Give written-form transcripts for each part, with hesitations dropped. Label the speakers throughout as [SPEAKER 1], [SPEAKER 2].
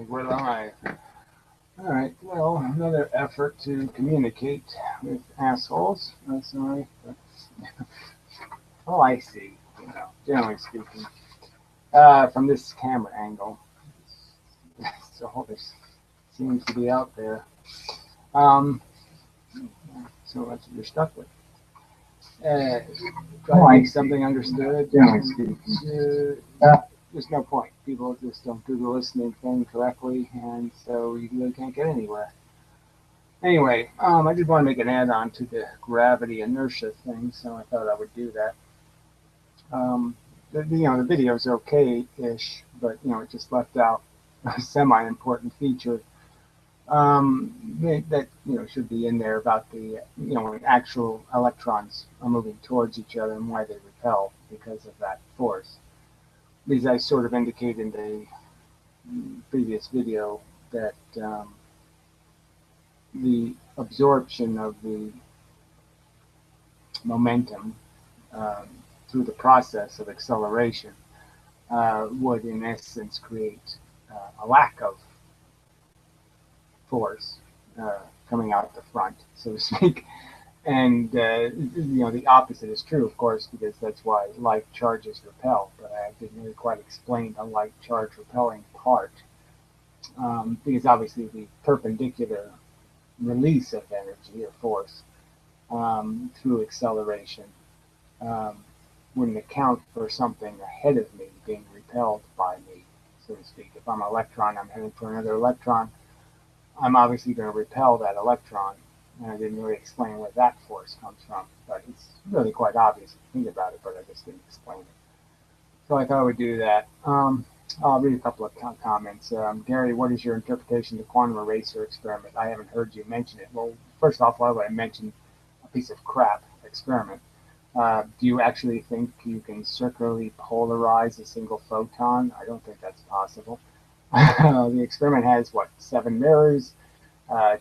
[SPEAKER 1] We're live. All right. Well, another effort to communicate with assholes. Sorry. Oh, I see. Generally speaking, from this camera angle, so this seems to be out there. So that's what you're stuck with. Try to make something understood. Generally speaking, there's no point. People just don't do the listening thing correctly, and so you really can't get anywhere. Anyway, I did want to make an add-on to the gravity inertia thing, so I thought I would do that. The video is okay-ish, but it just left out a semi-important feature that should be in there about the when actual electrons are moving towards each other and why they repel because of that force. Because I sort of indicated in the previous video that the absorption of the momentum through the process of acceleration would, in essence, create a lack of force coming out the front, so to speak. And the opposite is true, of course, because that's why like charges repel. But I didn't really quite explain the like charge repelling part, because obviously the perpendicular release of energy or force through acceleration wouldn't account for something ahead of me being repelled by me, so to speak. If I'm an electron, I'm heading for another electron, I'm obviously going to repel that electron. And I didn't really explain where that force comes from, but it's really quite obvious if you think about it, but I just didn't explain it. So I thought I would do that. I'll read a couple of comments. Gary, what is your interpretation of the quantum eraser experiment? I haven't heard you mention it. Well, first off, why would I mention a piece of crap experiment? Do you actually think you can circularly polarize a single photon? I don't think that's possible. The experiment has, 7 mirrors,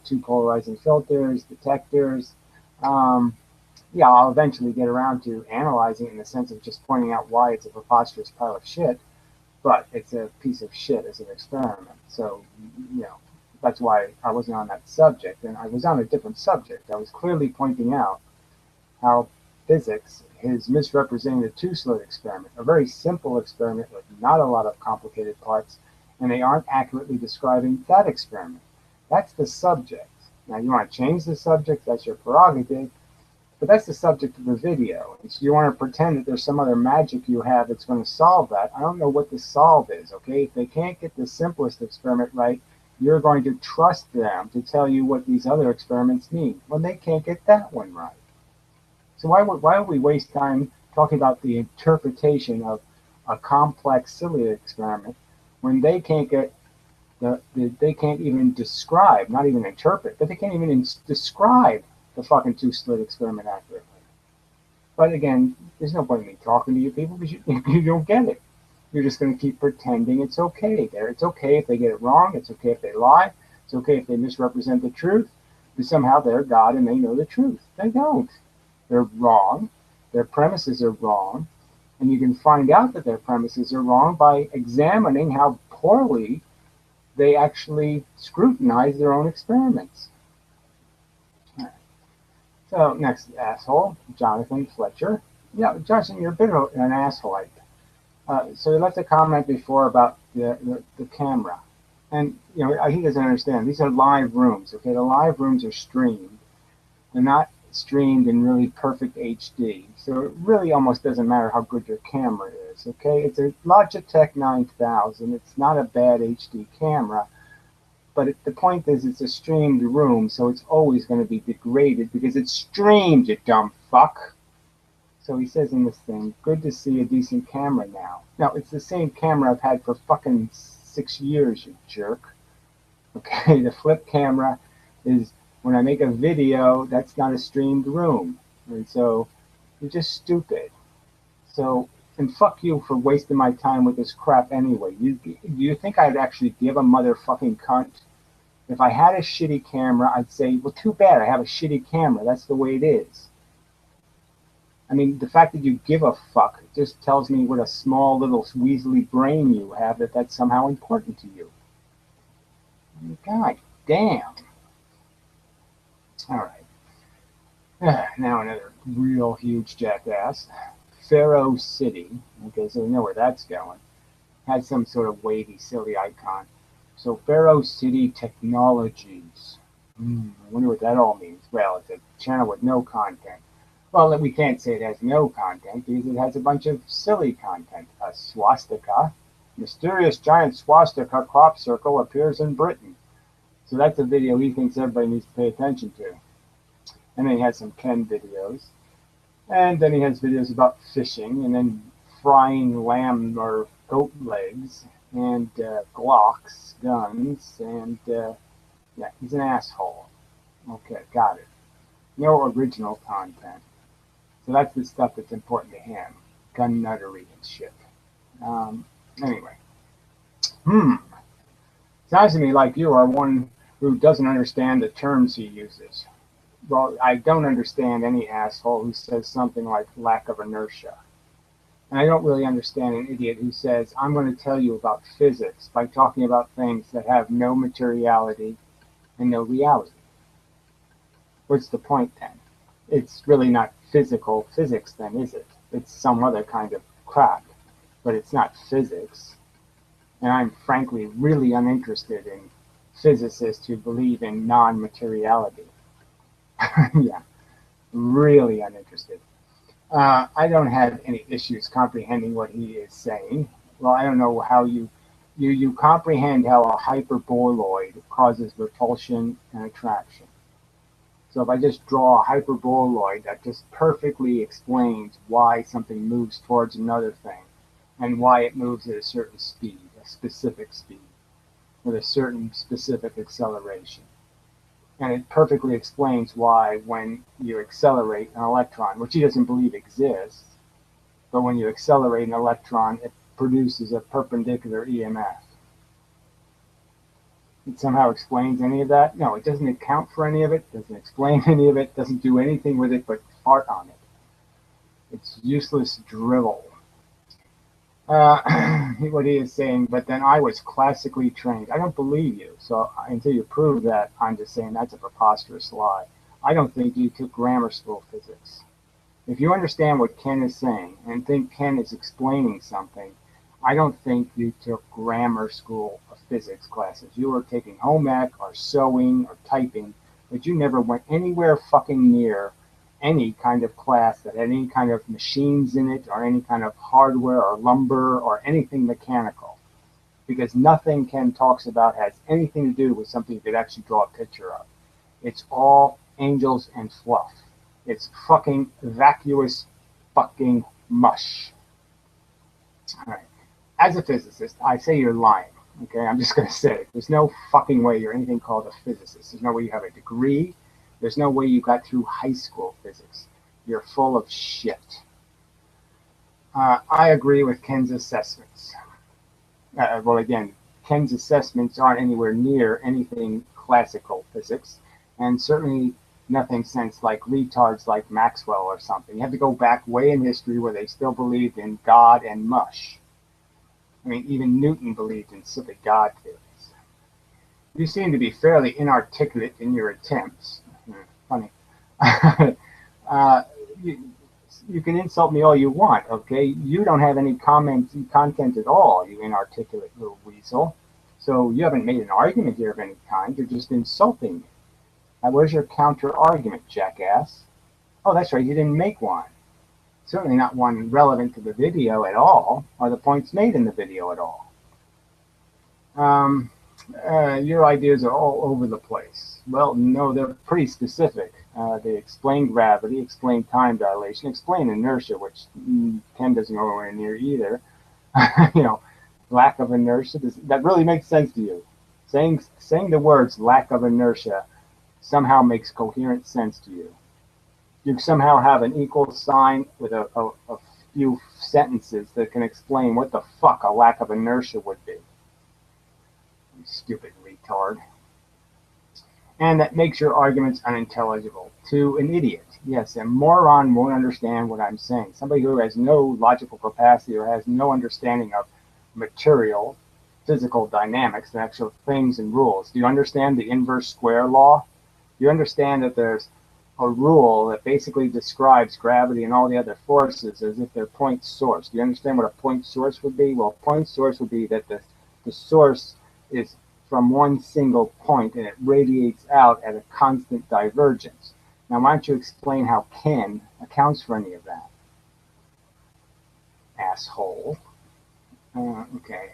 [SPEAKER 1] 2 polarizing filters, detectors. Yeah, I'll eventually get around to analyzing it in the sense of just pointing out why it's a preposterous pile of shit, but it's a piece of shit as an experiment. So, that's why I wasn't on that subject, and I was on a different subject. I was clearly pointing out how physics is misrepresenting the two-slit experiment, a very simple experiment with not a lot of complicated parts, and they aren't accurately describing that experiment. That's the subject. Now, you want to change the subject, that's your prerogative, but that's the subject of the video. So you want to pretend that there's some other magic you have that's going to solve that. I don't know what the solve is, okay? If they can't get the simplest experiment right, you're going to trust them to tell you what these other experiments mean. Well, they can't get that one right. So why would we waste time talking about the interpretation of a complex cilia experiment when they can't get they can't even describe, not even interpret, but they can't even describe the fucking two-slit experiment accurately. But again, there's no point in me talking to you people because you don't get it. You're just going to keep pretending it's okay there. It's okay if they get it wrong. It's okay if they lie. It's okay if they misrepresent the truth. Because somehow they're God and they know the truth. They don't. They're wrong. Their premises are wrong. And you can find out that their premises are wrong by examining how poorly they actually scrutinize their own experiments. All right. So next asshole, Jonathan Fletcher. Yeah, Justin, you're a bit of an asshole. So he left a comment before about the camera. And, he doesn't understand. These are live rooms, okay? The live rooms are streamed. They're not streamed in really perfect HD. So it really almost doesn't matter how good your camera is, okay? It's a Logitech 9000. It's not a bad HD camera. But the point is it's a streamed room, so it's always going to be degraded because it's streamed, you dumb fuck. So he says in this thing, good to see a decent camera now. Now, it's the same camera I've had for fucking 6 years, you jerk. Okay, the flip camera is, when I make a video, that's not a streamed room. And so, you're just stupid. So, and fuck you for wasting my time with this crap anyway. Do you think I'd actually give a motherfucking cunt? If I had a shitty camera, I'd say, well, too bad, I have a shitty camera. That's the way it is. I mean, the fact that you give a fuck just tells me what a small little weaselly brain you have, that's somehow important to you. God damn. All right. Now another real huge jackass. Pharaoh City. Okay, so we know where that's going. Has some sort of wavy, silly icon. So Pharaoh City Technologies. I wonder what that all means. Well, it's a channel with no content. Well, we can't say it has no content because it has a bunch of silly content. A swastika. Mysterious giant swastika crop circle appears in Britain. So that's a video he thinks everybody needs to pay attention to. And then he has some Ken videos. And then he has videos about fishing and then frying lamb or goat legs and Glocks, guns, and yeah, he's an asshole. Okay, got it. No original content. So that's the stuff that's important to him. Gun nuttery and shit. Anyway. Sounds to me like you are one who doesn't understand the terms he uses. Well, I don't understand any asshole who says something like lack of inertia. And I don't really understand an idiot who says, I'm going to tell you about physics by talking about things that have no materiality and no reality. What's the point then? It's really not physical physics then, is it? It's some other kind of crap, but it's not physics. And I'm frankly really uninterested in physicists who believe in non-materiality. Yeah, really uninterested. I don't have any issues comprehending what he is saying. Well, I don't know how you comprehend how a hyperboloid causes repulsion and attraction. So if I just draw a hyperboloid that just perfectly explains why something moves towards another thing and why it moves at a certain speed, a specific speed, with a certain specific acceleration. And it perfectly explains why when you accelerate an electron, which he doesn't believe exists, but when you accelerate an electron, it produces a perpendicular EMF. It somehow explains any of that? No, it doesn't account for any of it, doesn't explain any of it, doesn't do anything with it but fart on it. It's useless drivel. What he is saying, but then I was classically trained. I don't believe you. So until you prove that, I'm just saying that's a preposterous lie. I don't think you took grammar school physics. If you understand what Ken is saying and think Ken is explaining something, I don't think you took grammar school of physics classes. You were taking home ec or sewing or typing, but you never went anywhere fucking near any kind of class that had any kind of machines in it or any kind of hardware or lumber or anything mechanical, because nothing Ken talks about has anything to do with something you could actually draw a picture of. It's all angels and fluff. It's fucking vacuous fucking mush. All right. As a physicist, I say you're lying. Okay, I'm just going to say it. There's no fucking way you're anything called a physicist. There's no way you have a degree. There's no way you got through high school physics. You're full of shit. I agree with Ken's assessments. Well, again, Ken's assessments aren't anywhere near anything classical physics, and certainly nothing since like retards like Maxwell or something. You have to go back way in history where they still believed in God and mush. I mean, even Newton believed in silly God theories. You seem to be fairly inarticulate in your attempts. Funny. You can insult me all you want, okay? You don't have any content at all, you inarticulate little weasel. So you haven't made an argument here of any kind. You're just insulting me. Now, where's your counter argument, jackass? Oh, that's right, you didn't make one. Certainly not one relevant to the video at all, or the points made in the video at all. Your ideas are all over the place. Well, no, they're pretty specific. They explain gravity, explain time dilation, explain inertia, which Ken doesn't go anywhere near either. You know, lack of inertia, that really makes sense to you. Saying the words lack of inertia somehow makes coherent sense to you. You somehow have an equal sign with a few sentences that can explain what the fuck a lack of inertia would be. You stupid retard. And that makes your arguments unintelligible to an idiot. Yes, a moron won't understand what I'm saying. Somebody who has no logical capacity or has no understanding of material physical dynamics, the actual things and rules. Do you understand the inverse square law? Do you understand that there's a rule that basically describes gravity and all the other forces as if they're point source? Do you understand what a point source would be? Well, a point source would be that the source is from one single point and it radiates out at a constant divergence. Now, why don't you explain how kin accounts for any of that? Asshole. Okay.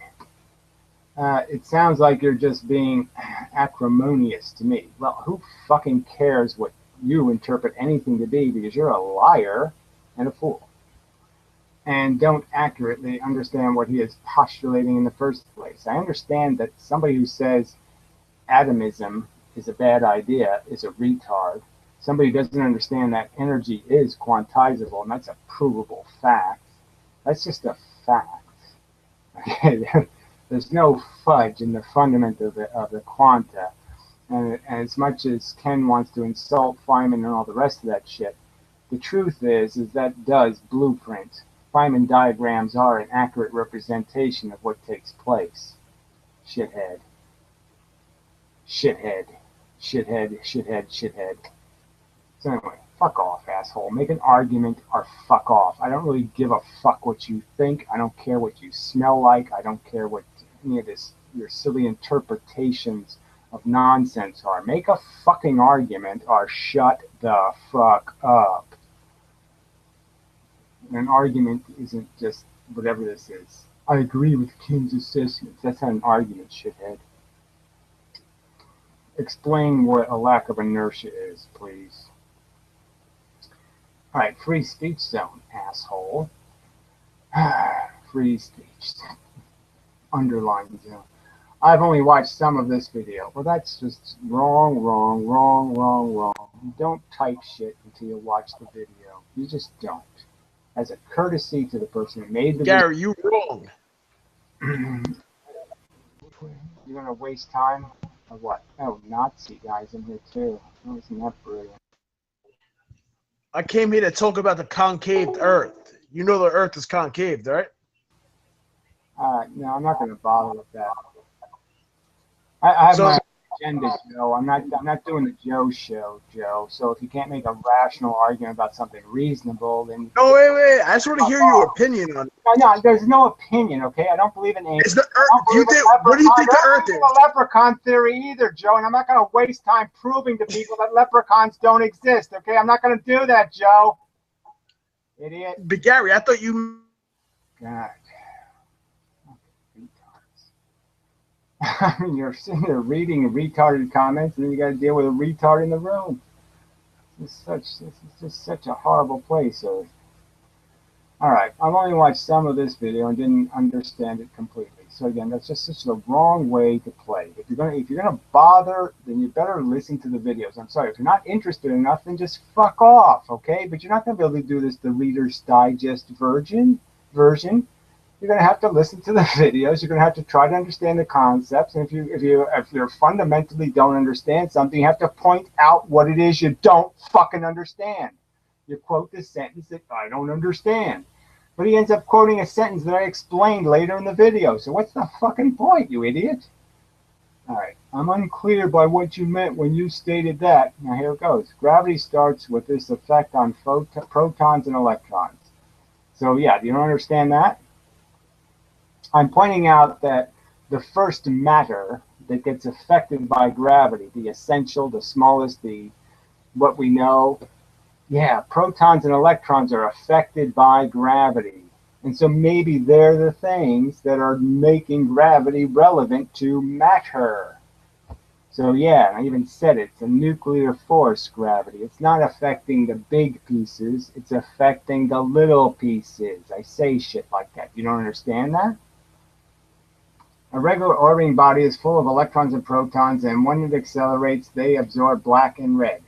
[SPEAKER 1] It sounds like you're just being acrimonious to me. Well, who fucking cares what you interpret anything to be, because you're a liar and a fool and don't accurately understand what he is postulating in the first place. I understand that somebody who says atomism is a bad idea is a retard. Somebody who doesn't understand that energy is quantizable, and that's a provable fact. That's just a fact. Okay? There's no fudge in the fundament of the quanta. And as much as Ken wants to insult Feynman and all the rest of that shit, the truth is that does blueprint. Feynman diagrams are an accurate representation of what takes place. Shithead. Shithead. Shithead, shithead, shithead. So anyway, fuck off, asshole. Make an argument or fuck off. I don't really give a fuck what you think. I don't care what you smell like. I don't care what any of this, your silly interpretations of nonsense are. Make a fucking argument or shut the fuck up. An argument isn't just whatever this is. I agree with Kim's assessment. That's not an argument, shithead. Explain what a lack of inertia is, please. All right, free speech zone, asshole. Free speech. Underline zone. I've only watched some of this video. Well, that's just wrong, wrong, wrong, wrong, wrong. You don't type shit until you watch the video. You just don't. As a courtesy to the person who made the video.
[SPEAKER 2] Gary, you wrong.
[SPEAKER 1] You're going to waste time? Or what? Oh, Nazi guys in here too. Oh, isn't that brilliant?
[SPEAKER 2] I came here to talk about the concave Earth. You know the Earth is concave, right?
[SPEAKER 1] No, I'm not going to bother with that. I have my agenda, Joe. I'm not doing the Joe show, Joe. So if you can't make a rational argument about something reasonable, then
[SPEAKER 2] no, wait. I just want to hear your opinion on it.
[SPEAKER 1] No, there's no opinion. Okay, I don't believe in anything.
[SPEAKER 2] Is the Earth? What do you think the Earth is?
[SPEAKER 1] The leprechaun theory either, Joe. And I'm not going to waste time proving to people that leprechauns don't exist. Okay, I'm not going to do that, Joe. Idiot.
[SPEAKER 2] But Gary, I thought you.
[SPEAKER 1] God. I mean, you're sitting there reading retarded comments, and then you got to deal with a retard in the room. This is just such a horrible place. All right, I've only watched some of this video and didn't understand it completely. So again, that's just such the wrong way to play. If you're gonna bother, then you better listen to the videos. I'm sorry, if you're not interested enough, then just fuck off, okay? But you're not gonna be able to do this the Reader's Digest version. You're going to have to listen to the videos. You're going to have to try to understand the concepts. And if you fundamentally don't understand something, you have to point out what it is you don't fucking understand. You quote this sentence that I don't understand. But he ends up quoting a sentence that I explained later in the video. So what's the fucking point, you idiot? All right. I'm unclear by what you meant when you stated that. Now here it goes. Gravity starts with this effect on protons and electrons. So yeah, do you don't understand that? I'm pointing out that the first matter that gets affected by gravity, the essential, the smallest, what we know, yeah, protons and electrons are affected by gravity. And so maybe they're the things that are making gravity relevant to matter. So yeah, I even said it's a nuclear force, gravity. It's not affecting the big pieces, it's affecting the little pieces. I say shit like that. You don't understand that? A regular orbiting body is full of electrons and protons, and when it accelerates, they absorb black and red.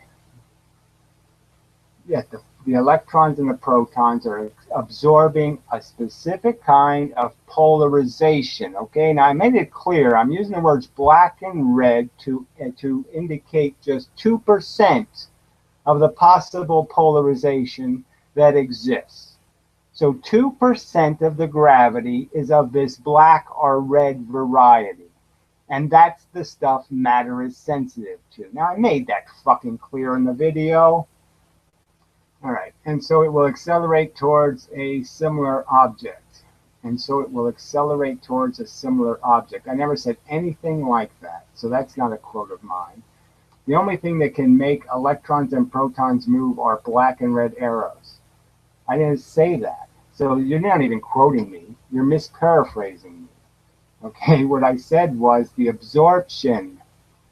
[SPEAKER 1] Yet the electrons and the protons are absorbing a specific kind of polarization. Okay, now I made it clear. I'm using the words black and red to indicate just 2% of the possible polarization that exists. So 2% of the gravity is of this black or red variety. And that's the stuff matter is sensitive to. Now, I made that fucking clear in the video. All right. And so it will accelerate towards a similar object. And so it will accelerate towards a similar object. I never said anything like that. So that's not a quote of mine. The only thing that can make electrons and protons move are black and red arrows. I didn't say that. So you're not even quoting me. You're misparaphrasing me. Okay, what I said was the absorption.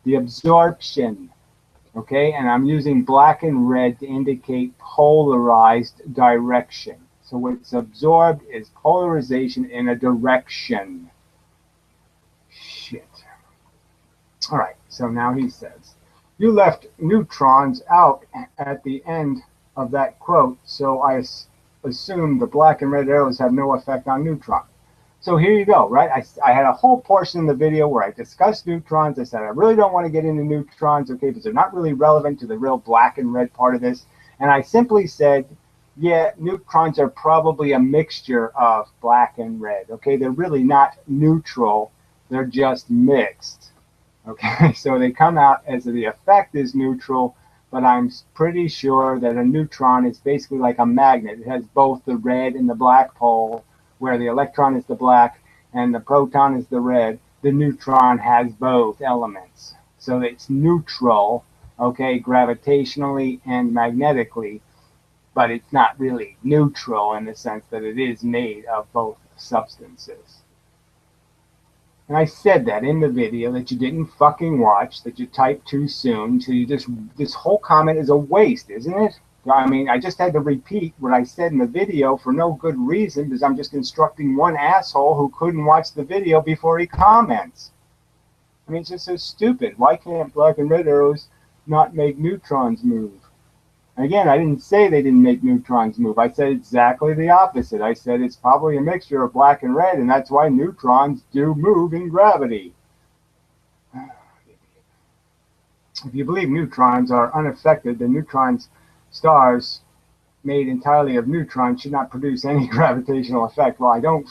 [SPEAKER 1] The absorption. Okay, and I'm using black and red to indicate polarized direction. So what's absorbed is polarization in a direction. Shit. All right, so now he says, you left neutrons out at the end of that quote, so I assume the black and red arrows have no effect on neutrons. So here you go, right? I had a whole portion in the video where I discussed neutrons. I said I really don't want to get into neutrons, okay, because they're not really relevant to the real black and red part of this. And I simply said, yeah, neutrons are probably a mixture of black and red, okay? They're really not neutral. They're just mixed, okay? So they come out as the effect is neutral, but I'm pretty sure that a neutron is basically like a magnet. It has both the red and the black pole, where the electron is the black and the proton is the red. The neutron has both elements. So it's neutral, okay, gravitationally and magnetically, but it's not really neutral in the sense that it is made of both substances. And I said that in the video that you didn't fucking watch, that you typed too soon, so you just, this whole comment is a waste, isn't it? I mean, I just had to repeat what I said in the video for no good reason, because I'm just instructing one asshole who couldn't watch the video before he comments. I mean, it's just so stupid. Why can't black and red arrows not make neutrons move? Again, I didn't say they didn't make neutrons move. I said exactly the opposite. I said it's probably a mixture of black and red, and that's why neutrons do move in gravity. If you believe neutrons are unaffected, then neutrons stars made entirely of neutrons should not produce any gravitational effect. Well, I don't.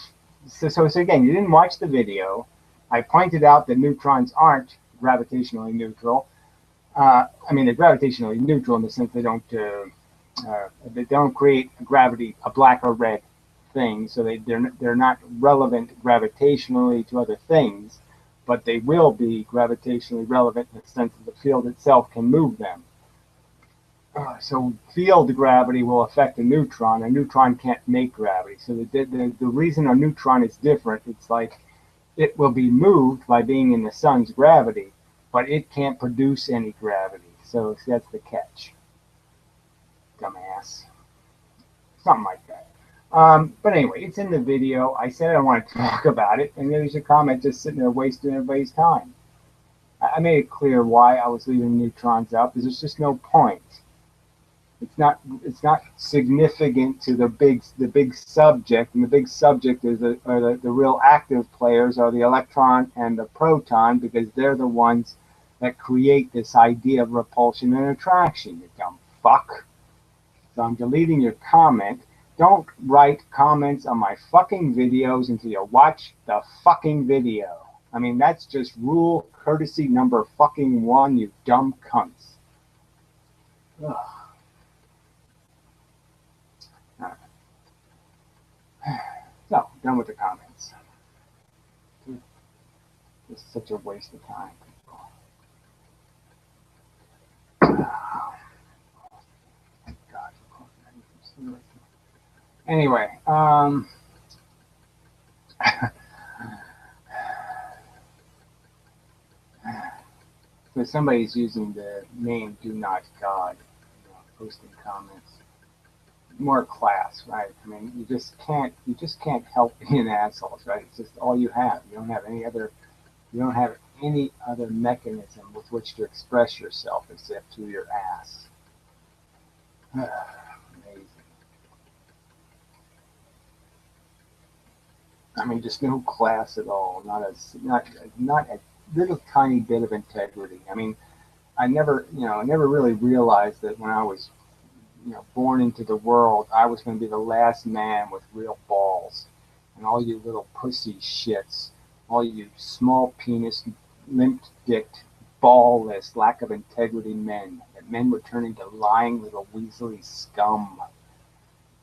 [SPEAKER 1] So again, you didn't watch the video. I pointed out that neutrons aren't gravitationally neutral. I mean, they're gravitationally neutral in the sense they don't create gravity, a black or red thing. So they're not relevant gravitationally to other things, but they will be gravitationally relevant in the sense that the field itself can move them. So field gravity will affect a neutron. A neutron can't make gravity. So the reason a neutron is different, it's like it will be moved by being in the sun's gravity, but it can't produce any gravity. So that's the catch. Dumbass. Something like that. But anyway, it's in the video. I said I want to talk about it, and there's a comment just sitting there wasting everybody's time. I made it clear why I was leaving neutrons out, because there's just no point. It's not significant to the big subject, and the big subject is the real active players are the electron and the proton, because they're the ones that create this idea of repulsion and attraction, you dumb fuck. So I'm deleting your comment. Don't write comments on my fucking videos until you watch the fucking video. I mean, that's just rule courtesy number fucking 1, you dumb cunts. Ugh. So, done with the comments. It's such a waste of time. Anyway, so somebody's using the name "Do Not God," posting comments. More class, right? I mean, you just can't help being assholes, right? It's just all you have. You don't have any other mechanism with which to express yourself except through your ass. Amazing. I mean, just no class at all. Not a little tiny bit of integrity. I mean, I never really realized that when I was born into the world, I was going to be the last man with real balls. And all you little pussy shits, all you small penis, limp-dicked, ballless, lack of integrity men, that men would turn into lying little weaselly scum.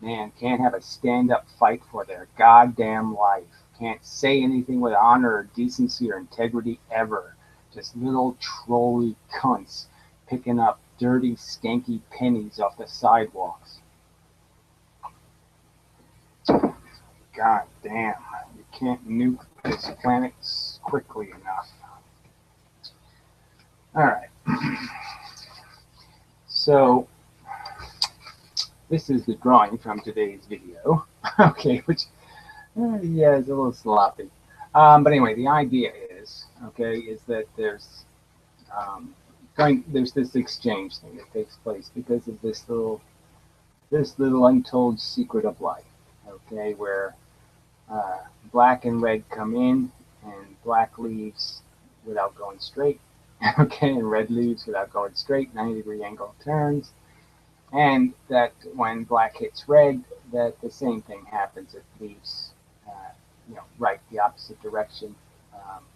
[SPEAKER 1] Man, can't have a stand-up fight for their goddamn life. Can't say anything with honor or decency or integrity ever. Just little trolly cunts picking up dirty, skanky pennies off the sidewalks. God damn, you can't nuke this planet quickly enough. Alright. So, this is the drawing from today's video. Okay, which, yeah, is a little sloppy. But anyway, the idea is, is that there's this exchange thing that takes place because of this little untold secret of life. Okay, where black and red come in, and black leaves without going straight. Okay, and red leaves without going straight, 90-degree angle turns. And that when black hits red, that the same thing happens. It leaves, right, the opposite direction.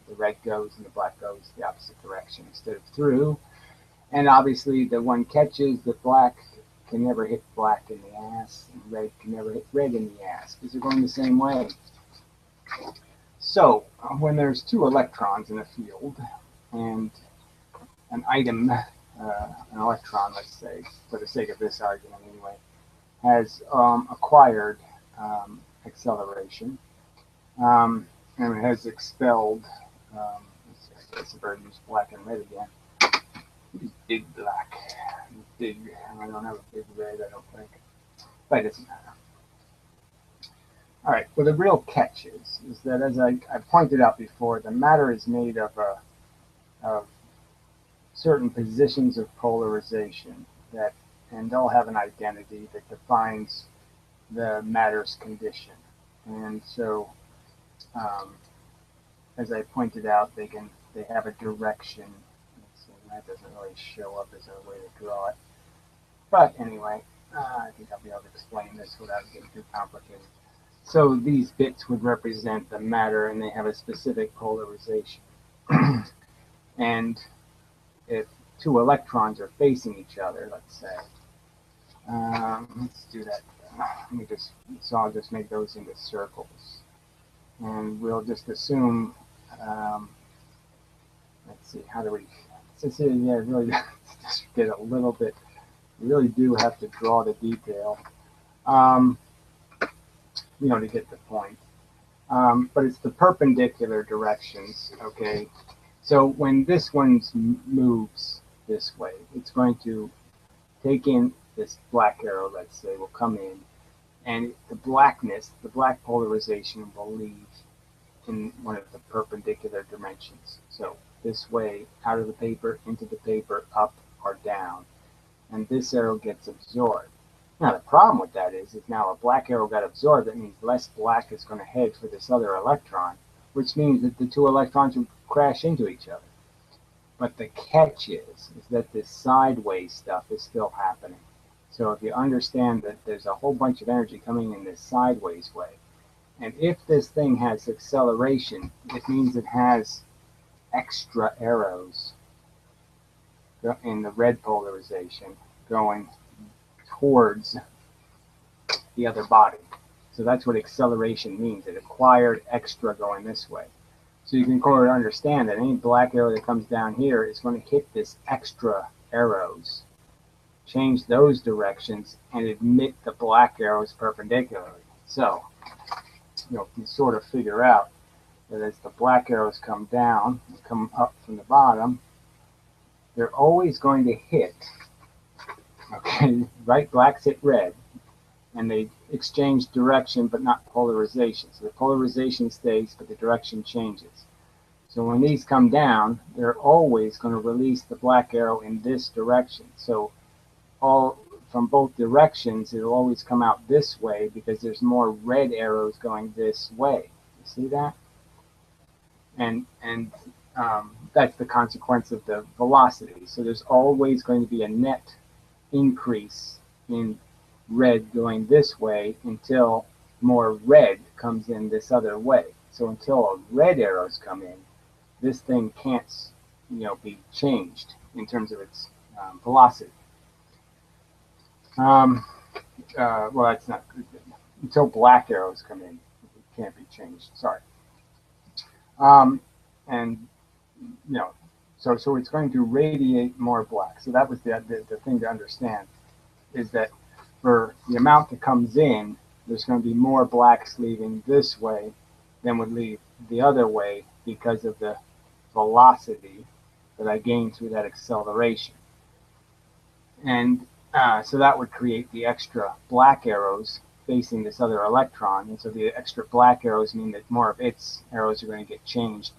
[SPEAKER 1] The red goes and the black goes the opposite direction instead of through. And obviously, the one catches the black can never hit black in the ass, and red can never hit red in the ass because they're going the same way. So, when there's two electrons in a field, and an item, an electron, let's say, for the sake of this argument anyway, has acquired acceleration, and it has expelled, let's see, I guess I better use black and red again. Big black, big, I don't have a big red, I don't think, but it doesn't matter. All right, well, the real catch is that, as I pointed out before, the matter is made of certain positions of polarization that, and they'll have an identity that defines the matter's condition. And so, as I pointed out, they have a direction. So that doesn't really show up as a way to draw it. But anyway, I think I'll be able to explain this without getting too complicated. So these bits would represent the matter, and they have a specific polarization. And if two electrons are facing each other, let's say, let's do that. So I'll just make those into circles, and we'll just assume. Let's see, how do we? Yeah, really, just get a little bit. We really do have to draw the detail, to get the point. But it's the perpendicular directions, okay? So when this one moves this way, it's going to take in this black arrow, let's say, will come in, and the black polarization will leave in one of the perpendicular dimensions. So this way, out of the paper, into the paper, up or down. And this arrow gets absorbed. Now the problem with that is now a black arrow got absorbed, that means less black is going to head for this other electron, which means that the two electrons will crash into each other. But the catch is that this sideways stuff is still happening. So if you understand that there's a whole bunch of energy coming in this sideways way, and if this thing has acceleration, it means it has extra arrows in the red polarization going towards the other body. So that's what acceleration means. It acquired extra going this way. So you can sort of understand that any black arrow that comes down here is going to hit this extra arrows, change those directions, and emit the black arrows perpendicularly. So, you can sort of figure out that as the black arrows come down, come up from the bottom, they're always going to hit, okay, right? Blacks hit red, and they exchange direction but not polarization. So the polarization stays, but the direction changes. So when these come down, they're always going to release the black arrow in this direction. So all from both directions, it'll always come out this way because there's more red arrows going this way. You see that? And that's the consequence of the velocity. So there's always going to be a net increase in red going this way until more red comes in this other way. So until red arrows come in, this thing can't, be changed in terms of its velocity. Well, that's not good. Until black arrows come in, it can't be changed. Sorry. And so it's going to radiate more black. So that was the thing to understand, is that for the amount that comes in, there's going to be more blacks leaving this way than would leave the other way because of the velocity that I gained through that acceleration. And so that would create the extra black arrows facing this other electron. And so the extra black arrows mean that more of its arrows are going to get changed.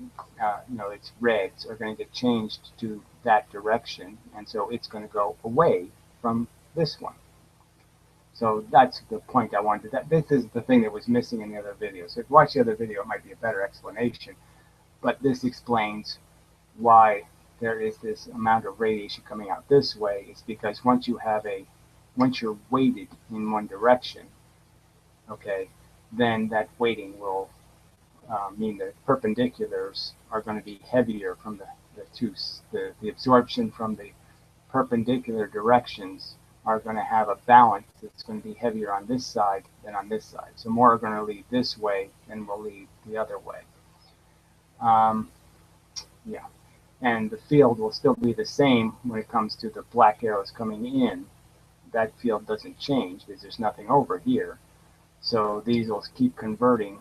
[SPEAKER 1] Its reds are going to get changed to that direction. And so it's going to go away from this one. So that's the point I wanted. This is the thing that was missing in the other video. So if you watch the other video, it might be a better explanation. But this explains why there is this amount of radiation coming out this way. It's because once you're weighted in one direction, okay, then that weighting will mean that perpendiculars are going to be heavier from the absorption from the perpendicular directions are going to have a balance that's going to be heavier on this side than on this side. So more are going to lead this way than will lead the other way. Yeah, and the field will still be the same when it comes to the black arrows coming in. That field doesn't change because there's nothing over here. So these will keep converting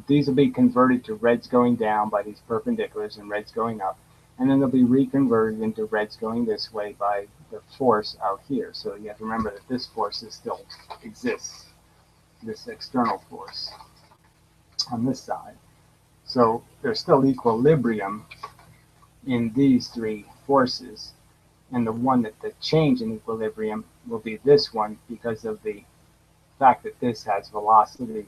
[SPEAKER 1] these will be converted to reds going down by these perpendiculars and reds going up, and then they'll be reconverted into reds going this way by the force out here. So you have to remember that this force still exists, this external force on this side. So there's still equilibrium in these three forces, and the one that the change in equilibrium will be this one because of the fact that this has velocity,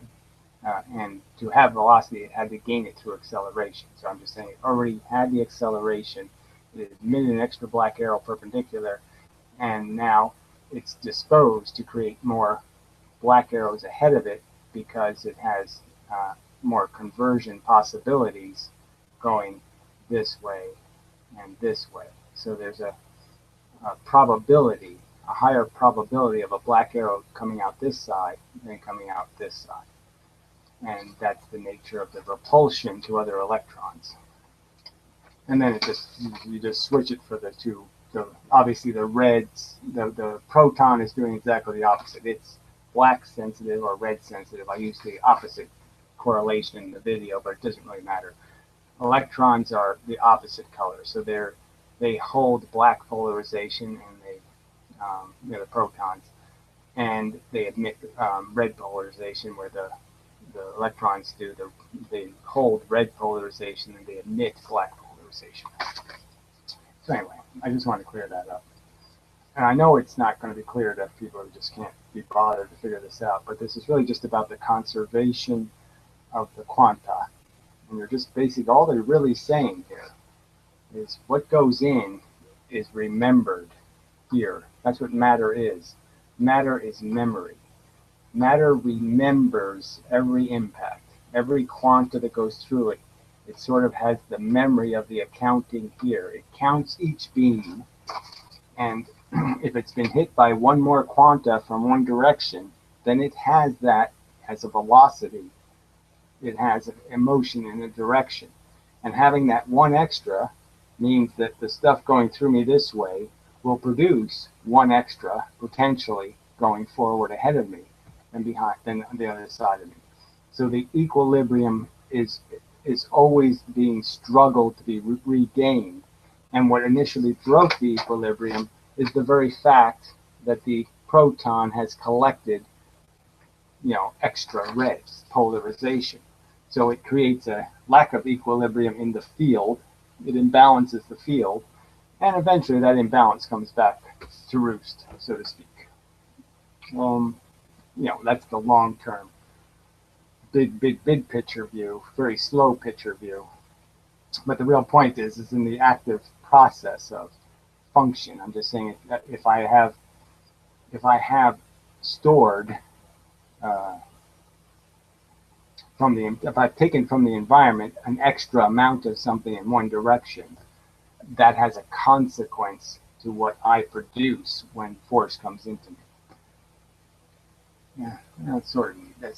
[SPEAKER 1] and to have velocity it had to gain it through acceleration. So I'm just saying it already had the acceleration, it emitted an extra black arrow perpendicular, and now it's disposed to create more black arrows ahead of it because it has more conversion possibilities going this way and this way. So there's a probability, a higher probability of a black arrow coming out this side than coming out this side. And that's the nature of the repulsion to other electrons. And then you just switch it for the two. So obviously the reds, the proton is doing exactly the opposite. It's black sensitive or red sensitive. I use the opposite correlation in the video, but it doesn't really matter. Electrons are the opposite color, so they hold black polarization, and the protons, and they emit red polarization, where the electrons do. They hold red polarization and they emit black polarization. So anyway, I just want to clear that up. And I know it's not going to be clear to people who just can't be bothered to figure this out, but this is really just about the conservation of the quanta. And they're just basically, all they're really saying here is what goes in is remembered here. That's what matter is. Matter is memory. Matter remembers every impact, every quanta that goes through it. It sort of has the memory of the accounting here. It counts each beam, and if it's been hit by one more quanta from one direction, then it has that as a velocity. It has a motion in a direction. And having that one extra means that the stuff going through me this way will produce one extra, potentially, going forward ahead of me and behind, then on the other side of me. So the equilibrium is always being struggled to be regained. And what initially broke the equilibrium is the very fact that the proton has collected, extra reds, polarization. So it creates a lack of equilibrium in the field. It imbalances the field, and eventually that imbalance comes back to roost, so to speak. That's the long-term, big picture view, very slow picture view. But the real point is in the active process of function. I'm just saying if I have stored if I've taken from the environment an extra amount of something in one direction, that has a consequence to what I produce when force comes into me. Yeah, that's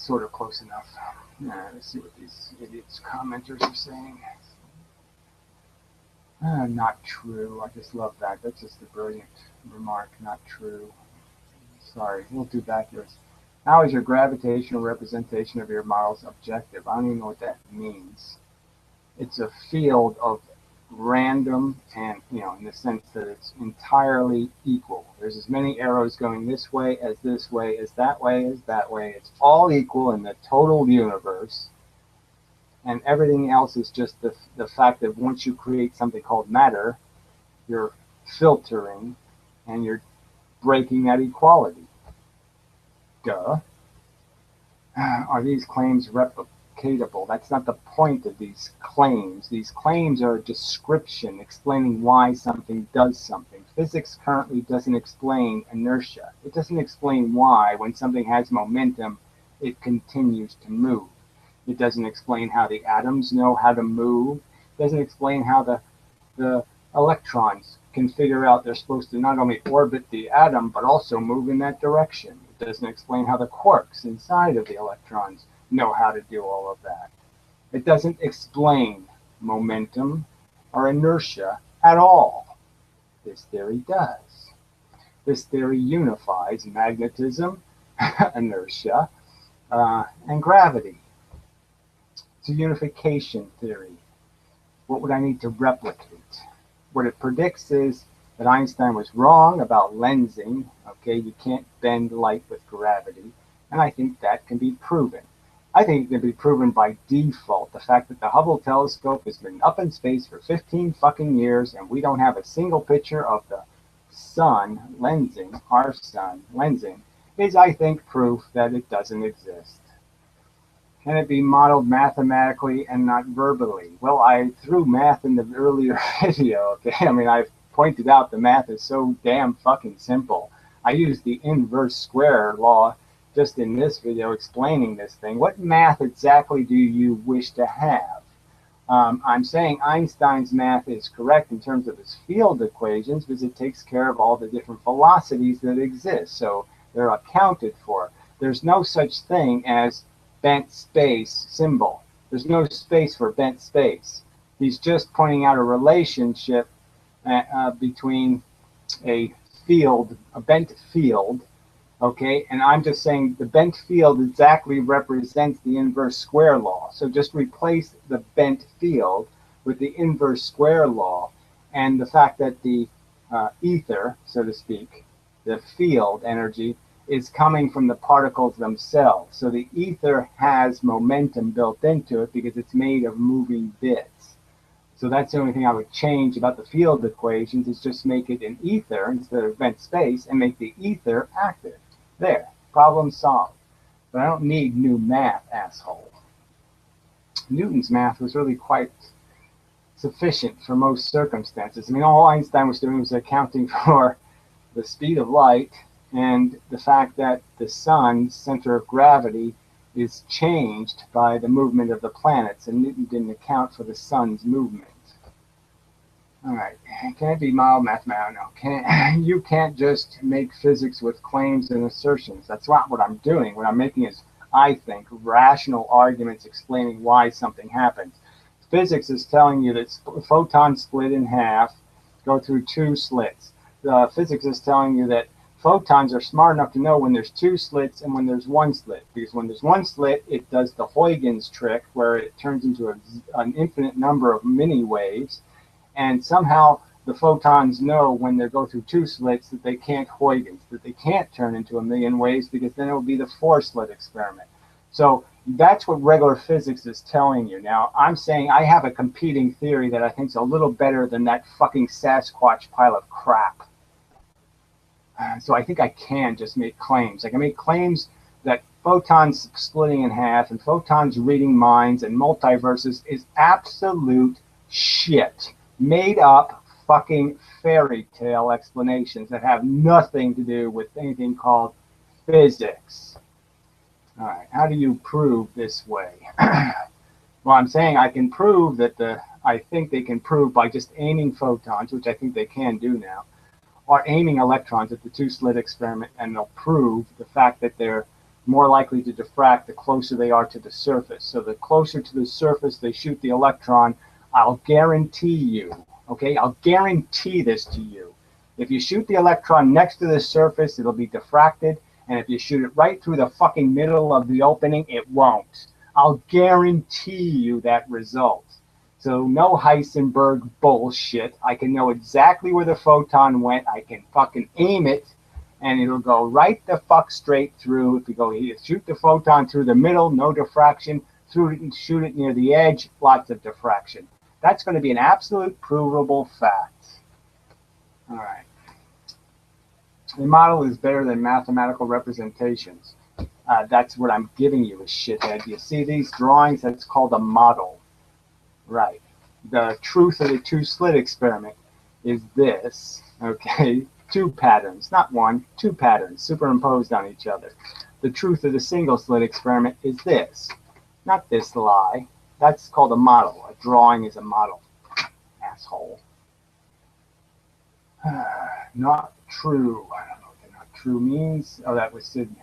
[SPEAKER 1] sort of close enough. Let's see what these idiots commenters are saying. Not true. I just love that. That's just a brilliant remark. Not true. Sorry, we'll do backwards. How is your gravitational representation of your models objective? I don't even know what that means. It's a field of random and, in the sense that it's entirely equal. There's as many arrows going this way, as that way, as that way. It's all equal in the total universe. And everything else is just the fact that once you create something called matter, you're filtering and you're breaking that equality. Duh. Are these claims replicatable? That's not the point of these claims. These claims are a description explaining why something does something. Physics currently doesn't explain inertia. It doesn't explain why, when something has momentum, it continues to move. It doesn't explain how the atoms know how to move. It doesn't explain how the electrons can figure out they're supposed to not only orbit the atom, but also move in that direction. It doesn't explain how the quarks inside of the electrons know how to do all of that. It doesn't explain momentum or inertia at all. This theory does. This theory unifies magnetism, inertia, and gravity. It's a unification theory. What would I need to replicate? What it predicts is that Einstein was wrong about lensing. Okay, you can't bend light with gravity. And I think that can be proven. I think it can be proven by default. The fact that the Hubble telescope has been up in space for 15 fucking years and we don't have a single picture of the sun lensing, our sun lensing, is, I think, proof that it doesn't exist. Can it be modeled mathematically and not verbally? Well, I threw math in the earlier video, okay? I mean, I've pointed out the math is so damn fucking simple. I used the inverse square law just in this video explaining this thing. What math exactly do you wish to have? I'm saying Einstein's math is correct in terms of his field equations because it takes care of all the different velocities that exist. So they're accounted for. There's no such thing as bent space symbol. There's no space for bent space. He's just pointing out a relationship between a bent field, okay, and I'm just saying the bent field exactly represents the inverse square law. So just replace the bent field with the inverse square law and the fact that the ether, so to speak, the field energy, is coming from the particles themselves. So the ether has momentum built into it because it's made of moving bits. So that's the only thing I would change about the field equations, is just make it an ether instead of bent space and make the ether active. There, problem solved. But I don't need new math, asshole. Newton's math was really quite sufficient for most circumstances. I mean, all Einstein was doing was accounting for the speed of light and the fact that the sun's center of gravity is changed by the movement of the planets, and Newton didn't account for the sun's movement. All right, can it be mild mathematics? No, you can't just make physics with claims and assertions. That's not what I'm doing. What I'm making is, I think, rational arguments explaining why something happens. Physics is telling you that photons split in half, go through two slits. Physics is telling you that photons are smart enough to know when there's two slits and when there's one slit. Because when there's one slit, it does the Huygens trick, where it turns into an infinite number of mini waves. And somehow the photons know when they go through two slits that they can't Huygens, that they can't turn into a million waves, because then it will be the four-slit experiment. So that's what regular physics is telling you. Now, I'm saying I have a competing theory that I think is a little better than that fucking Sasquatch pile of crap. So I think I can just make claims. I can make claims that photons splitting in half and photons reading minds and multiverses is absolute shit. Made up fucking fairy tale explanations that have nothing to do with anything called physics. All right, how do you prove this way? Well, I'm saying I can prove that I think they can prove by just aiming photons, which I think they can do now, or aiming electrons at the two-slit experiment, and they'll prove the fact that they're more likely to diffract the closer they are to the surface. So the closer to the surface they shoot the electron, I'll guarantee you, okay, I'll guarantee this to you. If you shoot the electron next to the surface, it'll be diffracted, and if you shoot it right through the fucking middle of the opening, it won't. I'll guarantee you that result. So no Heisenberg bullshit. I can know exactly where the photon went. I can fucking aim it, and it'll go right the fuck straight through. If you go here, shoot the photon through the middle, no diffraction. Through it and shoot it near the edge, lots of diffraction. That's going to be an absolute provable fact. All right. A model is better than mathematical representations. That's what I'm giving you, a shithead. You see these drawings? That's called a model. Right. The truth of the two-slit experiment is this, okay? Two patterns, not one, two patterns superimposed on each other. The truth of the single-slit experiment is this, not this lie. That's called a model. A drawing is a model, asshole. Not true. I don't know what not true means. Oh, that was Sydney.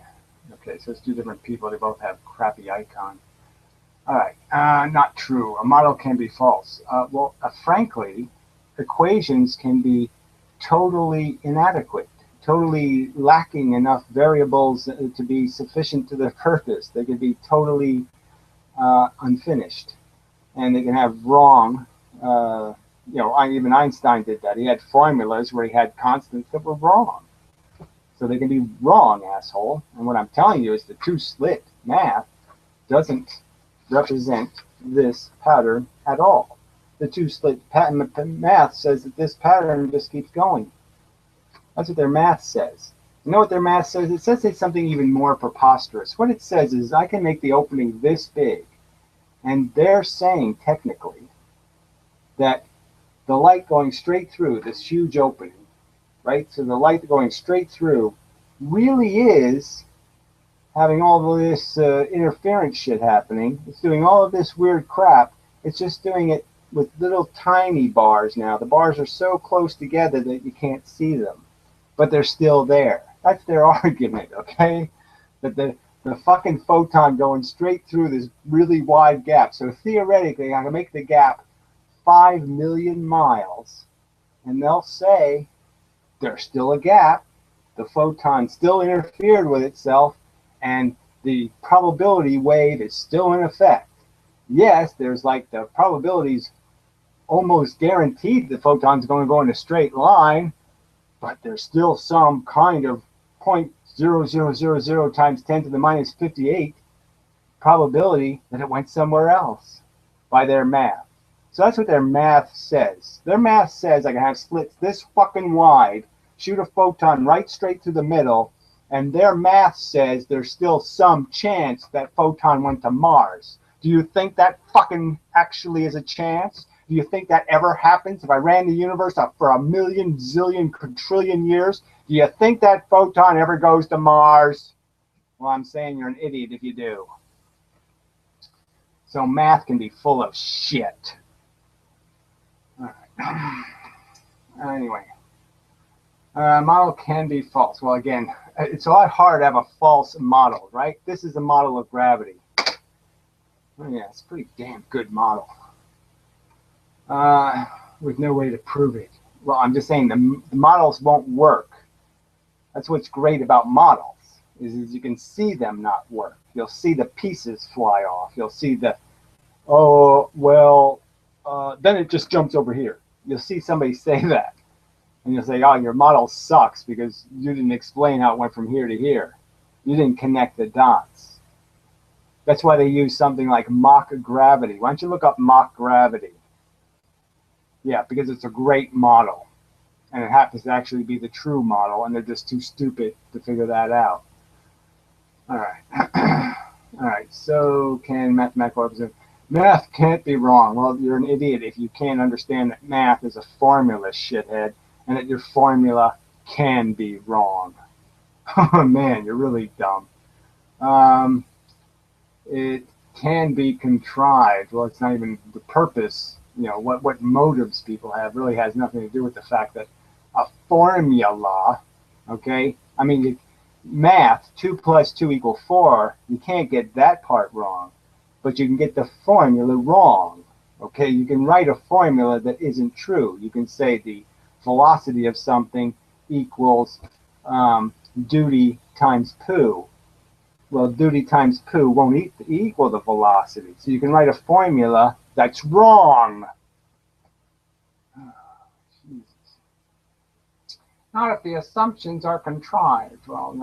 [SPEAKER 1] Okay, so it's two different people. They both have crappy icons. All right, not true. A model can be false. Well, frankly, equations can be totally inadequate, totally lacking enough variables to be sufficient to their purpose. They can be totally unfinished, and they can have wrong. Even Einstein did that. He had formulas where he had constants that were wrong. So they can be wrong, asshole. And what I'm telling you is the two-slit math doesn't represent this pattern at all. The two-slit math says that this pattern just keeps going. That's what their math says. You know what their math says? It says it's something even more preposterous. What it says is I can make the opening this big, and they're saying technically that the light going straight through this huge opening, right? So the light going straight through really is having all of this interference shit happening. It's doing all of this weird crap. It's just doing it with little tiny bars now. The bars are so close together that you can't see them, but they're still there. That's their argument, okay? That the fucking photon going straight through this really wide gap. So theoretically, I can make the gap 5 million miles, and they'll say there's still a gap. The photon still interfered with itself, and the probability wave is still in effect. Yes, there's like the probabilities almost guaranteed the photon's going to go in a straight line, but there's still some kind of 0.0000 times 10 to the minus 58 probability that it went somewhere else by their math. So that's what their math says. Their math says I can have slits this fucking wide, shoot a photon right straight through the middle, and their math says there's still some chance that photon went to Mars. Do you think that fucking actually is a chance? Do you think that ever happens? If I ran the universe up for a million, zillion, quadrillion years, do you think that photon ever goes to Mars? Well, I'm saying you're an idiot if you do. So math can be full of shit. All right. Anyway, model can be false. Well, again, it's a lot harder to have a false model, right? This is a model of gravity. Oh, yeah, it's a pretty damn good model. With no way to prove it. Well, I'm just saying the models won't work. That's what's great about models, is you can see them not work. You'll see the pieces fly off. You'll see the, then it just jumps over here. You'll see somebody say that. And you'll say, oh, your model sucks because you didn't explain how it went from here to here. You didn't connect the dots. That's why they use something like mock gravity. Why don't you look up mock gravity? Yeah, because it's a great model. And it happens to actually be the true model, and they're just too stupid to figure that out. All right. All right, so can mathematical represent? Math can't be wrong. Well, you're an idiot if you can't understand that math is a formula, shithead, and that your formula can be wrong. Oh man, you're really dumb. Um, it can be contrived. Well, it's not even the purpose. What motives people have really has nothing to do with the fact that a formula, okay? I mean, math, 2 plus 2 equal 4, you can't get that part wrong, but you can get the formula wrong, okay? You can write a formula that isn't true. You can say the velocity of something equals duty times poo. Well, duty times poo won't equal the velocity. So you can write a formula that's wrong. Not if the assumptions are contrived. Well,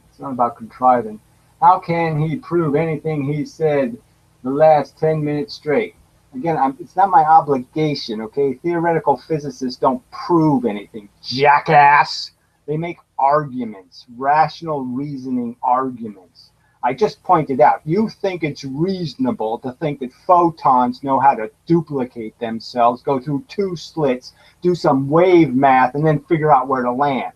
[SPEAKER 1] it's not about contriving. How can he prove anything he said the last 10 minutes straight? Again, it's not my obligation, okay? Theoretical physicists don't prove anything, jackass. They make arguments, rational reasoning arguments. I just pointed out, you think it's reasonable to think that photons know how to duplicate themselves, go through 2 slits, do some wave math, and then figure out where to land.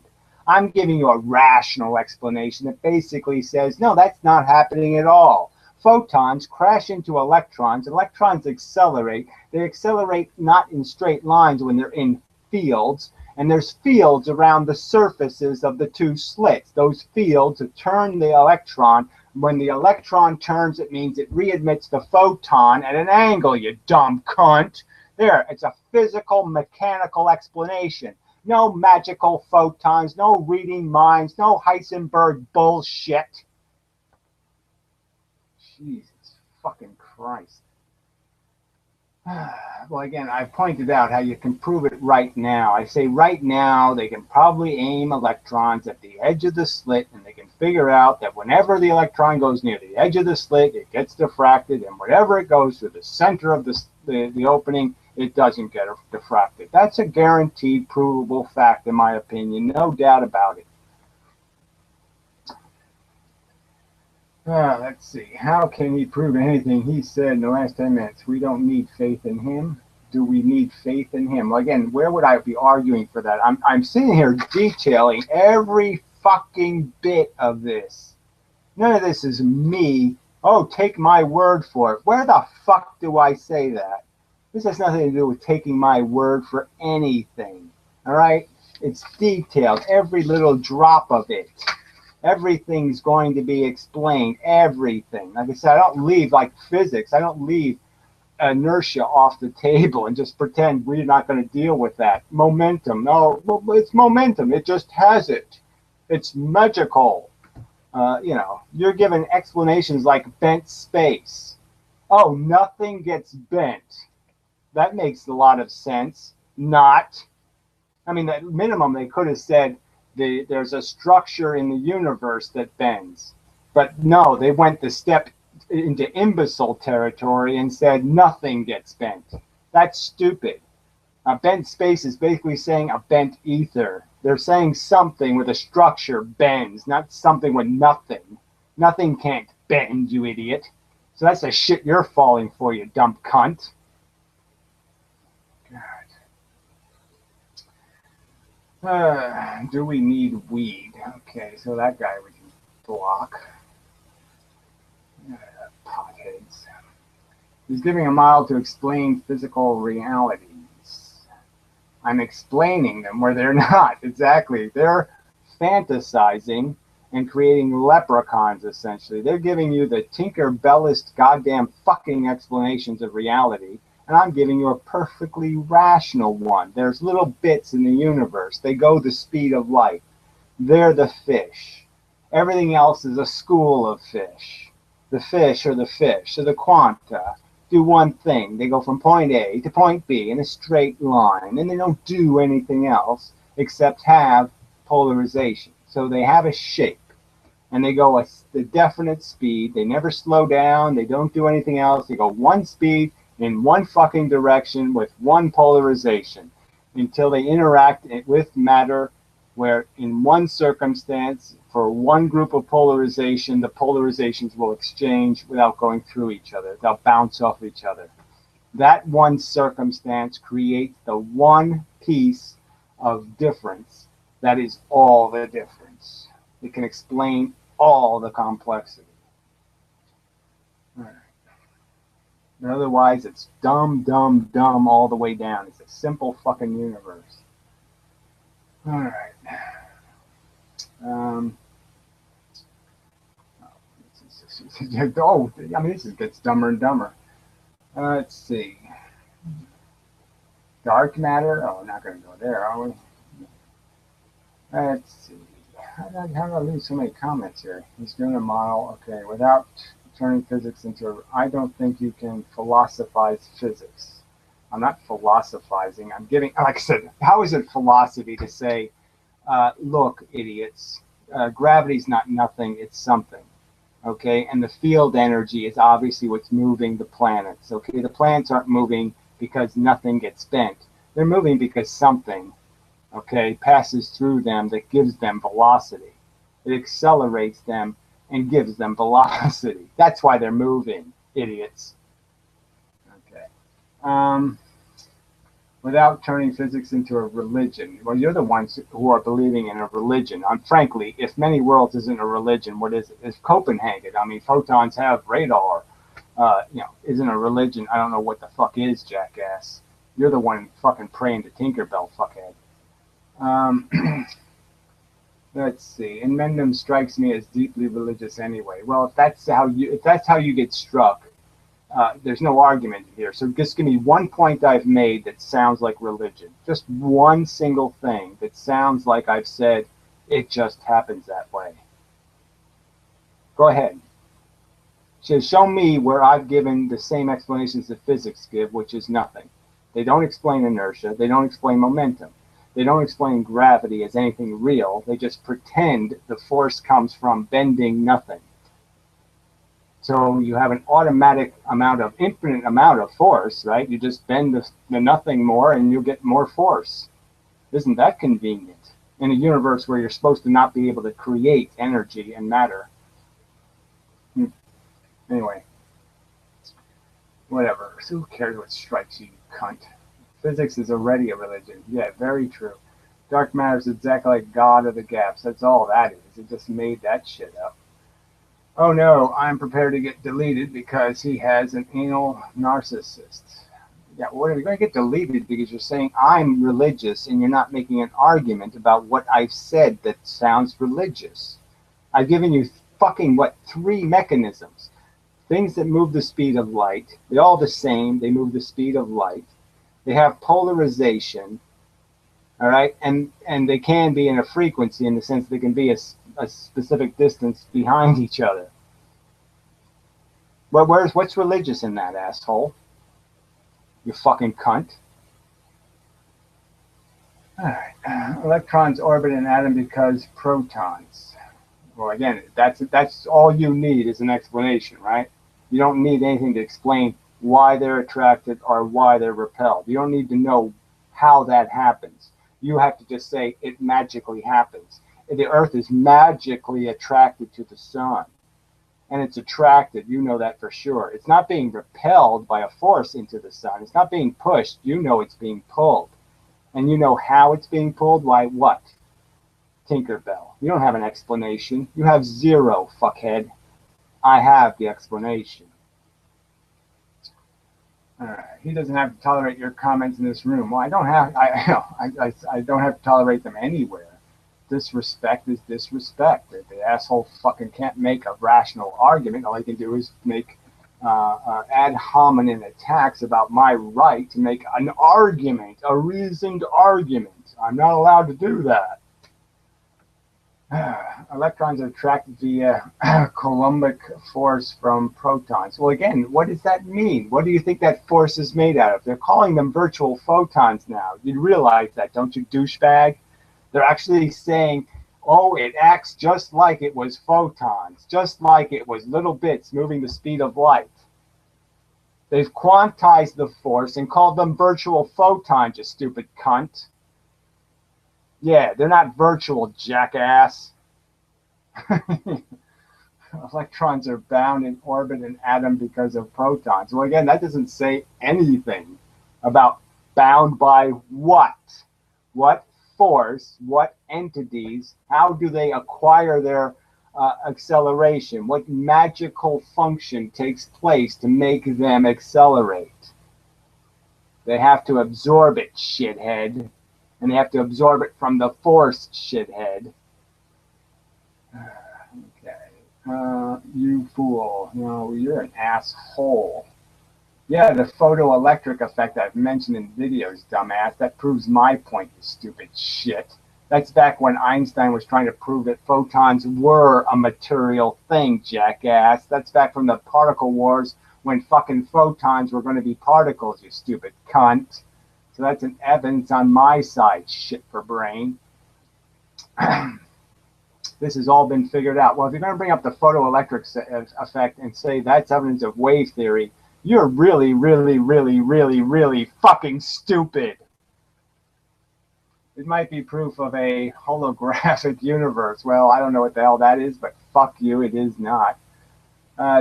[SPEAKER 1] I'm giving you a rational explanation that basically says, no, that's not happening at all. Photons crash into electrons. Electrons accelerate. They accelerate not in straight lines when they're in fields. And there's fields around the surfaces of the 2 slits. Those fields turn the electron. When the electron turns, it means it readmits the photon at an angle, you dumb cunt. There, it's a physical, mechanical explanation. No magical photons, no reading minds, no Heisenberg bullshit. Jesus fucking Christ. Well, again, I pointed out how you can prove it right now. I say right now they can probably aim electrons at the edge of the slit, and they can figure out that whenever the electron goes near the edge of the slit, it gets diffracted, and whenever it goes to the center of the opening, it doesn't get diffracted. That's a guaranteed, provable fact, in my opinion. No doubt about it. Let's see. How can he prove anything he said in the last 10 minutes? We don't need faith in him. Do we need faith in him? Well, again, where would I be arguing for that? I'm sitting here detailing every fucking bit of this. None of this is me. Oh, take my word for it. Where the fuck do I say that? This has nothing to do with taking my word for anything. All right? It's detailed, every little drop of it. Everything's going to be explained. Everything. Like I said, I don't leave like physics. I don't leave inertia off the table and just pretend we're not going to deal with that. Momentum. No, it's momentum. It just has it. It's magical. You're given explanations like bent space. Oh, nothing gets bent. That makes a lot of sense. Not. I mean, at minimum, they could have said, there's a structure in the universe that bends. But no, they went the step into imbecile territory and said nothing gets bent. That's stupid. A bent space is basically saying a bent ether. They're saying something with a structure bends, not something with nothing. Nothing can't bend, you idiot. So that's the shit you're falling for, you dumb cunt. Do we need weed? Okay, so that guy we can block. Potheads. He's giving a model to explain physical realities. I'm explaining them where they're not. Exactly. They're fantasizing and creating leprechauns, essentially. They're giving you the Tinkerbellist goddamn fucking explanations of reality. And I'm giving you a perfectly rational one. There's little bits in the universe. They go the speed of light. They're the fish. Everything else is a school of fish. The fish are the fish. So the quanta do one thing. They go from point A to point B in a straight line. And they don't do anything else except have polarization. So they have a shape. And they go a definite speed. They never slow down. They don't do anything else. They go one speed in one fucking direction with one polarization until they interact with matter, where in one circumstance For one group of polarization, the polarizations will exchange without going through each other. They'll bounce off each other. That one circumstance creates the one piece of difference that is all the difference. It can explain all the complexity. All right. And otherwise, it's dumb, dumb, dumb all the way down. It's a simple fucking universe. All right. Oh, I mean, this gets dumber and dumber. Let's see. Dark matter. Oh, we're not going to go there, are we? Let's see. How did I lose so many comments here? He's doing a model. Okay, without turning physics into I don't think you can philosophize physics. I'm not philosophizing. I'm giving, like I said, how is it philosophy to say, look, idiots, gravity's not nothing, it's something. Okay, and the field energy is obviously what's moving the planets. Okay, the planets aren't moving because nothing gets bent. They're moving because something, okay, passes through them that gives them velocity. It accelerates them and gives them velocity. That's why they're moving, idiots. Okay. Without turning physics into a religion. Well, you're the ones who are believing in a religion. Frankly, if many worlds isn't a religion, what is it? It's Copenhagen. I mean, photons have radar. Isn't a religion. I don't know what the fuck is, jackass. You're the one fucking praying to Tinkerbell, fuckhead. Let's see. Inmendum strikes me as deeply religious anyway. Well, if that's how you get struck, there's no argument here. So just give me one point I've made that sounds like religion. Just one single thing that sounds like I've said it just happens that way. Go ahead. Show me where I've given the same explanations that physics give, which is nothing. They don't explain inertia. They don't explain momentum. They don't explain gravity as anything real. They just pretend the force comes from bending nothing. So you have an automatic infinite amount of force, right? You just bend the nothing more and you'll get more force. Isn't that convenient? In a universe where you're supposed to not be able to create energy and matter. Anyway. Whatever. So who cares what strikes you, you cunt? Physics is already a religion. Yeah, very true. Dark matter is exactly like God of the gaps. That's all that is. It just made that shit up. Oh no, I'm prepared to get deleted because he has an anal narcissist. Yeah, well, you're going to get deleted because you're saying I'm religious and you're not making an argument about what I've said that sounds religious. I've given you fucking, 3 mechanisms. Things that move the speed of light. They're all the same. They move the speed of light. They have polarization. All right, and they can be in a frequency in the sense they can be a specific distance behind each other. Well, what's religious in that, asshole? You fucking cunt. All right. Electrons orbit an atom because protons. Well, again, that's all you need is an explanation, right? You don't need anything to explain why they're attracted or why they're repelled. You don't need to know how that happens. You have to just say it magically happens. The Earth is magically attracted to the sun. And it's attracted, you know that for sure. It's not being repelled by a force into the sun. It's not being pushed. You know it's being pulled. And you know how it's being pulled? Why, what? Tinkerbell. You don't have an explanation. You have 0, fuckhead. I have the explanation. All right. He doesn't have to tolerate your comments in this room. Well, I don't have to tolerate them anywhere. Disrespect is disrespect. If the asshole fucking can't make a rational argument, all he can do is make ad hominem attacks about my right to make an argument, a reasoned argument. I'm not allowed to do that. Electrons are attracted via Coulombic force from protons. Well, again, what does that mean? What do you think that force is made out of? They're calling them virtual photons now. You realize that, don't you, douchebag? They're actually saying, oh, it acts just like it was photons, just like it was little bits moving the speed of light. They've quantized the force and called them virtual photons, you stupid cunt. Yeah, they're not virtual, jackass. Electrons are bound in orbit an atom because of protons. Well, again, that doesn't say anything about bound by what? What force? What entities? How do they acquire their acceleration? What magical function takes place to make them accelerate? They have to absorb it, shithead. And they have to absorb it from the force, shithead. You fool. No, you're an asshole. Yeah, the photoelectric effect I've mentioned in videos, dumbass. That proves my point, you stupid shit. That's back when Einstein was trying to prove that photons were a material thing, jackass. That's back from the particle wars when fucking photons were going to be particles, you stupid cunt. So that's an evidence on my side, shit for brain. This has all been figured out. Well, if you're going to bring up the photoelectric effect and say that's evidence of wave theory, you're really, really, really, really, really fucking stupid. It might be proof of a holographic universe. Well, I don't know what the hell that is, but fuck you, it is not.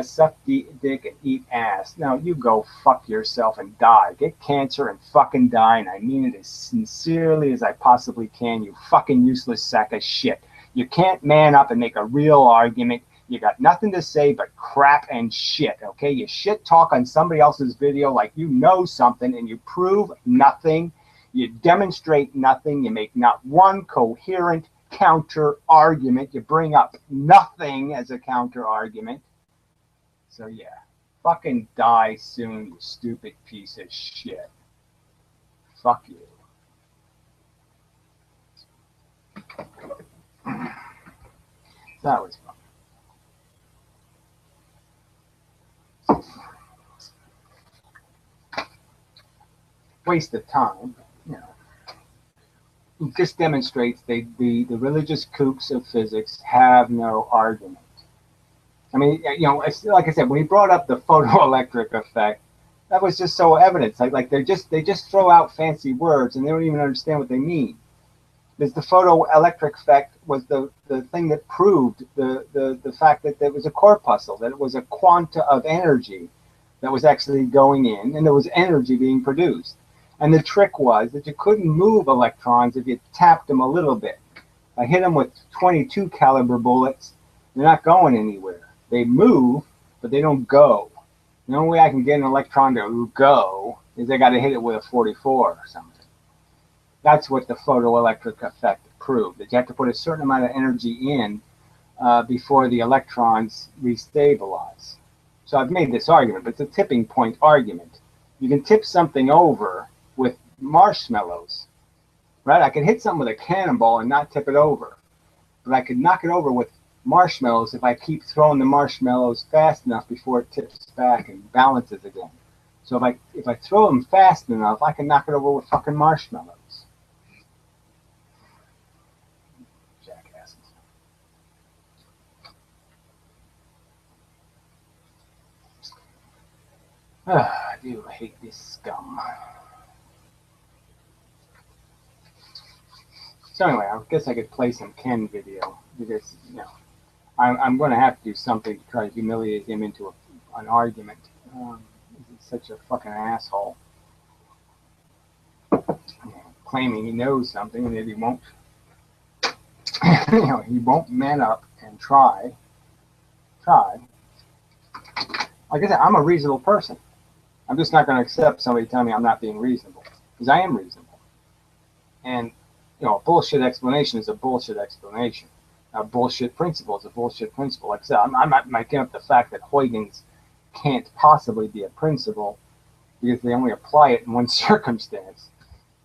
[SPEAKER 1] Suck dick and eat ass. Now, you go fuck yourself and die. Get cancer and fucking die, and I mean it as sincerely as I possibly can, you fucking useless sack of shit. You can't man up and make a real argument. You got nothing to say but crap and shit, okay? You shit talk on somebody else's video like you know something, and you prove nothing. You demonstrate nothing. You make not one coherent counter argument. You bring up nothing as a counter argument. So yeah, fucking die soon, you stupid piece of shit. Fuck you. That was fun. Waste of time, you know. It just demonstrates the religious kooks of physics have no argument. I mean, you know, like I said, when he brought up the photoelectric effect, that was just so evident. Like they just throw out fancy words and they don't even understand what they mean. Because the photoelectric effect was the thing that proved the fact that there was a corpuscle, that it was a quanta of energy that was actually going in, and there was energy being produced. And the trick was that you couldn't move electrons if you tapped them a little bit. I hit them with 22 caliber bullets, they're not going anywhere. They move, but they don't go. The only way I can get an electron to go is I got to hit it with a 44 or something. That's what the photoelectric effect proved, that you have to put a certain amount of energy in before the electrons restabilize. So I've made this argument, but it's a tipping point argument. You can tip something over with marshmallows, right? I could hit something with a cannonball and not tip it over, but I could knock it over with marshmallows if I keep throwing the marshmallows fast enough before it tips back and balances again. So if I throw them fast enough, I can knock it over with fucking marshmallows. Jackasses. I do hate this scum. So anyway, I guess I could play some Ken video because, you know, I'm going to have to do something to try to humiliate him into an argument. He's such a fucking asshole. Claiming he knows something and that he won't, you know, he won't man up and try. Like I said, I'm a reasonable person. I'm just not going to accept somebody telling me I'm not being reasonable, because I am reasonable. And, you know, a bullshit explanation is a bullshit explanation. A bullshit principle is a bullshit principle. Like I said, I'm not making up the fact that Huygens can't possibly be a principle because they only apply it in one circumstance,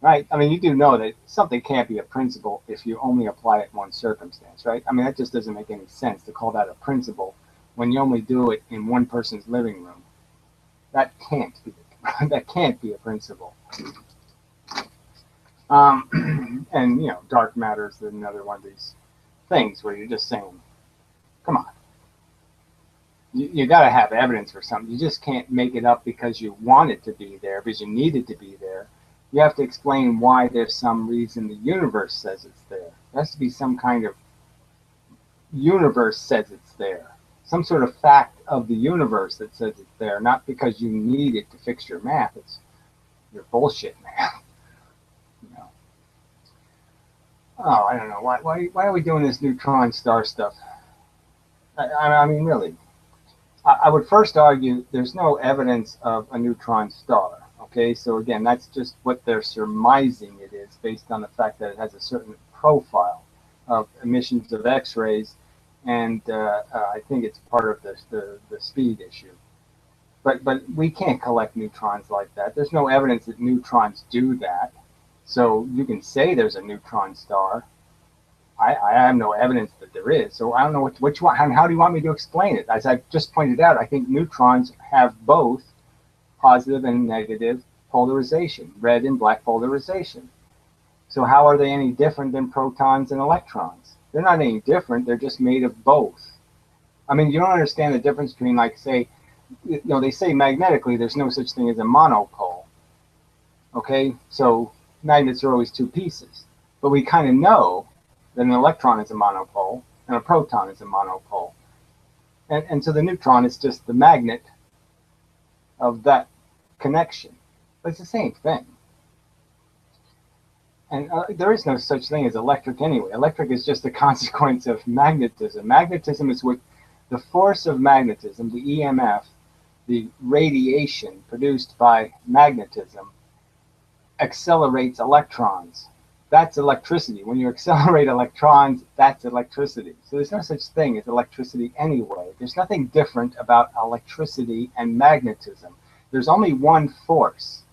[SPEAKER 1] right? I mean, you do know that something can't be a principle if you only apply it in one circumstance, right? I mean, that just doesn't make any sense to call that a principle when you only do it in one person's living room. That can't be a principle. And, you know, dark matter is another one of these things where you're just saying, come on. You got to have evidence for something. You just can't make it up because you want it to be there, because you need it to be there. You have to explain why there's some reason the universe says it's there. There has to be some kind of universe says it's there. Some sort of fact of the universe that says it's there, not because you need it to fix your math. It's your bullshit math. You know. Oh, I don't know. Why are we doing this neutron star stuff? I mean, really. I would first argue there's no evidence of a neutron star. Okay, so again, that's just what they're surmising it is based on the fact that it has a certain profile of emissions of X-rays, and I think it's part of the speed issue. But we can't collect neutrons like that. There's no evidence that neutrons do that. So you can say there's a neutron star. I have no evidence that there is. So I don't know which one. How do you want me to explain it? As I just pointed out, I think neutrons have both positive and negative polarization, red and black polarization. So how are they any different than protons and electrons? They're not any different. They're just made of both. I mean, you don't understand the difference between, like, say, they say magnetically there's no such thing as a monopole. Okay, so magnets are always two pieces, but we kind of know that an electron is a monopole and a proton is a monopole, and so the neutron is just the magnet of that connection. But it's the same thing. And there is no such thing as electric anyway. Electric is just a consequence of magnetism. Magnetism is what the force of magnetism, the EMF, the radiation produced by magnetism, accelerates electrons. That's electricity. When you accelerate electrons, that's electricity. So there's no such thing as electricity anyway. There's nothing different about electricity and magnetism. There's only one force.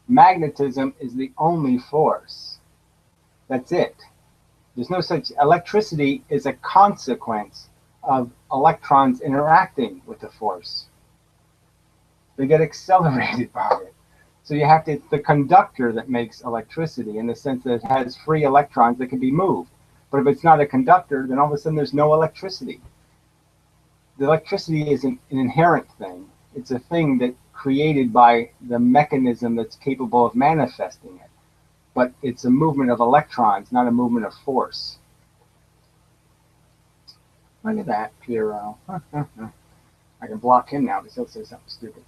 [SPEAKER 1] Magnetism is the only force. That's it. There's no such. Electricity is a consequence of electrons interacting with the force. They get accelerated by it. So you have to, it's the conductor that makes electricity in the sense that it has free electrons that can be moved. But if it's not a conductor, then all of a sudden there's no electricity. The electricity is an inherent thing. It's a thing that's created by the mechanism that's capable of manifesting it. But it's a movement of electrons, not a movement of force. Look at that, Piero. I can block him now because he'll say something stupid.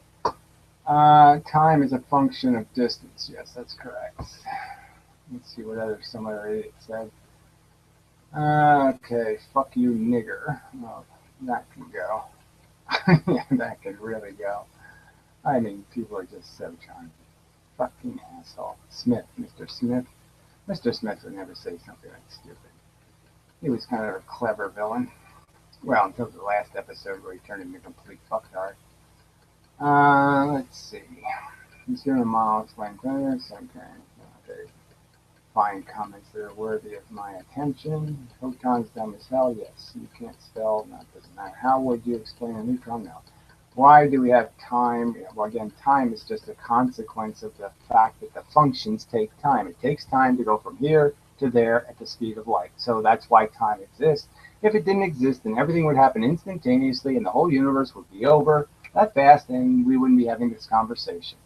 [SPEAKER 1] Time is a function of distance. Yes, that's correct. Let's see what some other idiot said. Okay, fuck you, nigger. Oh, that can go. Yeah, that could really go. I mean, people are just so charming. Fucking asshole. Smith, Mr. Smith. Mr. Smith would never say something like stupid. He was kind of a clever villain. Well, until the last episode where he turned into a complete fucktard. Let's see. Zero miles, blank minutes. Okay. Find comments that are worthy of my attention. Photons dumb as hell. Yes. You can't spell. That doesn't matter. How would you explain a neutron? No. Why do we have time? Well, again, time is just a consequence of the fact that the functions take time. It takes time to go from here to there at the speed of light. So that's why time exists. If it didn't exist, then everything would happen instantaneously and the whole universe would be over that fast and we wouldn't be having this conversation.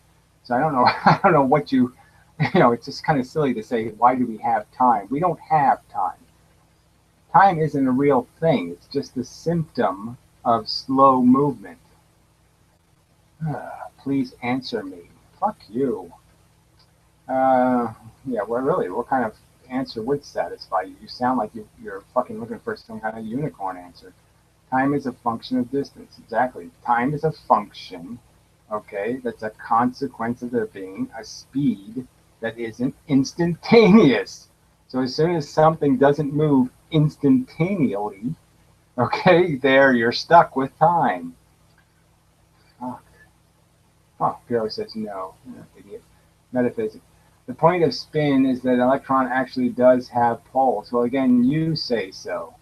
[SPEAKER 1] So I don't know. I don't know what it's just kind of silly to say, why do we have time? We don't have time. Time isn't a real thing. It's just a symptom of slow movement. Please answer me. Fuck you. Yeah, well, really, what kind of answer would satisfy you? You sound like you're fucking looking for some kind of unicorn answer. Time is a function of distance. Exactly. Time is a function, okay, that's a consequence of there being a speed that isn't instantaneous. So as soon as something doesn't move instantaneously, okay, there you're stuck with time. Oh, Piero says no. Idiot. Metaphysics. The point of spin is that an electron actually does have poles. Well, again, you say so.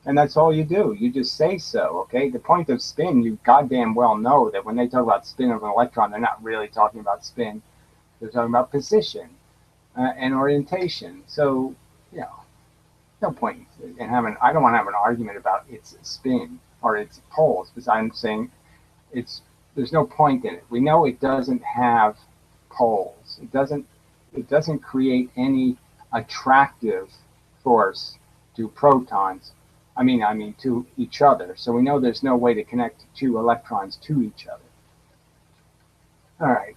[SPEAKER 1] And that's all you do. You just say so, okay? The point of spin, you goddamn well know that when they talk about spin of an electron, they're not really talking about spin. They're talking about position and orientation. So, no point in having, I don't want to have an argument about its spin or its poles, because I'm saying there's no point in it. We know it doesn't have poles. It doesn't create any attractive force to protons I mean to each other. So we know there's no way to connect two electrons to each other. All right.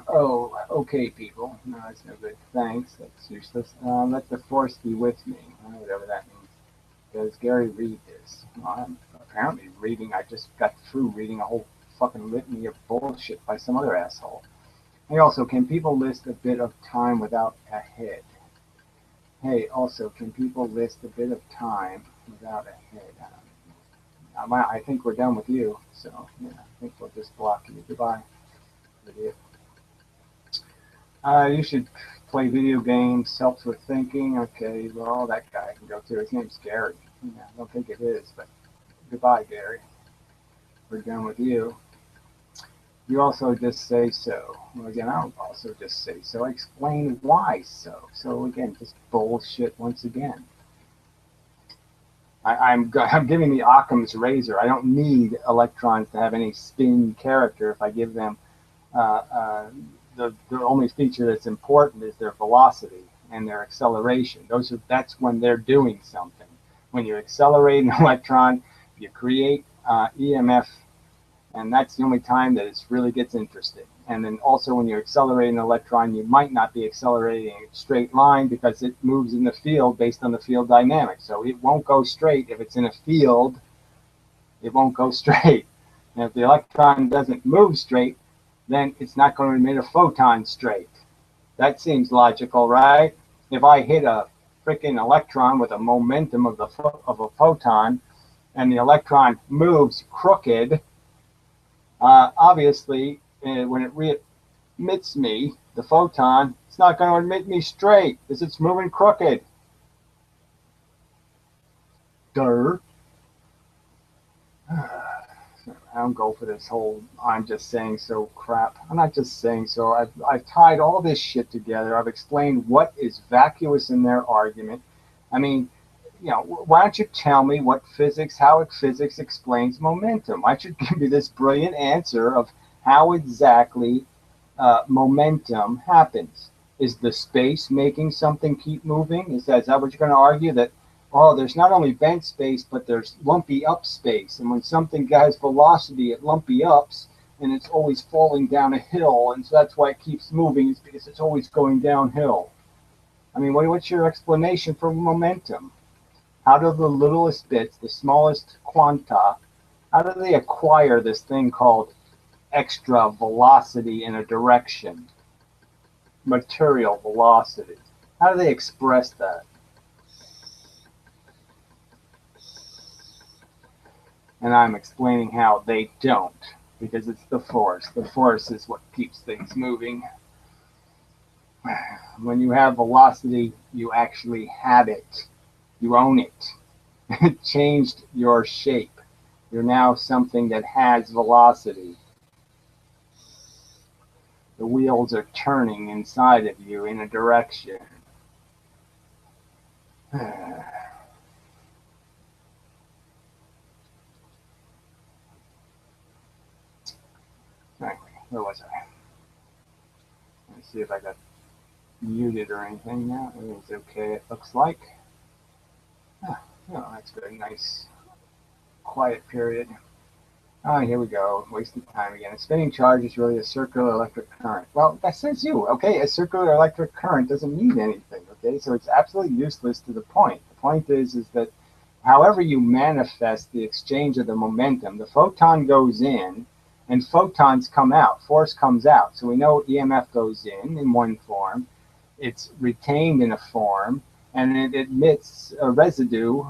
[SPEAKER 1] Oh, okay, people. No, that's no good. Thanks. That's useless. Let the force be with me. Whatever that means. Does Gary read this? Well, I'm apparently reading. I just got through reading a whole fucking litany of bullshit by some other asshole. Hey, also, can people list a bit of time without a head? Hey, also, can people list a bit of time without a head? I think we're done with you, so yeah, I think we'll just block you. Goodbye, idiot. You should play video games, helps with thinking. Okay, well, that guy can go too. His name's Gary. Yeah, I don't think it is, but goodbye, Gary. We're done with you. You also just say so. Well, again, I'll also just say so. Explain why so. So again, just bullshit once again. I'm giving the Occam's razor. I don't need electrons to have any spin character if I give them the only feature that's important is their velocity and their acceleration. That's when they're doing something. When you accelerate an electron, you create EMF, and that's the only time that it really gets interesting. And then also when you accelerate an electron, you might not be accelerating a straight line because it moves in the field based on the field dynamics. So it won't go straight. If it's in a field, it won't go straight. And if the electron doesn't move straight, then it's not going to emit a photon straight. That seems logical, right? If I hit a freaking electron with a momentum of a photon, and the electron moves crooked, obviously, when it re-emits me, the photon, it's not going to emit me straight because it's moving crooked. Durr. I don't go for this whole I'm just saying so crap. I'm not just saying so. I've tied all this shit together. I've explained what is vacuous in their argument. I mean, why don't you tell me how physics explains momentum? I should give you this brilliant answer of how exactly momentum happens. Is the space making something keep moving? Is that what you're going to argue? That, oh, there's not only bent space, but there's lumpy up space. And when something has velocity at lumpy ups, and it's always falling down a hill, and so that's why it keeps moving, is because it's always going downhill. I mean, what's your explanation for momentum? How do the littlest bits, the smallest quanta, how do they acquire this thing called extra velocity in a direction? Material velocity. How do they express that? And I'm explaining how they don't, because it's the force. The force is what keeps things moving. When you have velocity, you actually have it. You own it. It changed your shape. You're now something that has velocity. The wheels are turning inside of you in a direction. Anyway, where was I? Let's see if I got muted or anything now. Everything's okay, it looks like. Oh, that's good. Nice quiet period. Oh, here we go. Wasting time again. A spinning charge is really a circular electric current. Well, that says you. Okay, a circular electric current doesn't mean anything. Okay, so it's absolutely useless to the point. The point is that however you manifest the exchange of the momentum, the photon goes in and photons come out. Force comes out. So we know EMF goes in one form. It's retained in a form, and it emits a residue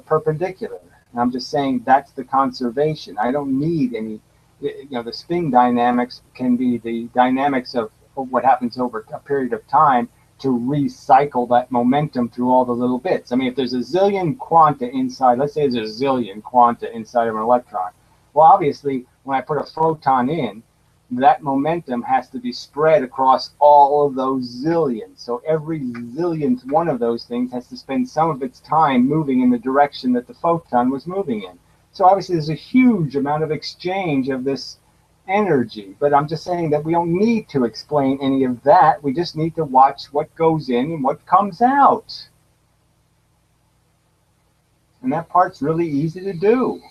[SPEAKER 1] perpendicular. And I'm just saying that's the conservation. I don't need any, the spin dynamics can be the dynamics of what happens over a period of time to recycle that momentum through all the little bits. I mean, if there's a zillion quanta inside, let's say there's a zillion quanta inside of an electron. Well, obviously, when I put a photon in, that momentum has to be spread across all of those zillions. So every zillionth one of those things has to spend some of its time moving in the direction that the photon was moving in. So obviously there's a huge amount of exchange of this energy. But I'm just saying that we don't need to explain any of that. We just need to watch what goes in and what comes out. And that part's really easy to do.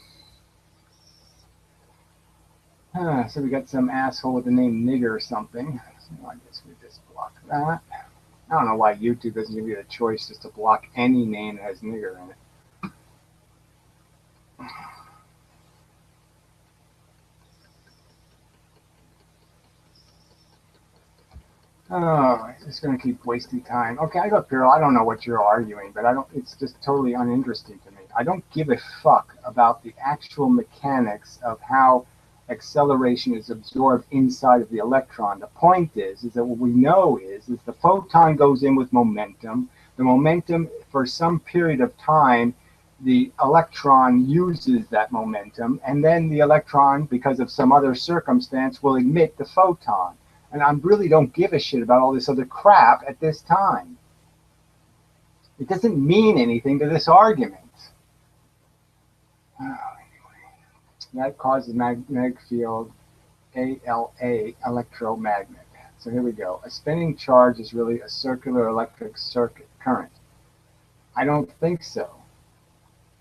[SPEAKER 1] So we got some asshole with the name Nigger or something. So I guess we just block that. I don't know why YouTube doesn't give you the choice just to block any name that has Nigger in it. Oh, it's going to keep wasting time. Okay, I got Pirro. I don't know what you're arguing, but I don't. It's just totally uninteresting to me. I don't give a fuck about the actual mechanics of how acceleration is absorbed inside of the electron. The point is that what we know is the photon goes in with momentum. The momentum, for some period of time, the electron uses that momentum, and then the electron, because of some other circumstance, will emit the photon. And I really don't give a shit about all this other crap at this time. It doesn't mean anything to this argument. Oh, anyway, that causes magnetic field, ALA, electromagnet. So here we go. A spinning charge is really a circular electric circuit current. I don't think so.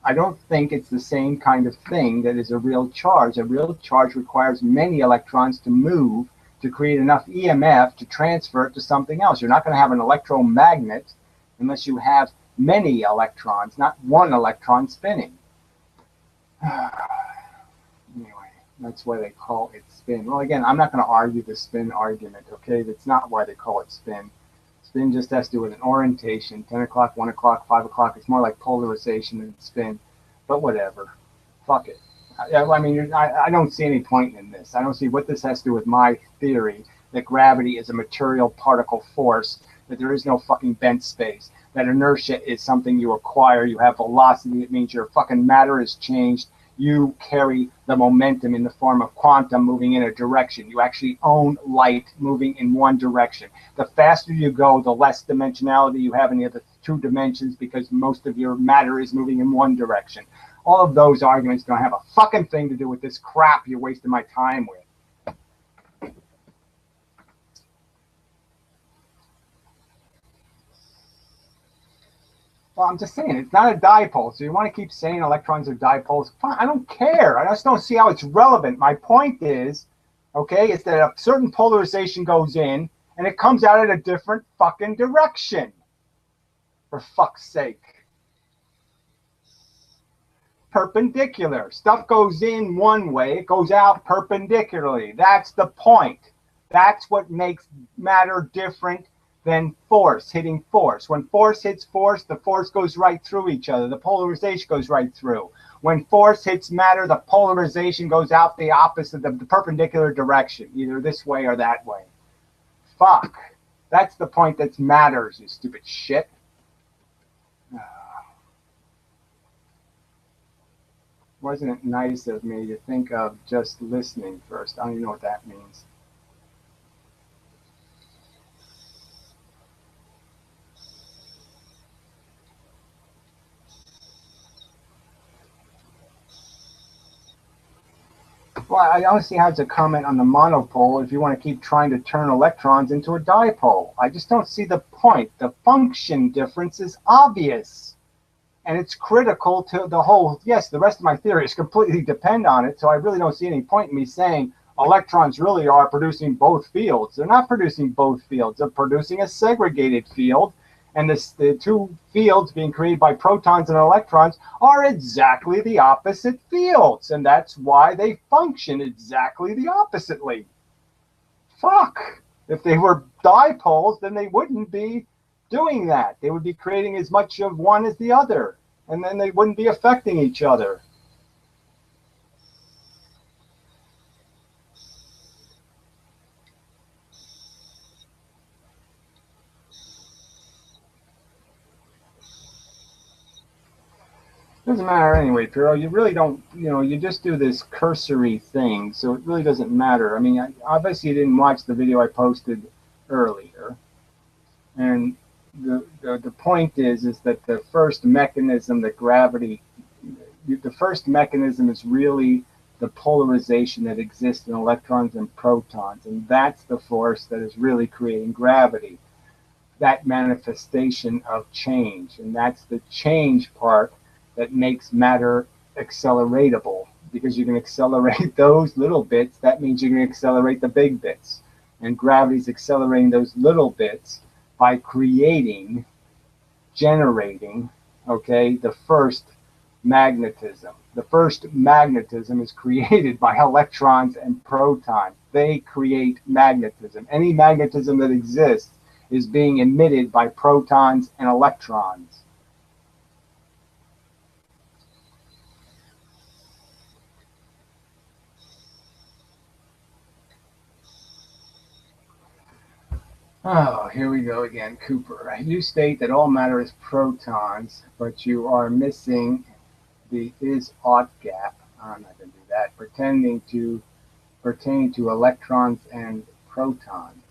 [SPEAKER 1] I don't think it's the same kind of thing that is a real charge. A real charge requires many electrons to move to create enough EMF to transfer it to something else. You're not going to have an electromagnet unless you have many electrons, not one electron spinning. Anyway, that's why they call it spin. Well, again, I'm not going to argue the spin argument, okay? That's not why they call it spin. Spin just has to do with an orientation, 10 o'clock, 1 o'clock, 5 o'clock. It's more like polarization than spin, but whatever. Fuck it. I mean, I don't see any point in this. I don't see what this has to do with my theory that gravity is a material particle force, that there is no fucking bent space, that inertia is something you acquire, you have velocity, it means your fucking matter is changed, you carry the momentum in the form of quantum moving in a direction. You actually own light moving in one direction. The faster you go, the less dimensionality you have in the other two dimensions because most of your matter is moving in one direction. All of those arguments don't have a fucking thing to do with this crap you're wasting my time with. Well, I'm just saying, it's not a dipole. So you want to keep saying electrons are dipoles? Fine, I don't care. I just don't see how it's relevant. My point is, okay, is that a certain polarization goes in and it comes out in a different fucking direction. For fuck's sake. Perpendicular. Stuff goes in one way, it goes out perpendicularly. That's the point. That's what makes matter different than force hitting force. When force hits force, the force goes right through each other. The polarization goes right through. When force hits matter, the polarization goes out the opposite, the perpendicular direction, either this way or that way. Fuck. That's the point that matters, you stupid shit. Wasn't it nice of me to think of just listening first? I don't even know what that means. Well, I don't see how it's a comment on the monopole if you want to keep trying to turn electrons into a dipole. I just don't see the point. The function difference is obvious. And it's critical to the whole, yes, the rest of my theories completely depend on it, so I really don't see any point in me saying electrons really are producing both fields. They're not producing both fields. They're producing a segregated field, and the two fields being created by protons and electrons are exactly the opposite fields, and that's why they function exactly the oppositely. Fuck. If they were dipoles, then they wouldn't be doing that. They would be creating as much of one as the other, and then they wouldn't be affecting each other. Doesn't matter anyway, Piro. You really don't, you just do this cursory thing, so it really doesn't matter. I mean, obviously you didn't watch the video I posted earlier, and the point is that the first mechanism that gravity, the first mechanism is really the polarization that exists in electrons and protons, and that's the force that is really creating gravity, that manifestation of change, and that's the change part that makes matter acceleratable. Because you can accelerate those little bits, that means you can accelerate the big bits. And gravity's accelerating those little bits by generating, okay, the first magnetism. The first magnetism is created by electrons and protons. They create magnetism. Any magnetism that exists is being emitted by protons and electrons. Oh, here we go again, Cooper. You state that all matter is protons, but you are missing the is-ought gap. I'm not going to do that. Pertaining to electrons and protons.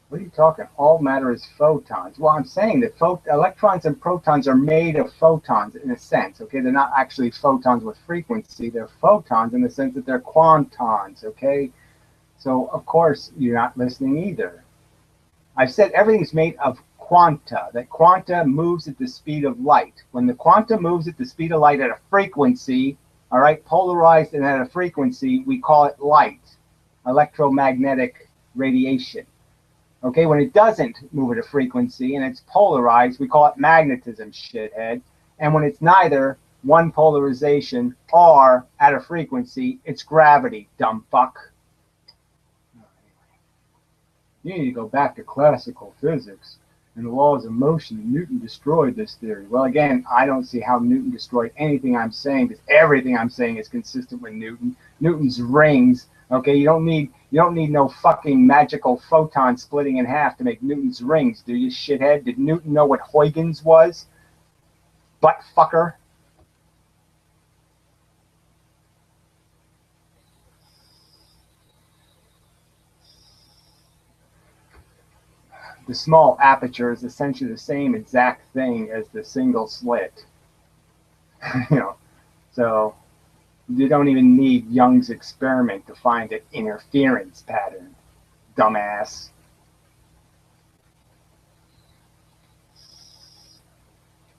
[SPEAKER 1] What are you talking? All matter is photons. Well, I'm saying that electrons and protons are made of photons in a sense. Okay, they're not actually photons with frequency. They're photons in the sense that they're quantons. Okay, so of course you're not listening either. I've said everything's made of quanta, that quanta moves at the speed of light. When the quanta moves at the speed of light at a frequency, all right, polarized and at a frequency, we call it light, electromagnetic radiation. Okay, when it doesn't move at a frequency and it's polarized, we call it magnetism, shithead. And when it's neither one polarization or at a frequency, it's gravity, dumb fuck. You need to go back to classical physics and the laws of motion. Newton destroyed this theory. Well, again, I don't see how Newton destroyed anything I'm saying, because everything I'm saying is consistent with Newton. Newton's rings. Okay, you don't need no fucking magical photon splitting in half to make Newton's rings, do you, shithead? Did Newton know what Huygens was? Butt fucker. The small aperture is essentially the same exact thing as the single slit. You know, so you don't even need Young's experiment to find an interference pattern, dumbass.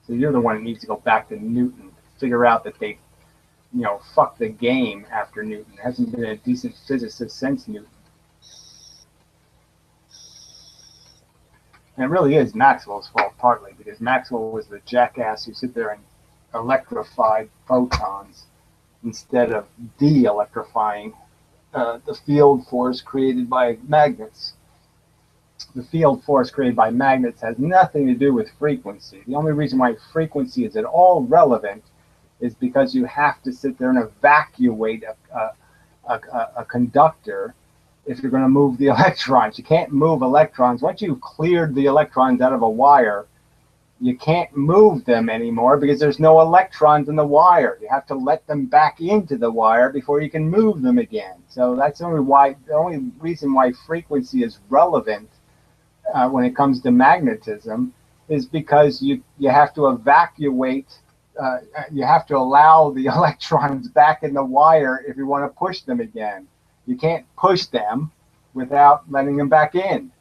[SPEAKER 1] So you're the one that needs to go back to Newton, figure out that they, fucked the game after Newton. There hasn't been a decent physicist since Newton. And it really is Maxwell's fault, partly, because Maxwell was the jackass who sit there and electrified photons instead of de-electrifying the field force created by magnets. The field force created by magnets has nothing to do with frequency. The only reason why frequency is at all relevant is because you have to sit there and evacuate a conductor if you're going to move the electrons. You can't move electrons. Once you've cleared the electrons out of a wire, you can't move them anymore because there's no electrons in the wire. You have to let them back into the wire before you can move them again. So that's the only reason why frequency is relevant when it comes to magnetism is because you have to evacuate, you have to allow the electrons back in the wire if you want to push them again. You can't push them without letting them back in.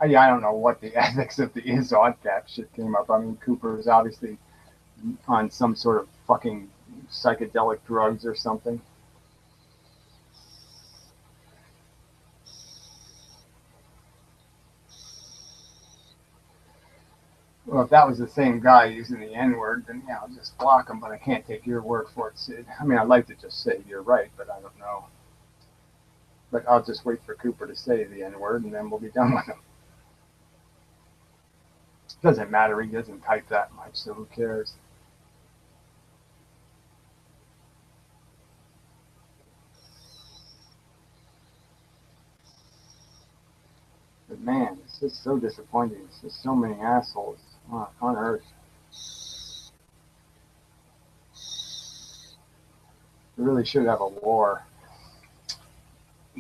[SPEAKER 1] I don't know what the ethics of the is-ought gap shit came up. I mean, Cooper is obviously on some sort of fucking psychedelic drugs or something. Well, if that was the same guy using the N-word, then yeah, I'll just block him, but I can't take your word for it, Sid. I mean, I'd like to just say you're right, but I don't know. But I'll just wait for Cooper to say the N-word, and then we'll be done with him. Doesn't matter, he doesn't type that much, so who cares? But man, it's just so disappointing. It's just so many assholes on Earth. We really should have a war.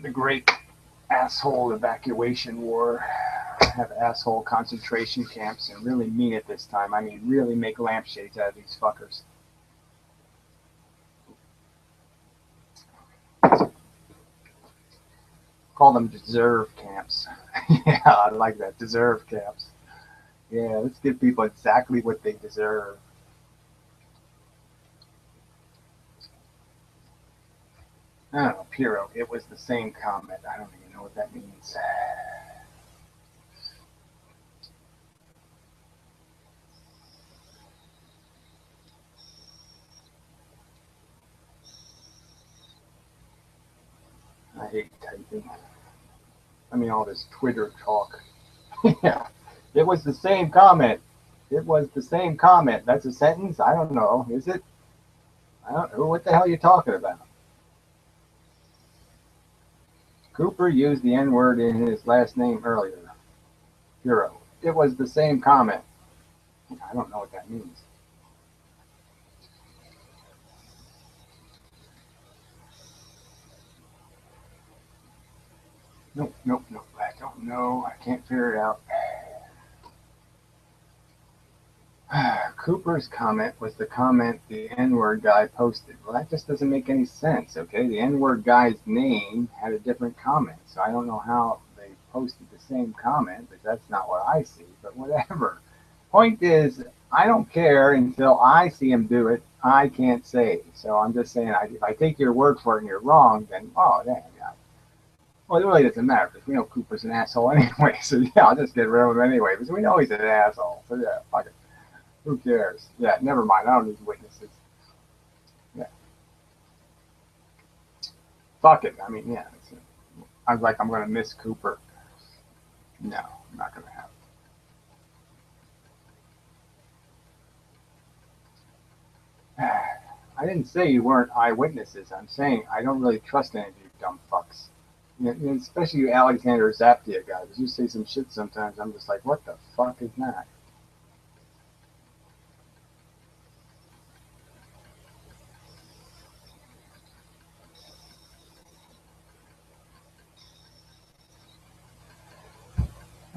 [SPEAKER 1] The great asshole evacuation war. Have asshole concentration camps and really mean it this time. I mean, really make lampshades out of these fuckers. Call them deserve camps. Yeah, I like that. Deserve caps. Yeah, let's give people exactly what they deserve. I don't know, Piro. It was the same comment. I don't even know what that means. I hate typing. I mean, all this Twitter talk. Yeah, it was the same comment. It was the same comment. That's a sentence? I don't know. Is it? I don't know. What the hell are you talking about? Cooper used the N word in his last name earlier. Hero. It was the same comment. I don't know what that means. Nope, nope, nope. I don't know. I can't figure it out. Cooper's comment was the comment the N-word guy posted. Well, that just doesn't make any sense, okay? The N-word guy's name had a different comment, so I don't know how they posted the same comment, but that's not what I see, but whatever. Point is, I don't care until I see him do it. I can't say. So I'm just saying, if I take your word for it and you're wrong, then, oh, damn, yeah. Well, it really doesn't matter because we know Cooper's an asshole anyway, so yeah, I'll just get rid of him anyway because we know he's an asshole. So yeah, fuck it. Who cares? Yeah, never mind. I don't need witnesses. Yeah, fuck it. I mean, yeah. I was like, I'm gonna miss Cooper. No, I'm not gonna have it. I didn't say you weren't eyewitnesses. I'm saying I don't really trust any of you dumb fucks. Especially you Alexander Zaptia guys. You say some shit sometimes. I'm just like, what the fuck is that?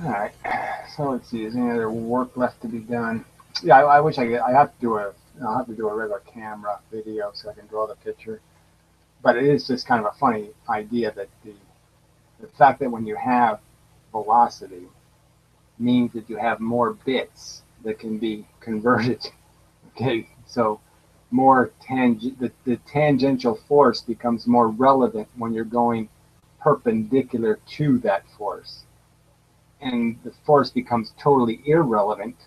[SPEAKER 1] All right. So let's see. Is any other work left to be done? Yeah, I wish I could. I have to do a. I'll have to do a regular camera video so I can draw the picture. But it is just kind of a funny idea that the fact that when you have velocity means that you have more bits that can be converted. Okay, so the tangential force becomes more relevant when you're going perpendicular to that force, and the force becomes totally irrelevant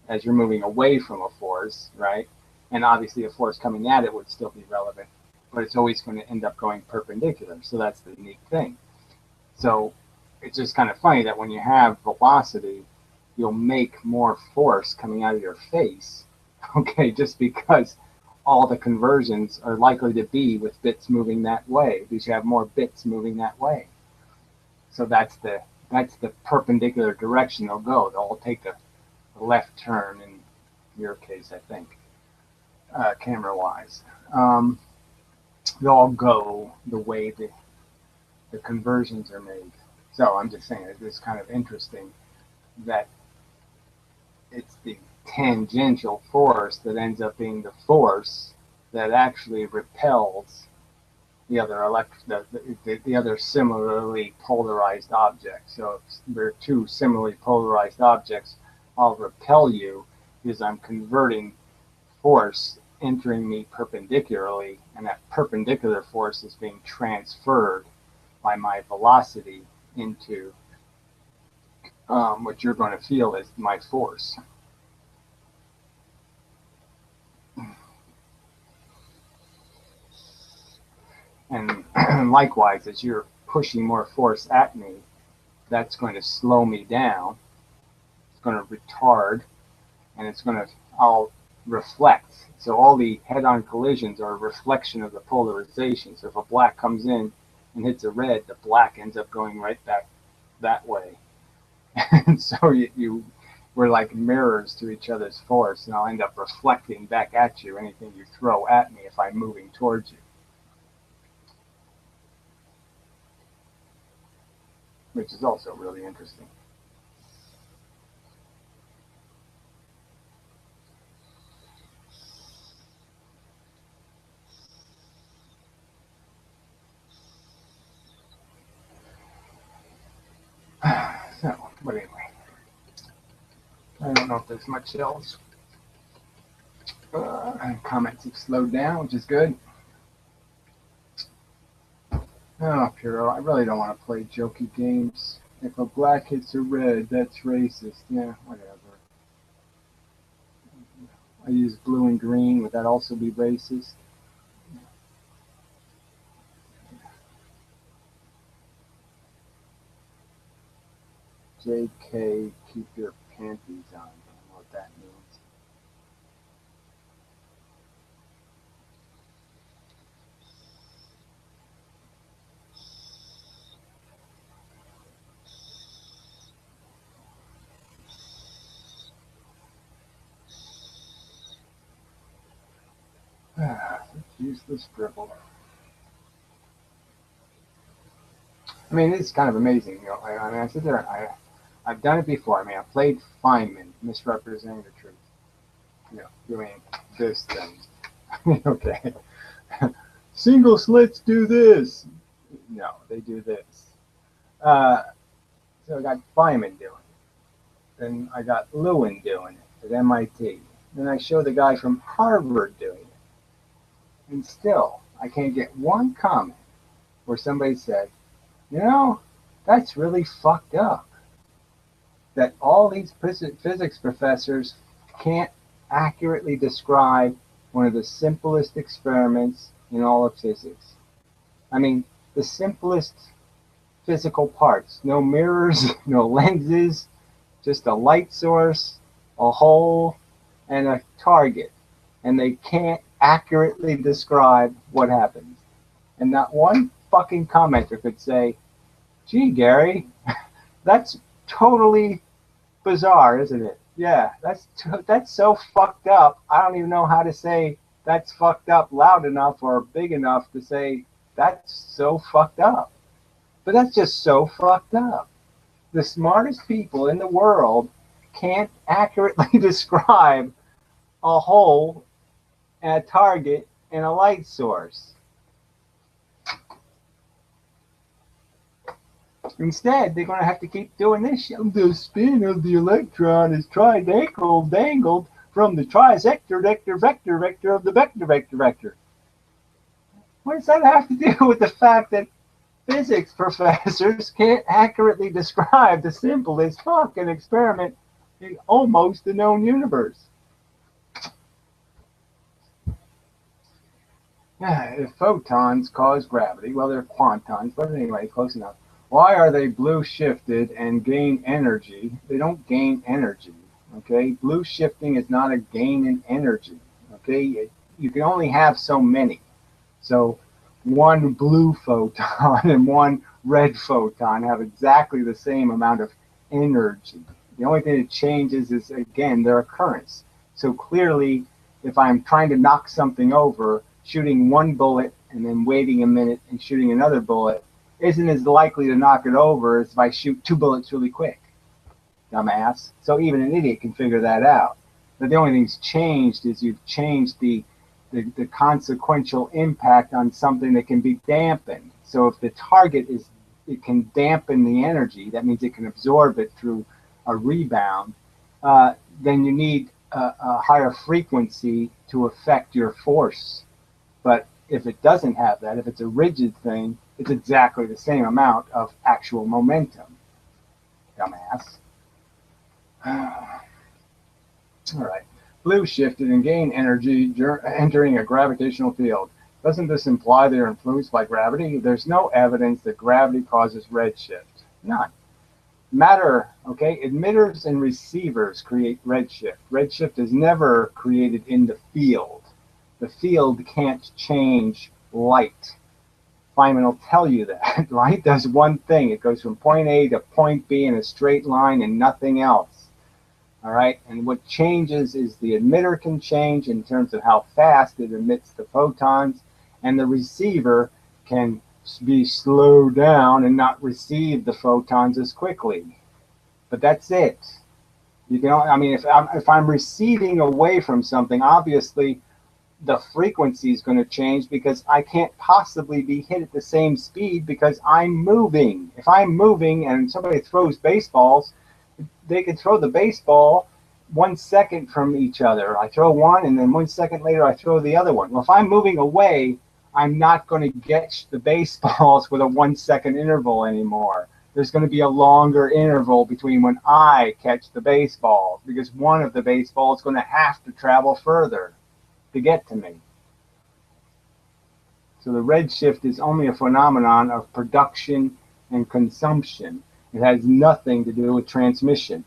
[SPEAKER 1] as you're moving away from a force, right? And obviously, a force coming at it would still be relevant, but it's always going to end up going perpendicular. So that's the neat thing. So it's just kind of funny that when you have velocity, you'll make more force coming out of your face, okay, just because all the conversions are likely to be with bits moving that way because you have more bits moving that way. So that's the perpendicular direction they'll go. They'll take a left turn in your case, I think, camera wise. They'll all go the way the conversions are made. So I'm just saying it's kind of interesting that it's the tangential force that ends up being the force that actually repels the other similarly polarized object. So if there are two similarly polarized objects, I'll repel you because I'm converting force entering me perpendicularly, and that perpendicular force is being transferred by my velocity into what you're going to feel is my force. And likewise, as you're pushing more force at me, that's going to slow me down. It's going to retard, and I'll reflect. So all the head-on collisions are a reflection of the polarization. So if a black comes in and hits a red, the black ends up going right back that way. And so we're like mirrors to each other's force, and I'll end up reflecting back at you anything you throw at me if I'm moving towards you, which is also really interesting. But anyway, I don't know if there's much else. Comments have slowed down, which is good. Oh, Puro, I really don't want to play jokey games. If a black hits a red, that's racist. Yeah, whatever. I use blue and green. Would that also be racist? JK, keep your panties on. I don't know what that means. Useless dribble. I mean, it's kind of amazing. You know, I sit there. I've done it before. I mean, I played Feynman, misrepresenting the truth. You know, doing this thing. Okay. Single slits do this. No, they do this. So I got Feynman doing it. Then I got Lewin doing it at MIT. Then I show the guy from Harvard doing it. And still, I can't get one comment where somebody said, you know, that's really fucked up. That all these physics professors can't accurately describe one of the simplest experiments in all of physics. I mean, the simplest physical parts. No mirrors, no lenses, just a light source, a hole, and a target. And they can't accurately describe what happens. And not one fucking commenter could say, gee, Gary, that's totally bizarre, isn't it? Yeah, that's so fucked up. I don't even know how to say that's fucked up loud enough or big enough to say that's so fucked up. But that's just so fucked up. The smartest people in the world can't accurately describe a hole and a target and a light source. Instead, they're going to have to keep doing this shit. The spin of the electron is dangled from the trisector vector of the vector. What does that have to do with the fact that physics professors can't accurately describe the simplest fucking experiment in almost the known universe? If photons cause gravity, well, they're quantons, but anyway, close enough. Why are they blue shifted and gain energy? They don't gain energy, okay? Blue shifting is not a gain in energy, okay? You can only have so many. So one blue photon and one red photon have exactly the same amount of energy. The only thing that changes is, again, their occurrence. So clearly, if I'm trying to knock something over, shooting one bullet and then waiting a minute and shooting another bullet isn't as likely to knock it over as if I shoot two bullets really quick, dumbass. So even an idiot can figure that out. But the only thing that's changed is you've changed the consequential impact on something that can be dampened. So if the target it can dampen the energy, that means it can absorb it through a rebound, then you need a higher frequency to affect your force. But if it doesn't have that, if it's a rigid thing, it's exactly the same amount of actual momentum. Dumbass. All right. Blue shifted and gain energy entering a gravitational field. Doesn't this imply they're influenced by gravity? There's no evidence that gravity causes redshift. None. Matter, okay? Emitters and receivers create redshift. Redshift is never created in the field. The field can't change light. Feynman will tell you that. Light does one thing. It goes from point A to point B in a straight line and nothing else. All right? And what changes is the emitter can change in terms of how fast it emits the photons, and the receiver can be slowed down and not receive the photons as quickly. But that's it. You can, I mean, if I'm receiving away from something, obviously the frequency is going to change because I can't possibly be hit at the same speed because I'm moving. If I'm moving and somebody throws baseballs, they can throw the baseball 1 second from each other. I throw one, and then 1 second later I throw the other one. Well, if I'm moving away, I'm not going to get the baseballs with a 1 second interval anymore. There's going to be a longer interval between when I catch the baseball, because one of the baseballs is going to have to travel further to get to me. So the redshift is only a phenomenon of production and consumption. It has nothing to do with transmission.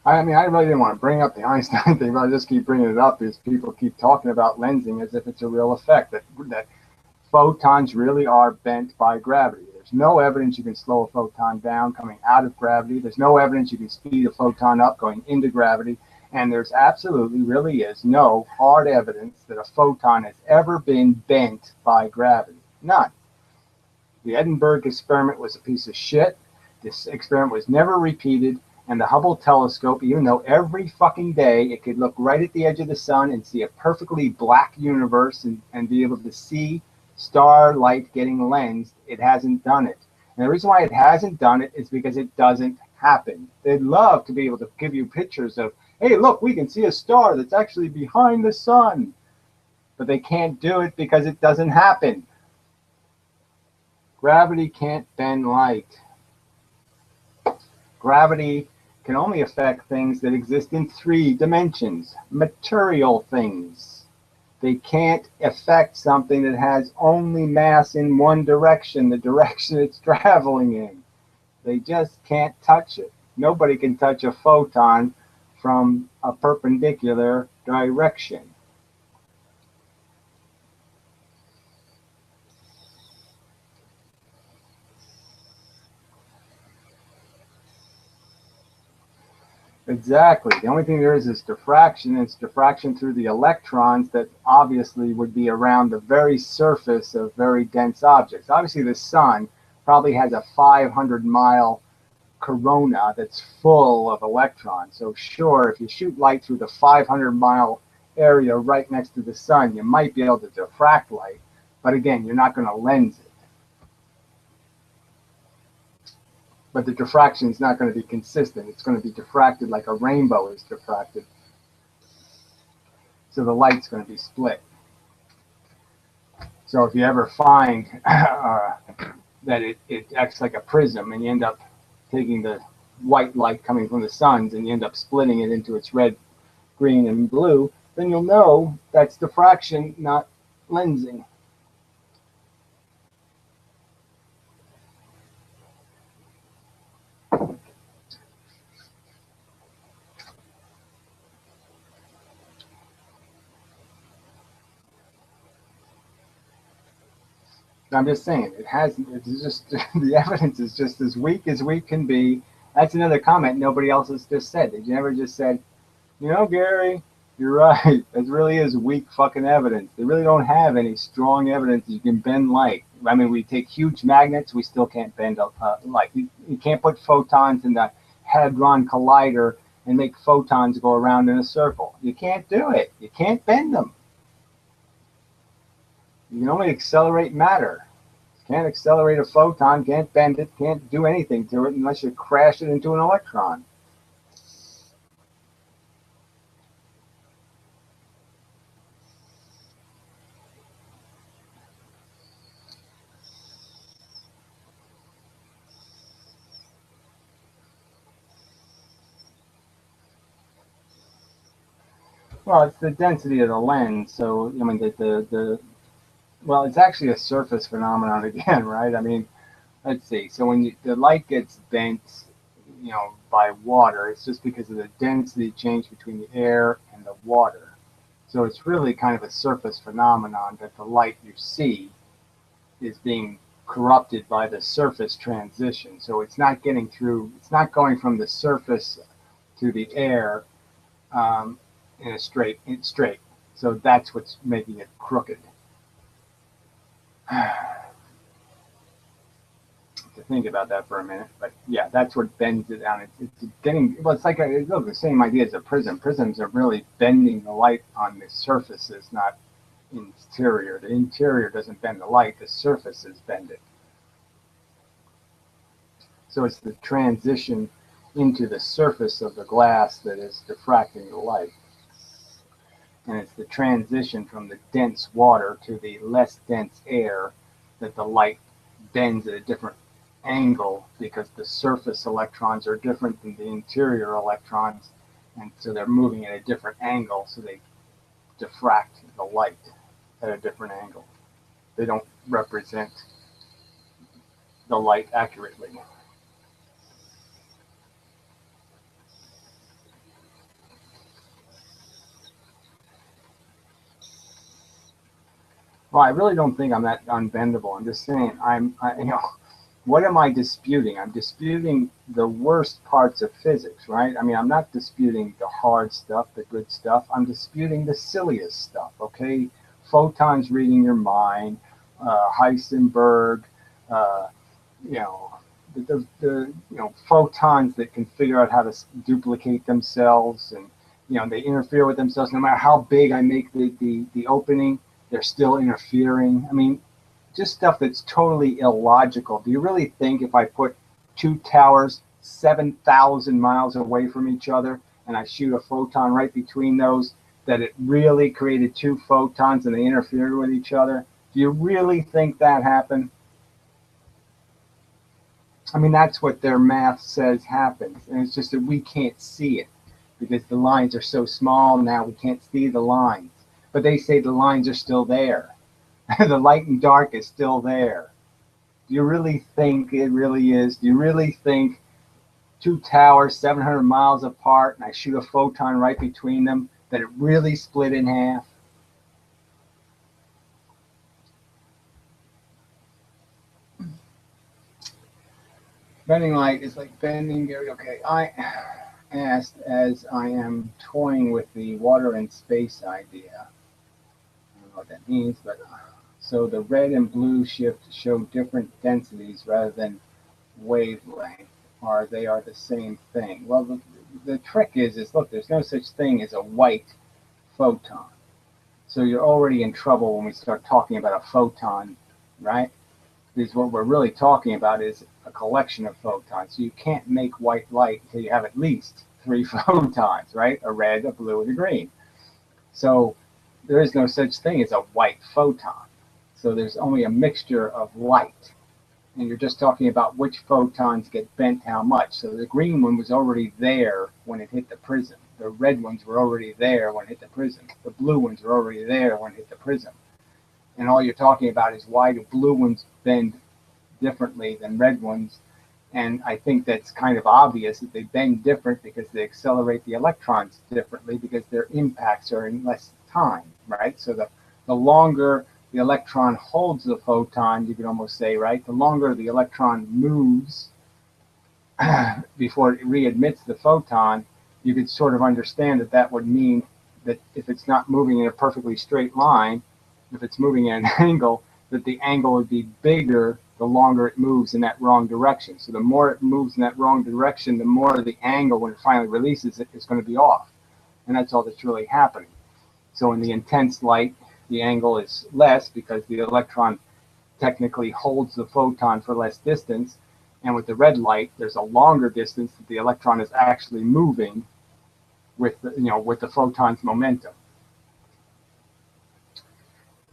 [SPEAKER 1] I mean, I really didn't want to bring up the Einstein thing, but I just keep bringing it up because people keep talking about lensing as if it's a real effect, that photons really are bent by gravity. There's no evidence you can slow a photon down coming out of gravity. There's no evidence you can speed a photon up going into gravity. And there's absolutely, really is no hard evidence that a photon has ever been bent by gravity. None. The Edinburgh experiment was a piece of shit. This experiment was never repeated. And the Hubble telescope, even though every fucking day it could look right at the edge of the sun and see a perfectly black universe and be able to see starlight getting lensed, it hasn't done it. And the reason why it hasn't done it is because it doesn't happen. They'd love to be able to give you pictures of, hey, look, we can see a star that's actually behind the sun. But they can't do it because it doesn't happen. Gravity can't bend light. Gravity can only affect things that exist in 3 dimensions, material things. They can't affect something that has only mass in one direction, the direction it's traveling in. They just can't touch it. Nobody can touch a photon from a perpendicular direction. Exactly. The only thing there is diffraction. It's diffraction through the electrons that obviously would be around the very surface of very dense objects. Obviously, the sun probably has a 500-mile corona that's full of electrons. So sure, if you shoot light through the 500-mile area right next to the sun, you might be able to diffract light. But again, you're not going to lens it. But the diffraction is not going to be consistent. It's going to be diffracted like a rainbow is diffracted. So the light's going to be split. So if you ever find that it acts like a prism and you end up taking the white light coming from the suns and you end up splitting it into its red, green, and blue, then you'll know that's diffraction, not lensing. I'm just saying, it's just, the evidence is just as weak can be. That's another comment nobody else has just said. They never just said, you know, Gary, you're right. It really is weak fucking evidence. They really don't have any strong evidence you can bend light. I mean, we take huge magnets, we still can't bend light. You can't put photons in the Hadron Collider and make photons go around in a circle. You can't do it. You can't bend them. You can only accelerate matter. Can't accelerate a photon, can't bend it, can't do anything to it unless you crash it into an electron. Well, it's the density of the lens. So, I mean, well, it's actually a surface phenomenon again, right? I mean, let's see. So when the light gets bent, by water, it's just because of the density change between the air and the water. So it's really kind of a surface phenomenon that the light you see is being corrupted by the surface transition. So it's not getting through, it's not going from the surface to the air in a straight. So that's what's making it crooked. to think about that for a minute. But yeah, that's what bends it down. It's getting, well, it's like look, the same idea as a prism. Prisms are really bending the light on the surfaces, not interior. The interior doesn't bend the light, the surfaces bend it. So it's the transition into the surface of the glass that is diffracting the light. And it's the transition from the dense water to the less dense air that the light bends at a different angle, because the surface electrons are different than the interior electrons, and so they're moving at a different angle, so they diffract the light at a different angle. They don't represent the light accurately. Well, I really don't think I'm that unbendable. I'm just saying what am I disputing? I'm disputing the worst parts of physics, right? I mean, I'm not disputing the hard stuff, the good stuff. I'm disputing the silliest stuff, okay? Photons reading your mind, Heisenberg, uh, you know, photons that can figure out how to duplicate themselves, and they interfere with themselves. No matter how big I make the opening, they're still interfering. I mean, just stuff that's totally illogical. Do you really think if I put two towers 7,000 miles away from each other and I shoot a photon right between those, that it really created two photons and they interfered with each other? Do you really think that happened? I mean, that's what their math says happens. And it's just that we can't see it because the lines are so small now, we can't see the lines. But they say the lines are still there. The light and dark is still there. Do you really think it really is? Do you really think two towers 700 miles apart and I shoot a photon right between them, that it really split in half? Bending light is like bending, Gary. Okay, I asked, as I am toying with the water and space idea. I don't know what that means, but so the red and blue shift show different densities rather than wavelength, or they are the same thing. Well, the trick is look, there's no such thing as a white photon. So you're already in trouble when we start talking about a photon, right? Because what we're really talking about is a collection of photons. So you can't make white light until you have at least three photons, right? A red, a blue, and a green. So there is no such thing as a white photon. So there's only a mixture of light. And you're just talking about which photons get bent how much. So the green one was already there when it hit the prism. The red ones were already there when it hit the prism. The blue ones were already there when it hit the prism. And all you're talking about is, why do blue ones bend differently than red ones? And I think that's kind of obvious, that they bend different because they accelerate the electrons differently, because their impacts are in less time, right? So the longer the electron holds the photon, you could almost say, right, the longer the electron moves before it readmits the photon, you could sort of understand that that would mean that if it's not moving in a perfectly straight line, if it's moving at an angle, that the angle would be bigger the longer it moves in that wrong direction. So the more it moves in that wrong direction, the more the angle, when it finally releases it, is going to be off. And that's all that's really happening. So in the intense light, the angle is less because the electron technically holds the photon for less distance. And with the red light, there's a longer distance that the electron is actually moving with the photon's momentum.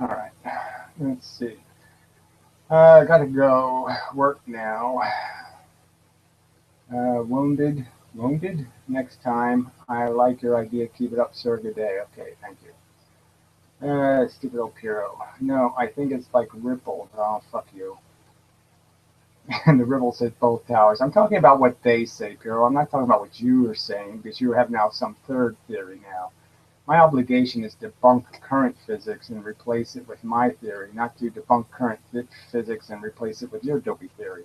[SPEAKER 1] All right, let's see. I gotta go work now. Wounded. Next time. I like your idea. Keep it up, sir. Good day. Okay, thank you. Stupid old Piro. No, I think it's like Ripple. Oh, fuck you. And the Ripple says both towers. I'm talking about what they say, Piro. I'm not talking about what you are saying, because you have now some third theory now. My obligation is to debunk current physics and replace it with my theory, not to debunk current physics and replace it with your dopey theory.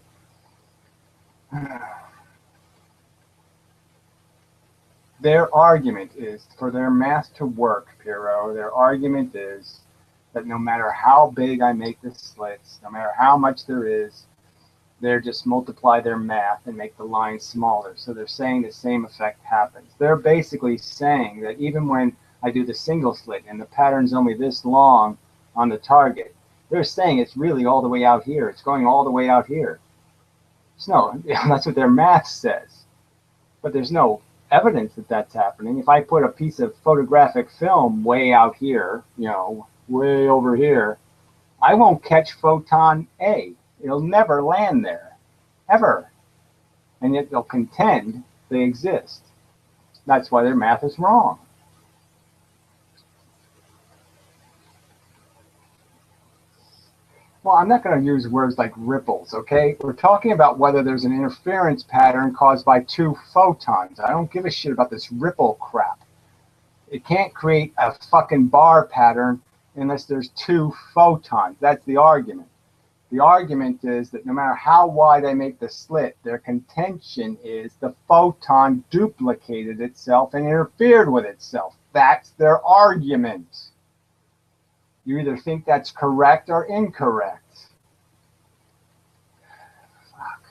[SPEAKER 1] Their argument is, for their math to work, Piro, their argument is that no matter how big I make the slits, no matter how much there is, They're just multiply their math and make the line smaller. So they're saying the same effect happens. They're basically saying that even when I do the single slit and the pattern's only this long on the target, they're saying it's really all the way out here. It's going all the way out here. So no, that's what their math says. But there's no evidence that that's happening. If I put a piece of photographic film way out here, way over here, I won't catch photon A. It'll never land there, ever. And yet they'll contend they exist. That's why their math is wrong. Well, I'm not going to use words like ripples, okay? We're talking about whether there's an interference pattern caused by two photons. I don't give a shit about this ripple crap. It can't create a fucking bar pattern unless there's two photons. That's the argument. The argument is that no matter how wide I make the slit, their contention is the photon duplicated itself and interfered with itself. That's their argument. You either think that's correct or incorrect. Fuck.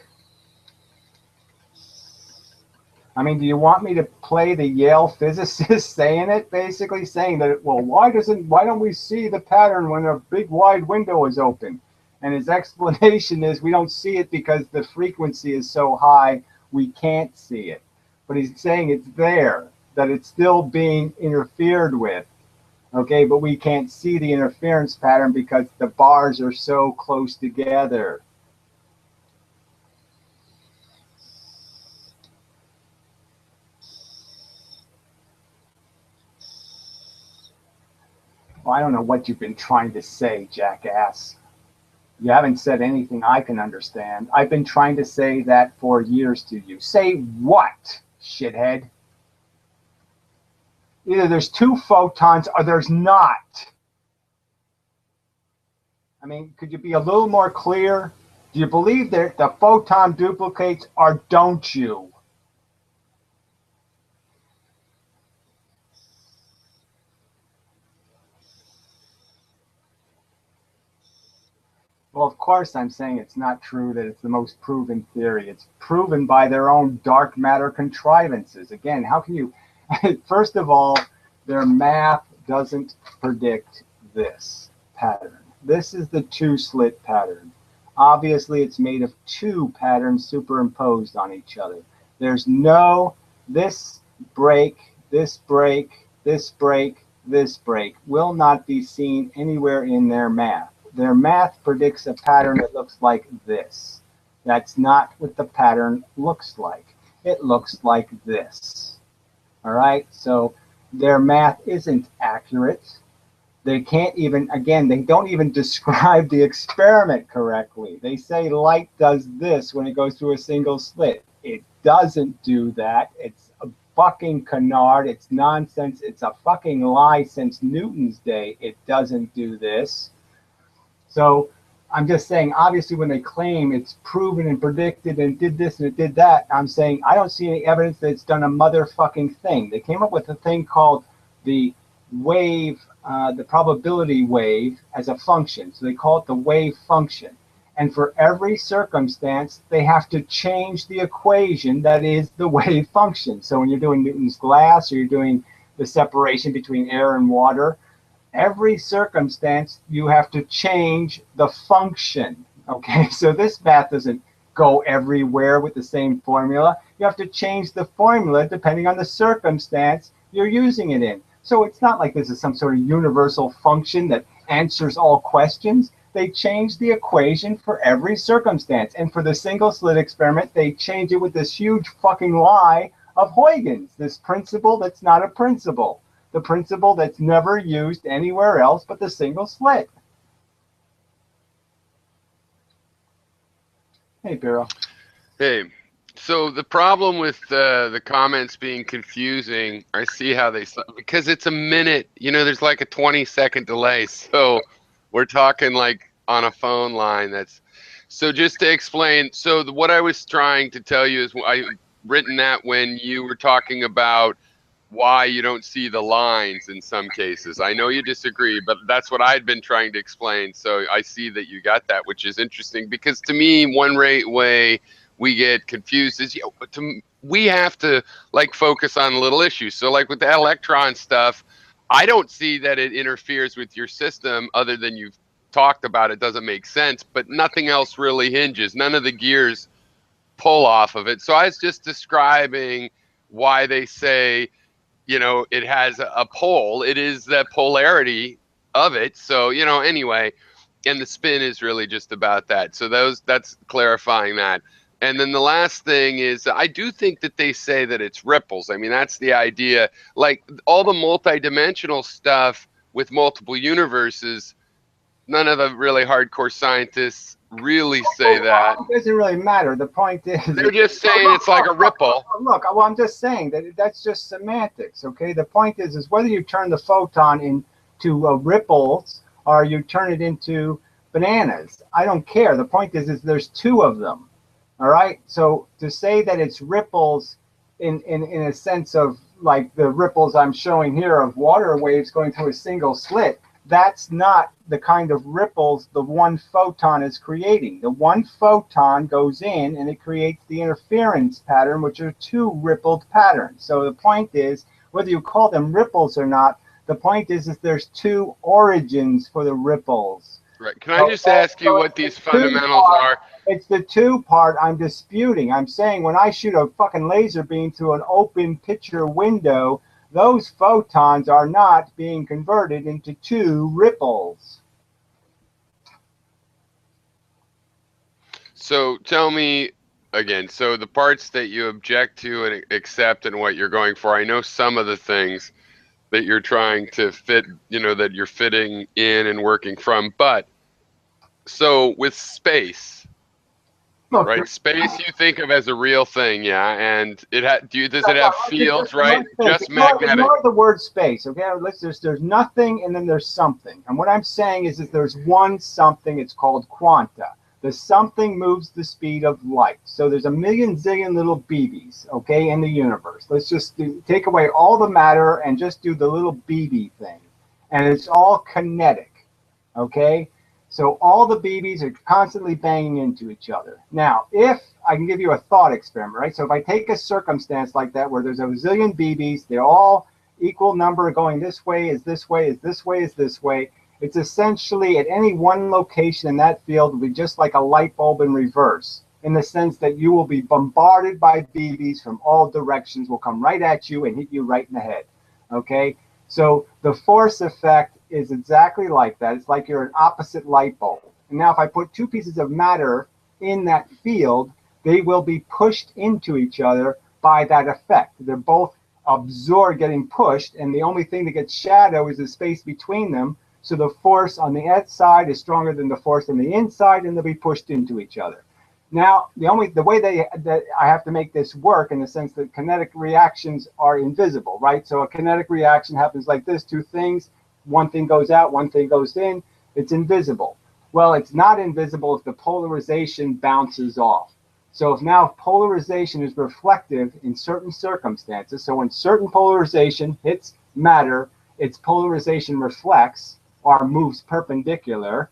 [SPEAKER 1] I mean, do you want me to play the Yale physicist saying it? Basically saying that, well, why don't we see the pattern when a big wide window is open? And his explanation is we don't see it because the frequency is so high, we can't see it. But he's saying it's there, that it's still being interfered with. Okay, but we can't see the interference pattern because the bars are so close together. Well, I don't know what you've been trying to say, jackass. You haven't said anything I can understand. I've been trying to say that for years to you. Say what, shithead? Either there's two photons or there's not. I mean, could you be a little more clear? Do you believe that the photon duplicates or don't you? Well, of course I'm saying it's not true that it's the most proven theory. It's proven by their own dark matter contrivances. Again, how can you... First of all, their math doesn't predict this pattern. This is the two-slit pattern. Obviously, it's made of two patterns superimposed on each other. There's no this break, this break, this break, this break will not be seen anywhere in their math. Their math predicts a pattern that looks like this. That's not what the pattern looks like. It looks like this. All right, so their math isn't accurate. They can't even, again, they don't even describe the experiment correctly. They say light does this when it goes through a single slit. It doesn't do that. It's a fucking canard. It's nonsense. It's a fucking lie since Newton's day. It doesn't do this. So I'm just saying, obviously, when they claim it's proven and predicted and did this and it did that, I'm saying I don't see any evidence that it's done a motherfucking thing. They came up with a thing called the wave, the probability wave as a function. So they call it the wave function. And for every circumstance, they have to change the equation that is the wave function. So when you're doing Newton's glass or you're doing the separation between air and water, every circumstance, you have to change the function, okay? So this math doesn't go everywhere with the same formula. You have to change the formula depending on the circumstance you're using it in. So it's not like this is some sort of universal function that answers all questions. They change the equation for every circumstance. And for the single slit experiment, they change it with this huge fucking lie of Huygens, this principle that's not a principle. The principle that's never used anywhere else but the single slit. Hey, Biro.
[SPEAKER 3] Hey, so the problem with the comments being confusing, I see how they, because it's a minute, there's like a 20-second delay. So we're talking like on a phone line. So just to explain, so what I was trying to tell you is I written that when you were talking about why you don't see the lines in some cases. I know you disagree, but that's what I'd been trying to explain. So I see that you got that, which is interesting, because to me, one way we get confused is, we have to like focus on little issues. So like with the electron stuff, I don't see that it interferes with your system other than you've talked about. It doesn't make sense, but nothing else really hinges. None of the gears pull off of it. So I was just describing why they say, it has a pole. It is the polarity of it. So, anyway, and the spin is really just about that. So that's clarifying that. And then the last thing is, I do think that they say that it's ripples. I mean, that's the idea. Like all the multidimensional stuff with multiple universes, none of the really hardcore scientists really say that.
[SPEAKER 1] It doesn't really matter. The point is,
[SPEAKER 3] They're just saying it's like a ripple.
[SPEAKER 1] Look, well, I'm just saying that's just semantics, okay? The point is whether you turn the photon into ripples or you turn it into bananas. I don't care. The point is there's two of them, all right? So to say that it's ripples in a sense of like the ripples I'm showing here of water waves going through a single slit, that's not the kind of ripples the one photon is creating. The one photon goes in and it creates the interference pattern, which are two rippled patterns. So the point is, whether you call them ripples or not, the point is there's two origins for the ripples.
[SPEAKER 3] Right. Can I just ask you what these fundamentals are?
[SPEAKER 1] It's the two part I'm disputing. I'm saying when I shoot a fucking laser beam through an open picture window, those photons are not being converted into two ripples.
[SPEAKER 3] So tell me again, so the parts that you object to and accept and what you're going for, I know some of the things that you're trying to fit, that you're fitting in and working from, but so with space,
[SPEAKER 1] Look,
[SPEAKER 3] right? Space you think of as a real thing, yeah, and does it have fields, right? Just magnetic.
[SPEAKER 1] Ignore the word space, okay? There's nothing and then there's something. And what I'm saying is that there's one something, it's called quanta. The something moves the speed of light. So there's a million zillion little BBs, okay, in the universe. Let's just take away all the matter and just do the little BB thing. And it's all kinetic, okay? So all the BBs are constantly banging into each other. Now, if I can give you a thought experiment, right? So if I take a circumstance like that where there's a zillion BBs, they're all equal number going this way, is this way, is this way, is this way. It's essentially at any one location in that field will be just like a light bulb in reverse, in the sense that you will be bombarded by BBs from all directions, will come right at you and hit you right in the head, okay? So the force effect is exactly like that. It's like you're an opposite light bulb. And now if I put two pieces of matter in that field, they will be pushed into each other by that effect. They're both absorbed, getting pushed, and the only thing that gets shadow is the space between them. So the force on the outside is stronger than the force on the inside, and they'll be pushed into each other. Now, the way that I have to make this work in the sense that kinetic reactions are invisible, right? So a kinetic reaction happens like this, two things, one thing goes out, one thing goes in, it's invisible. Well, it's not invisible if the polarization bounces off. So if now polarization is reflective in certain circumstances, so when certain polarization hits matter, its polarization reflects or moves perpendicular,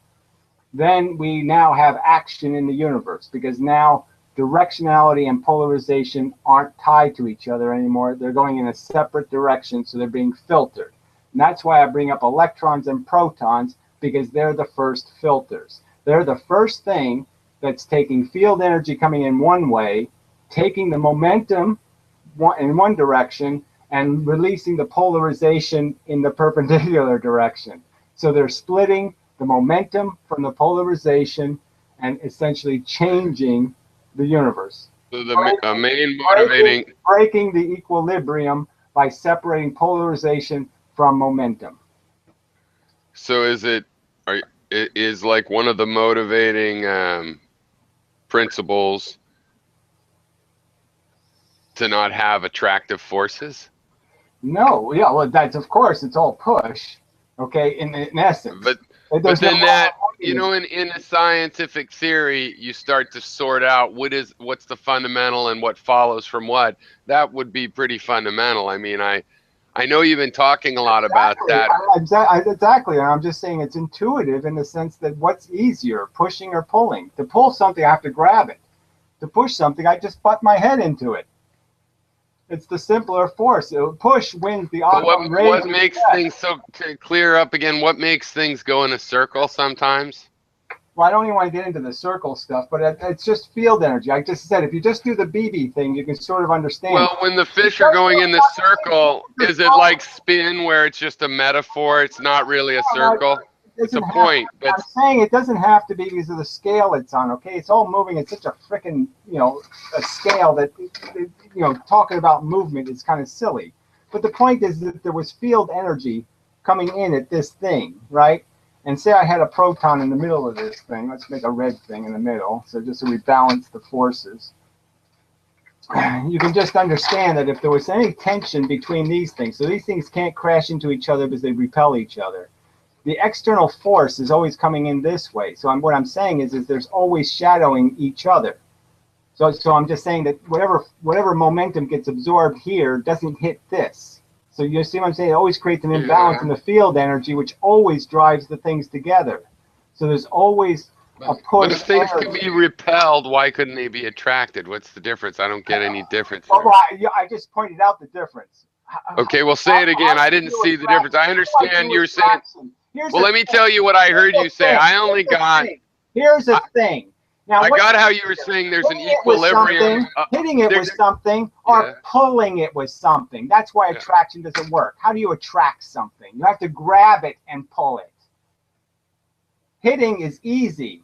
[SPEAKER 1] then we now have action in the universe, because now directionality and polarization aren't tied to each other anymore. They're going in a separate direction, so they're being filtered. And that's why I bring up electrons and protons, because they're the first filters. They're the first thing that's taking field energy coming in one way, taking the momentum in one direction, and releasing the polarization in the perpendicular direction. So they're splitting the momentum from the polarization and essentially changing the universe.
[SPEAKER 3] So the main motivating...
[SPEAKER 1] Breaking the equilibrium by separating polarization from momentum.
[SPEAKER 3] So is like one of the motivating principles to not have attractive forces?
[SPEAKER 1] No, yeah, well, that's, of course, it's all push, okay, in essence.
[SPEAKER 3] But then that, in a scientific theory, you start to sort out what's the fundamental and what follows from what. That would be pretty fundamental. I mean, I know you've been talking a lot about that.
[SPEAKER 1] Exactly. And I'm just saying it's intuitive in the sense that what's easier, pushing or pulling? To pull something, I have to grab it. To push something, I just butt my head into it. It's the simpler force. Push wins the
[SPEAKER 3] But
[SPEAKER 1] odds.
[SPEAKER 3] what makes things so, to clear up again, what makes things go in a circle sometimes?
[SPEAKER 1] Well, I don't even want to get into the circle stuff, but it's just field energy. I just said if you just do the BB thing, you can sort of understand.
[SPEAKER 3] Well, when the fish are going in the circle, is it like spin where it's just a metaphor? It's not really a circle? It's a point. But
[SPEAKER 1] I'm saying it doesn't have to be because of the scale it's on, okay? It's all moving at such a freaking, a scale that, talking about movement is kind of silly. But the point is that there was field energy coming in at this thing, right? And say I had a proton in the middle of this thing. Let's make a red thing in the middle, so just so we balance the forces. You can just understand that if there was any tension between these things, so these things can't crash into each other because they repel each other. The external force is always coming in this way. So what I'm saying is there's always shadowing each other. So I'm just saying that whatever momentum gets absorbed here doesn't hit this. So you see what I'm saying? It always creates an imbalance in the field energy, which always drives the things together. So there's always a push.
[SPEAKER 3] But if things can be repelled, why couldn't they be attracted? What's the difference? I don't get any difference.
[SPEAKER 1] Well, I just pointed out the difference.
[SPEAKER 3] Okay, well, say it again. I didn't see the difference. I understand you're saying. Well, let me tell you what I heard you say. I only got.
[SPEAKER 1] Here's the thing. Now,
[SPEAKER 3] I got how you were saying there's an equilibrium.
[SPEAKER 1] Hitting it with something or pulling it with something. That's why attraction doesn't work. How do you attract something? You have to grab it and pull it. Hitting is easy.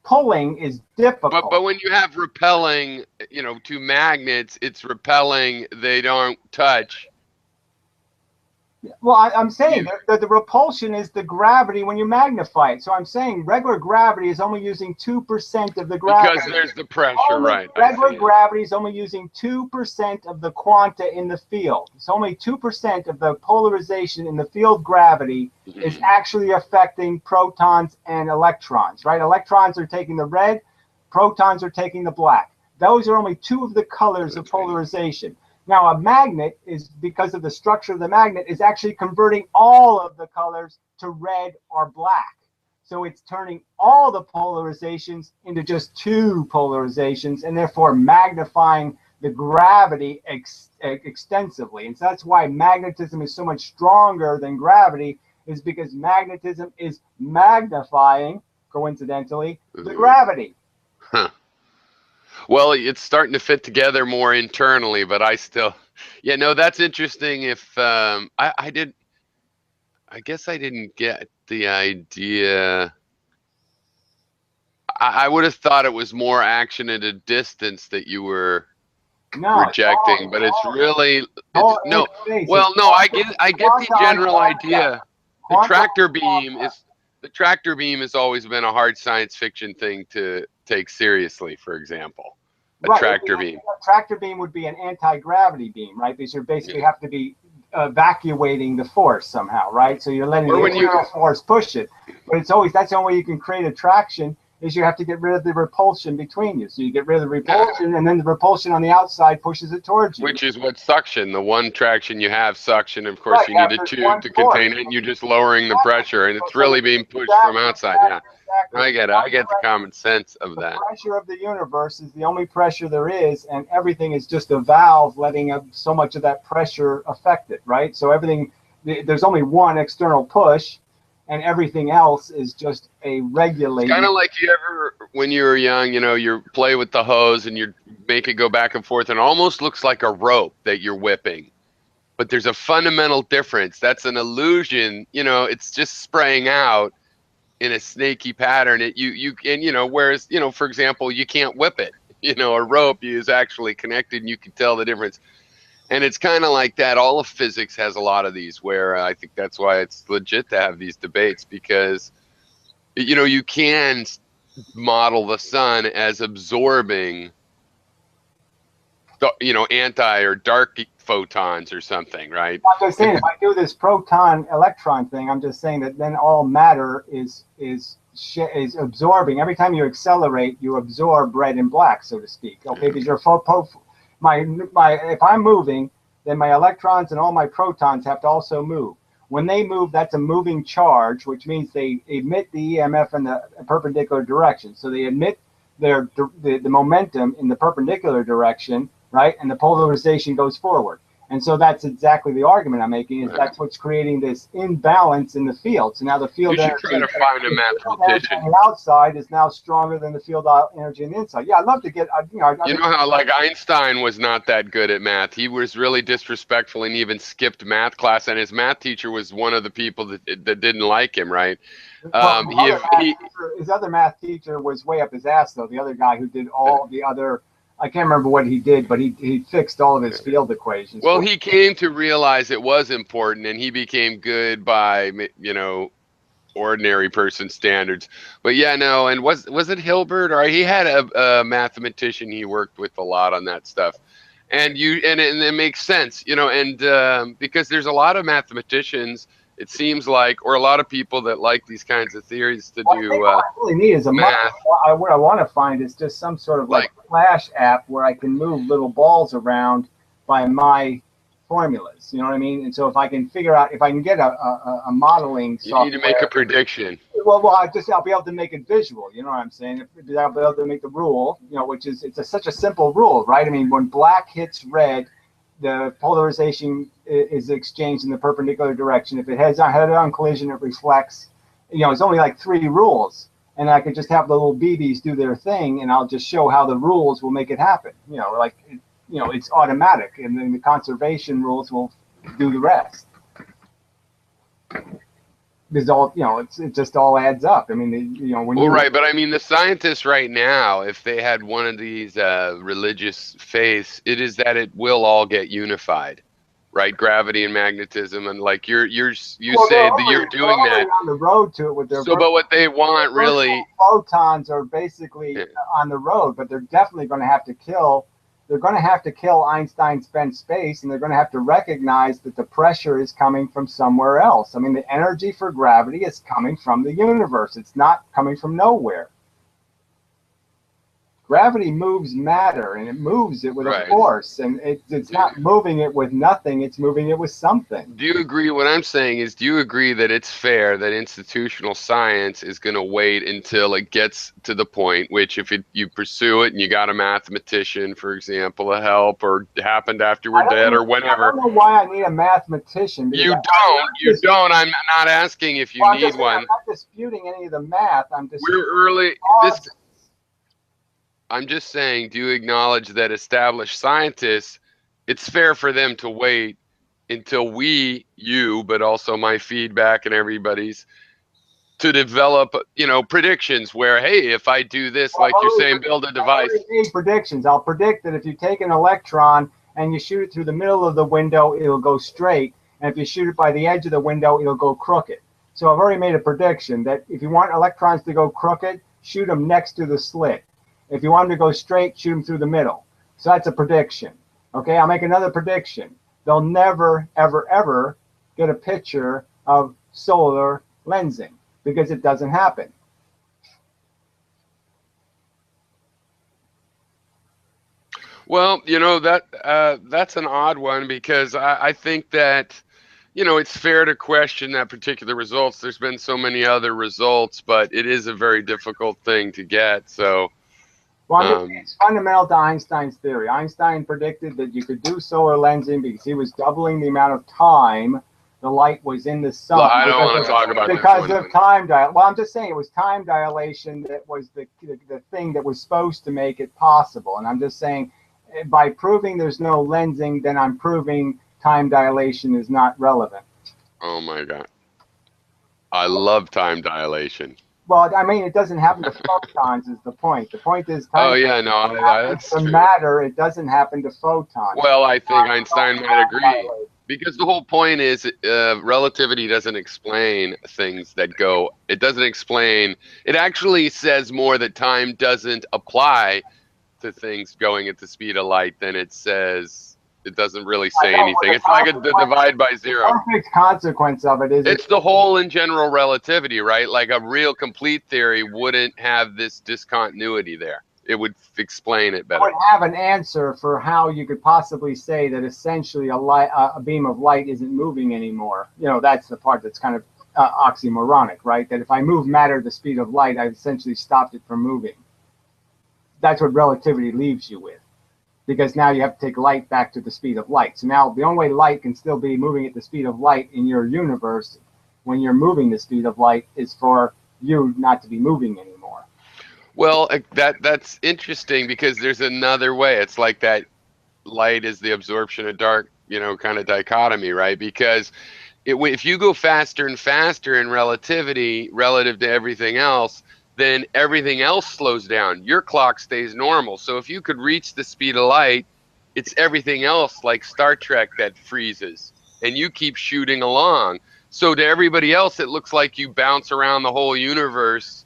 [SPEAKER 1] Pulling is difficult.
[SPEAKER 3] But when you have repelling, two magnets, it's repelling. They don't touch.
[SPEAKER 1] Well, I'm saying that the repulsion is the gravity when you magnify it. So I'm saying regular gravity is only using 2% of the gravity.
[SPEAKER 3] Because there's the pressure, right?
[SPEAKER 1] Regular gravity is only using 2% of the quanta in the field. It's only 2% of the polarization in the field gravity is actually affecting protons and electrons, right? Electrons are taking the red, protons are taking the black. Those are only two of the colors of polarization. Now, a magnet is, because of the structure of the magnet, is actually converting all of the colors to red or black. So it's turning all the polarizations into just two polarizations and therefore magnifying the gravity extensively. And so that's why magnetism is so much stronger than gravity, is because magnetism is magnifying, coincidentally, the gravity.
[SPEAKER 3] Huh. Well, it's starting to fit together more internally, but I still, that's interesting. If I guess I didn't get the idea. I would have thought it was more action at a distance that you were rejecting, but it's really no. Well, no, I get the general idea. The tractor beam has always been a hard science fiction thing to take seriously. For example, a tractor beam.
[SPEAKER 1] A tractor beam would be an anti-gravity beam, right? Because you basically have to be evacuating the force somehow, right? So you're letting the internal force push it. But that's the only way you can create attraction, is you have to get rid of the repulsion between you. So you get rid of the repulsion, and then the repulsion on the outside pushes it towards you.
[SPEAKER 3] Which is what suction. The one traction you have, suction. Of course, you need a tube to contain it, and you're just lowering the pressure, and it's really being pushed from outside. Yeah, I get it. I get the common sense of that.
[SPEAKER 1] The pressure of the universe is the only pressure there is, and everything is just a valve letting so much of that pressure affect it, right? So everything, there's only one external push, and everything else is just a regulating.
[SPEAKER 3] Kind of like you ever, when you were young, you play with the hose and you make it go back and forth, and it almost looks like a rope that you're whipping. But there's a fundamental difference. That's an illusion. It's just spraying out in a snaky pattern. Whereas, for example, you can't whip it. A rope is actually connected, and you can tell the difference. And it's kind of like that. All of physics has a lot of these, where I think that's why it's legit to have these debates, because, you can model the sun as absorbing, anti or dark photons or something, right?
[SPEAKER 1] I'm just saying, if I do this proton-electron thing, I'm just saying that then all matter is absorbing. Every time you accelerate, you absorb red and black, so to speak. Okay, because you're if I'm moving, then my electrons and all my protons have to also move. When they move, that's a moving charge, which means they emit the EMF in the perpendicular direction. So they emit the momentum in the perpendicular direction, right? And the polarization goes forward. And so that's exactly the argument I'm making, is that's what's creating this imbalance in the field. So now the field
[SPEAKER 3] You should
[SPEAKER 1] energy
[SPEAKER 3] try to find a mathematician.
[SPEAKER 1] on the outside is now stronger than the field energy on the inside. Yeah, I'd love to get,
[SPEAKER 3] You know how, like, Einstein was not that good at math. He was really disrespectful and even skipped math class, and his math teacher was one of the people that didn't like him, right?
[SPEAKER 1] His other math teacher was way up his ass, though. The other guy who did all the other, I can't remember what he did, but he fixed all of his field equations.
[SPEAKER 3] Well, he came to realize it was important, and he became good by, you know, ordinary person standards. But yeah, no, and was it Hilbert? Or he had a mathematician he worked with a lot on that stuff. And it makes sense, you know, and because there's a lot of mathematicians, it seems like, or a lot of people that like these kinds of theories to do
[SPEAKER 1] what I really need is a
[SPEAKER 3] math.
[SPEAKER 1] What I want to find is just some sort of like Flash app where I can move little balls around by my formulas. You know what I mean? And so if I can figure out, if I can get a modeling software.
[SPEAKER 3] You need to make a prediction.
[SPEAKER 1] Well, I'll be able to make it visual. You know what I'm saying? I'll be able to make the rule, you know, which is, such a simple rule, right? I mean, when black hits red, the polarization is exchanged in the perpendicular direction. If it has a head-on collision, it reflects. You know, it's only like 3 rules, and I could just have the little BBs do their thing, and I'll just show how the rules will make it happen. You know, like, you know, it's automatic, and then the conservation rules will do the rest. Because all, you know, it just all adds up. I mean, you know, when
[SPEAKER 3] well, right, but I mean, the scientists right now, if they had one of these religious faiths, it is that it will all get unified, right? Gravity and magnetism, and like you say that you're doing that
[SPEAKER 1] on the road to it with their.
[SPEAKER 3] So, but what they want really,
[SPEAKER 1] photons are basically on the road, but they're definitely going to have to kill. They're going to have to kill Einstein's spent space, and they're going to have to recognize that the pressure is coming from somewhere else. I mean, the energy for gravity is coming from the universe. It's not coming from nowhere. Gravity moves matter, and it moves it with a force, and it's not moving it with nothing, it's moving it with something.
[SPEAKER 3] Do you agree? What I'm saying is, do you agree that it's fair that institutional science is going to wait until it gets to the point which, if you pursue it and you got a mathematician, for example, to help, or happened after we're dead or whenever?
[SPEAKER 1] I don't know why I need a mathematician.
[SPEAKER 3] You don't. I'm not asking if you need one.
[SPEAKER 1] I'm not disputing any of the math.
[SPEAKER 3] I'm just saying, do you acknowledge that established scientists, it's fair for them to wait until you, but also my feedback and everybody's, to develop, you know, predictions where, hey, if I do this, like you're saying, build a device.
[SPEAKER 1] I need predictions. I'll predict that if you take an electron and you shoot it through the middle of the window, it'll go straight. And if you shoot it by the edge of the window, it'll go crooked. So I've already made a prediction that if you want electrons to go crooked, shoot them next to the slit. If you want them to go straight, shoot them through the middle. So that's a prediction. Okay, I'll make another prediction. They'll never, ever, ever get a picture of solar lensing because it doesn't happen.
[SPEAKER 3] Well, you know, that's an odd one, because I think that, you know, it's fair to question that particular results. There's been so many other results, but it is a very difficult thing to get. So.
[SPEAKER 1] Well, it's fundamental to Einstein's theory. Einstein predicted that you could do solar lensing because he was doubling the amount of time the light was in the sun.
[SPEAKER 3] Well, I don't want to talk about that.
[SPEAKER 1] Because of time dilation. Well, I'm just saying it was time dilation that was the thing that was supposed to make it possible. And I'm just saying, by proving there's no lensing, then I'm proving time dilation is not relevant.
[SPEAKER 3] Oh my God. I love time dilation.
[SPEAKER 1] Well, I mean, it doesn't happen to photons is the point. The point is time.
[SPEAKER 3] Oh, yeah, no, that's true.
[SPEAKER 1] Matter, it doesn't happen to photons.
[SPEAKER 3] Well, I think Einstein might agree. Because the whole point is relativity doesn't explain things that go. It doesn't explain. It actually says more that time doesn't apply to things going at the speed of light than it says. It doesn't really say anything. It's like a divide by zero.
[SPEAKER 1] The perfect consequence of it is
[SPEAKER 3] it's the whole in general relativity, right? Like a real complete theory wouldn't have this discontinuity there. would explain it
[SPEAKER 1] I
[SPEAKER 3] better.
[SPEAKER 1] would have an answer for how you could possibly say that essentially a beam of light isn't moving anymore. You know, that's the part that's kind of oxymoronic, right? That if I move matter at the speed of light, I've essentially stopped it from moving. That's what relativity leaves you with, because now you have to take light back to the speed of light. So now the only way light can still be moving at the speed of light in your universe when you're moving the speed of light is for you not to be moving anymore.
[SPEAKER 3] Well, that's interesting because there's another way. It's like that light is the absorption of dark, you know, kind of dichotomy, right? Because if you go faster and faster in relativity relative to everything else, then everything else slows down. Your clock stays normal. So if you could reach the speed of light, it's everything else like Star Trek that freezes and you keep shooting along. So to everybody else, it looks like you bounce around the whole universe,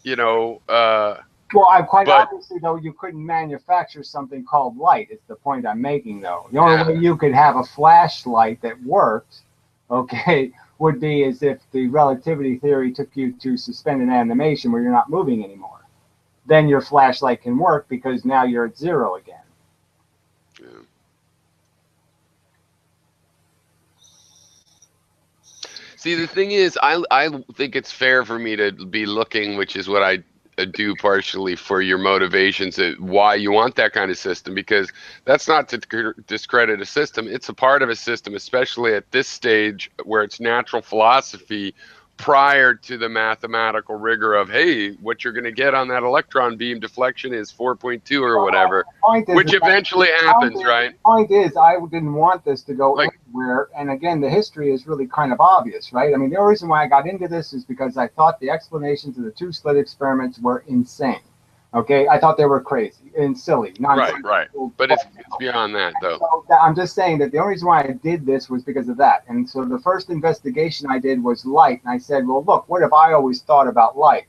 [SPEAKER 3] you know.
[SPEAKER 1] Well, I quite
[SPEAKER 3] but
[SPEAKER 1] obviously, though, you couldn't manufacture something called light. It's the point I'm making, though. The only way you could have a flashlight that worked, okay, would be as if the relativity theory took you to suspended animation where you're not moving anymore. Then your flashlight can work because now you're at zero again.
[SPEAKER 3] yeah. See, the thing is, I think it's fair for me to be looking, which is what I do partially for your motivations at why you want that kind of system, because that's not to discredit a system. It's a part of a system, especially at this stage where it's natural philosophy prior to the mathematical rigor of, hey, what you're going to get on that electron beam deflection is 4.2 or whatever, which eventually happens, right?
[SPEAKER 1] The point is, I didn't want this to go
[SPEAKER 3] Like,
[SPEAKER 1] anywhere. And again, the history is really kind of obvious, right? I mean, the only reason why I got into this is because I thought the explanations of the two slit experiments were insane. Okay, I thought they were crazy and silly, nonsensical.
[SPEAKER 3] right. But it's beyond that, though.
[SPEAKER 1] So I'm just saying that the only reason why I did this was because of that. And so the first investigation I did was light. And I said, well, look, what have I always thought about light?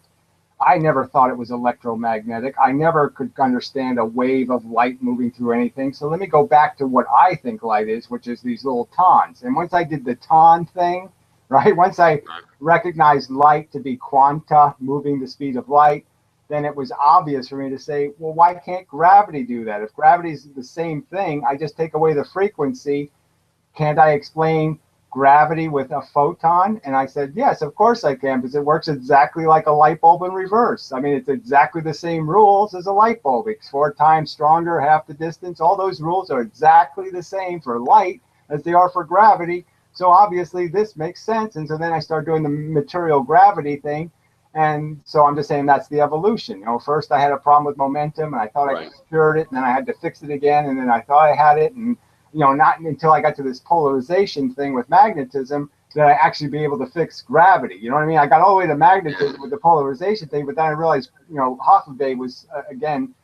[SPEAKER 1] I never thought it was electromagnetic. I never could understand a wave of light moving through anything. So let me go back to what I think light is, which is these little tons. And once I did the ton thing, right, once I recognized light to be quanta moving the speed of light, then it was obvious for me to say, well, why can't gravity do that? If gravity is the same thing, I just take away the frequency. Can't I explain gravity with a photon? And I said, yes, of course I can, because it works exactly like a light bulb in reverse. I mean, it's exactly the same rules as a light bulb. It's 4 times stronger, half the distance. All those rules are exactly the same for light as they are for gravity. So obviously this makes sense. And so then I started doing the material gravity thing. And so I'm just saying that's the evolution. You know, first I had a problem with momentum, and I thought I cured it, and then I had to fix it again, and then I thought I had it, and you know, not until I got to this polarization thing with magnetism did I actually be able to fix gravity. You know what I mean? I got all the way to magnetism with the polarization thing, but then I realized, you know, Hoffman was again,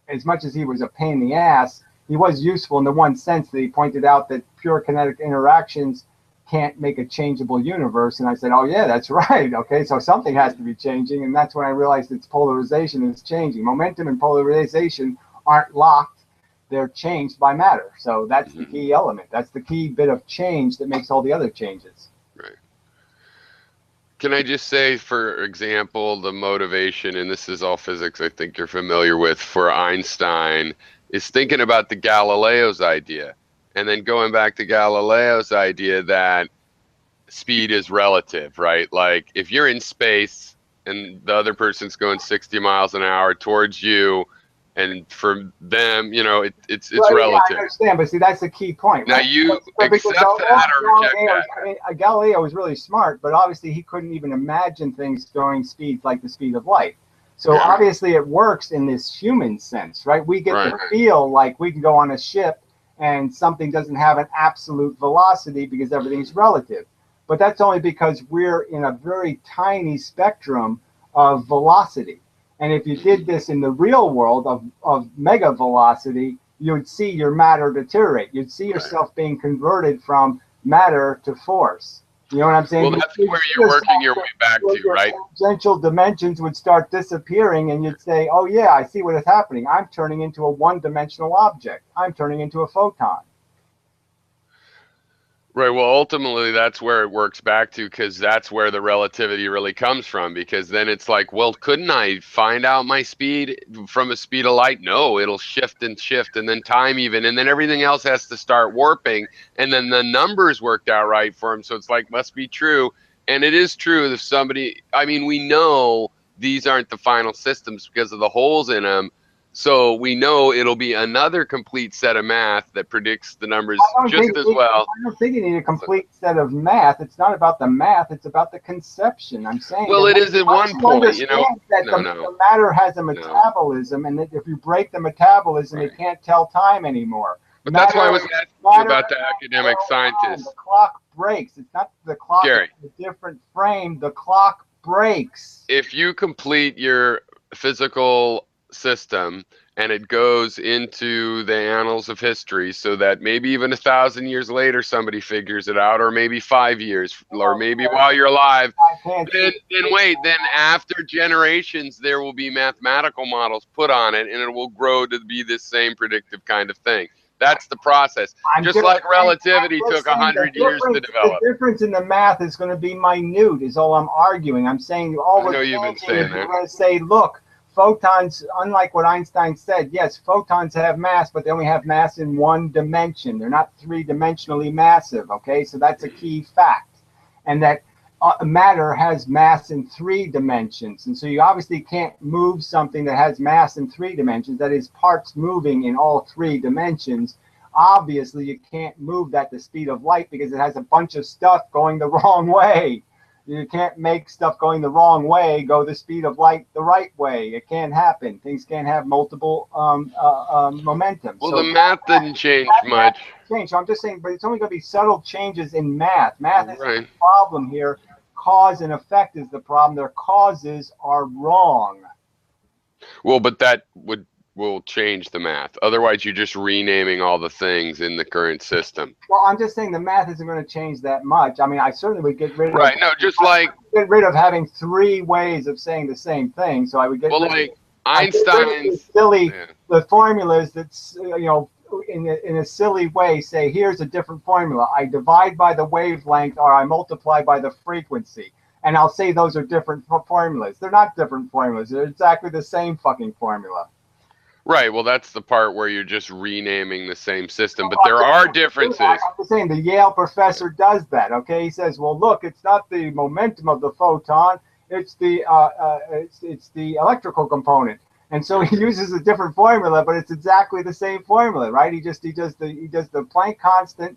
[SPEAKER 1] as much as he was a pain in the ass, he was useful in the one sense that he pointed out that pure kinetic interactions can't make a changeable universe. And I said, oh yeah, that's right. Okay, so something has to be changing. And that's when I realized its polarization is changing. Momentum and polarization aren't locked. They're changed by matter. So that's the key element. That's the key bit of change that makes all the other changes.
[SPEAKER 3] Right. Can I just say, for example, the motivation, and this is all physics I think you're familiar with, for Einstein is thinking about the Galileo's idea. And then going back to Galileo's idea that speed is relative, right? Like if you're in space and the other person's going 60 miles an hour towards you, and for them, you know, it's
[SPEAKER 1] well,
[SPEAKER 3] relative.
[SPEAKER 1] Yeah, I understand, but see, that's the key point.
[SPEAKER 3] Now
[SPEAKER 1] right?
[SPEAKER 3] you accept that or reject that.
[SPEAKER 1] I mean, Galileo was really smart, but obviously he couldn't even imagine things going speeds like the speed of light. So obviously it works in this human sense, right? We get to feel like we can go on a ship and something doesn't have an absolute velocity because everything's relative. But that's only because we're in a very tiny spectrum of velocity. And if you did this in the real world of mega velocity, you would see your matter deteriorate. You'd see yourself being converted from matter to force. You know what I'm saying?
[SPEAKER 3] Well, that's where you're working your way back to, right?
[SPEAKER 1] Tangential dimensions would start disappearing, and you'd say, oh, yeah, I see what is happening. I'm turning into a one-dimensional object. I'm turning into a photon.
[SPEAKER 3] Right. Well, ultimately, that's where it works back to, because that's where the relativity really comes from. Because then it's like, well, couldn't I find out my speed from a speed of light? No, it'll shift, and then time even, and then everything else has to start warping, and then the numbers worked out right for him. So it's like, must be true. And it is true if somebody, I mean, we know these aren't the final systems because of the holes in them. So we know it'll be another complete set of math that predicts the numbers just as well.
[SPEAKER 1] I don't think you need a complete set of math. It's not about the math. It's about the conception. I'm saying.
[SPEAKER 3] Well, it is at one point, you know.
[SPEAKER 1] That the matter has a metabolism, and that if you break the metabolism, it can't tell time anymore.
[SPEAKER 3] But that's why I was asking you about the academic scientists.
[SPEAKER 1] The clock breaks. It's not the clock.
[SPEAKER 3] Gary,
[SPEAKER 1] it's a different frame. The clock breaks.
[SPEAKER 3] If you complete your physical system and it goes into the annals of history, so that maybe even 1,000 years later somebody figures it out, or maybe 5 years, or maybe while you're alive, then after generations there will be mathematical models put on it, and it will grow to be this same predictive kind of thing. That's the process. Just like relativity took 100 years to develop.
[SPEAKER 1] The difference in the math is going to be minute, is all I'm arguing. I'm saying
[SPEAKER 3] I know you've been saying that.
[SPEAKER 1] You're going to say, look, photons, unlike what Einstein said, yes, photons have mass, but they only have mass in one dimension. They're not three-dimensionally massive, okay? So that's a key fact. And that matter has mass in 3 dimensions. And so you obviously can't move something that has mass in 3 dimensions, that is, parts moving in all 3 dimensions. Obviously, you can't move that at the speed of light because it has a bunch of stuff going the wrong way. You can't make stuff going the wrong way go the speed of light the right way. It can't happen. Things can't have multiple momentum.
[SPEAKER 3] Well, so the math didn't change much.
[SPEAKER 1] So I'm just saying, but it's only going to be subtle changes in math. Math is the problem here. Cause and effect is the problem. Their causes are wrong.
[SPEAKER 3] Well, but that will change the math. Otherwise, you're just renaming all the things in the current system.
[SPEAKER 1] Well, I'm just saying the math isn't going to change that much. I mean, I certainly would get rid of get rid of having 3 ways of saying the same thing. So I would get rid of
[SPEAKER 3] Einstein's
[SPEAKER 1] the formulas that's in a silly way say, here's a different formula. I divide by the wavelength, or I multiply by the frequency. And I'll say those are different formulas. They're not different formulas. They're exactly the same fucking formula.
[SPEAKER 3] Right. Well, that's the part where you're just renaming the same system, but there are differences.
[SPEAKER 1] I'm just saying the Yale professor does that. Okay, he says, well, look, it's not the momentum of the photon, it's the electrical component. And so he uses a different formula, but it's exactly the same formula, right? He does the Planck constant,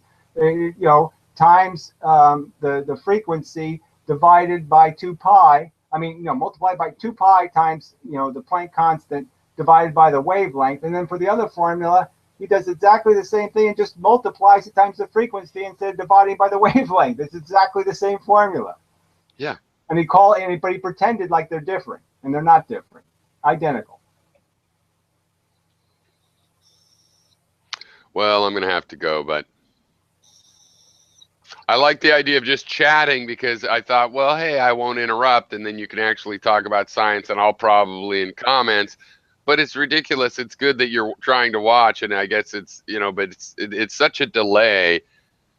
[SPEAKER 1] times the frequency divided by 2 pi. I mean, multiplied by 2 pi times the Planck constant divided by the wavelength. And then for the other formula, he does exactly the same thing and just multiplies it times the frequency instead of dividing by the wavelength. It's exactly the same formula.
[SPEAKER 3] Yeah.
[SPEAKER 1] And he pretended like they're different, and they're not different. Identical.
[SPEAKER 3] Well, I'm going to have to go, but I like the idea of just chatting, because I thought, well, hey, I won't interrupt, and then you can actually talk about science, and I'll probably in comments. But it's ridiculous. It's good that you're trying to watch, and I guess it's, but it's such a delay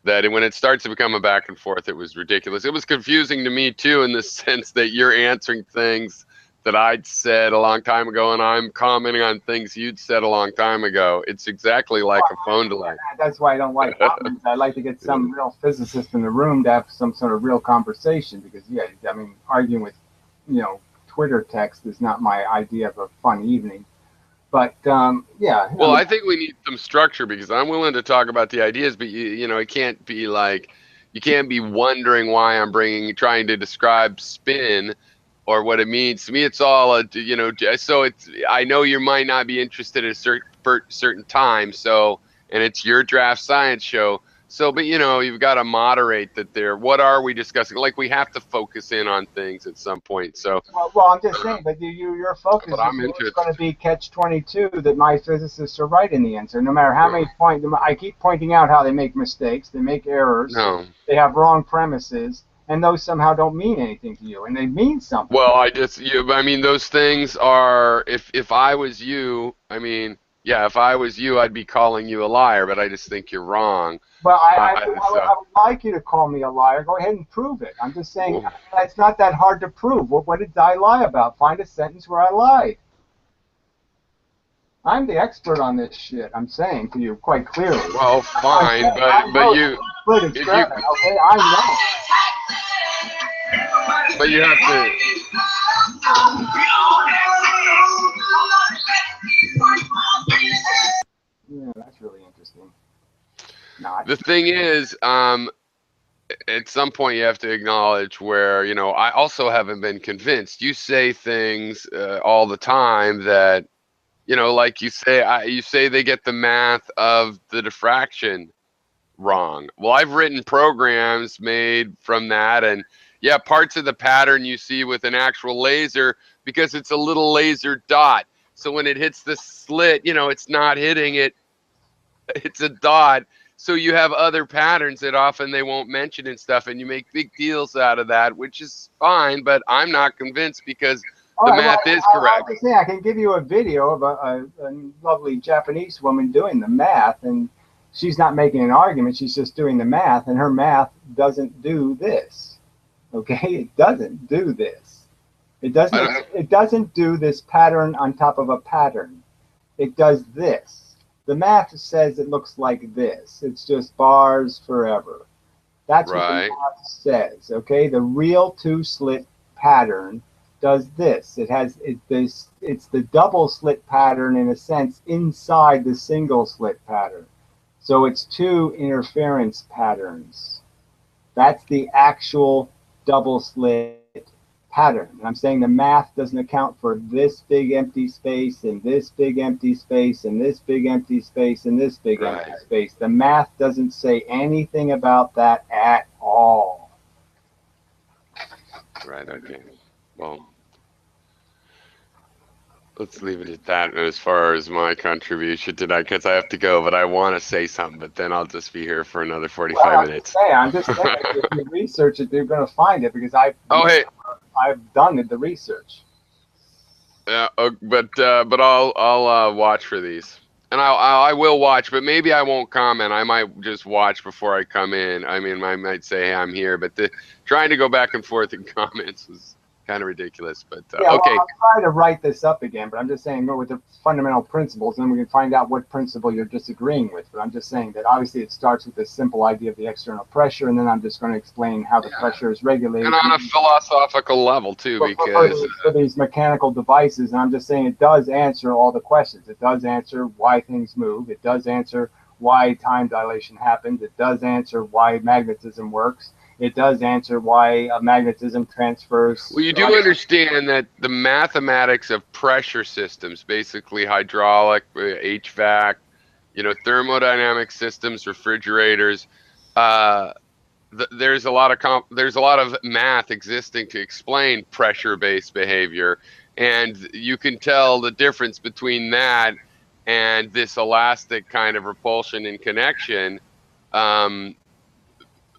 [SPEAKER 3] that when it starts to become a back and forth, it was ridiculous. It was confusing to me too, in the sense that you're answering things that I'd said a long time ago, and I'm commenting on things you'd said a long time ago. It's exactly like a phone delay.
[SPEAKER 1] That's why I don't like comments. I like to get some real physicist in the room to have some sort of real conversation, because, arguing with, Twitter text is not my idea of a fun evening. But Well,
[SPEAKER 3] I think we need some structure, because I'm willing to talk about the ideas, but it can't be like, you can't be wondering why I'm trying to describe spin or what it means. To me, it's all so I know you might not be interested at a certain time, so, and it's your Draft Science show. So, but you've got to moderate that there. What are we discussing? Like, we have to focus in on things at some point. So,
[SPEAKER 1] well, I'm just saying, but your focus is going to be catch-22, that my physicists are right in the answer. No matter how many points, I keep pointing out how they make mistakes, they make errors, they have wrong premises, and those somehow don't mean anything to you, and they mean something.
[SPEAKER 3] Well, those things are. If I was you, yeah, if I was you, I'd be calling you a liar, but I just think you're wrong.
[SPEAKER 1] Well, I
[SPEAKER 3] So,
[SPEAKER 1] would like you to call me a liar. Go ahead and prove it. I'm just saying
[SPEAKER 3] well,
[SPEAKER 1] it's not that hard to prove. What did I lie about? Find a sentence where I lied. I'm the expert on this shit. I'm saying to you quite clearly.
[SPEAKER 3] well, fine, but you,
[SPEAKER 1] Split
[SPEAKER 3] if you,
[SPEAKER 1] experiment, okay? I
[SPEAKER 3] but you have to.
[SPEAKER 1] know. Yeah, that's really interesting. Not.
[SPEAKER 3] The thing is, at some point you have to acknowledge where, I also haven't been convinced. You say things all the time that, like you say they get the math of the diffraction wrong. Well, I've written programs made from that, and yeah, parts of the pattern you see with an actual laser because it's a little laser dot. So when it hits the slit, it's not hitting it, it's a dot. So you have other patterns that often they won't mention and stuff, and you make big deals out of that, which is fine, but I'm not convinced because
[SPEAKER 1] All
[SPEAKER 3] the
[SPEAKER 1] right,
[SPEAKER 3] math is
[SPEAKER 1] I'm
[SPEAKER 3] correct.
[SPEAKER 1] just saying, I can give you a video of a lovely Japanese woman doing the math, and she's not making an argument. She's just doing the math, and her math doesn't do this. Okay, it doesn't do this. It doesn't. It doesn't do this pattern on top of a pattern. It does this. The math says it looks like this. It's just bars forever. That's what the
[SPEAKER 3] Right.
[SPEAKER 1] math says. Okay, the real two-slit pattern does this. It's the double slit pattern in a sense inside the single slit pattern. So it's two interference patterns. That's the actual double slit pattern. And I'm saying the math doesn't account for this big empty space and this big empty space and this big empty space and this big empty space. The math doesn't say anything about that at all.
[SPEAKER 3] Right, okay. Well, let's leave it at that as far as my contribution tonight, because I have to go, but I want to say something, but then I'll just be here for another 45 minutes.
[SPEAKER 1] I'm just saying, if you research it, you're going to find it because I've done the research.
[SPEAKER 3] Yeah, but I'll watch for these, and I will watch, but maybe I won't comment. I might just watch before I come in. I mean, I might say, hey, I'm here, but trying to go back and forth in comments was kind of ridiculous. But
[SPEAKER 1] yeah,
[SPEAKER 3] okay.
[SPEAKER 1] Well, I'll try to write this up again, but I'm just saying go with the fundamental principles, and then we can find out what principle you're disagreeing with. But I'm just saying that obviously it starts with this simple idea of the external pressure, and then I'm just going to explain how the pressure is regulated.
[SPEAKER 3] And on a philosophical level too, because
[SPEAKER 1] for these mechanical devices, and I'm just saying it does answer all the questions. It does answer why things move. It does answer why time dilation happens. It does answer why magnetism works. It does answer why magnetism transfers.
[SPEAKER 3] Well, you do understand that the mathematics of pressure systems, basically hydraulic, HVAC, thermodynamic systems, refrigerators, there's a lot of math existing to explain pressure-based behavior, and you can tell the difference between that and this elastic kind of repulsion and connection.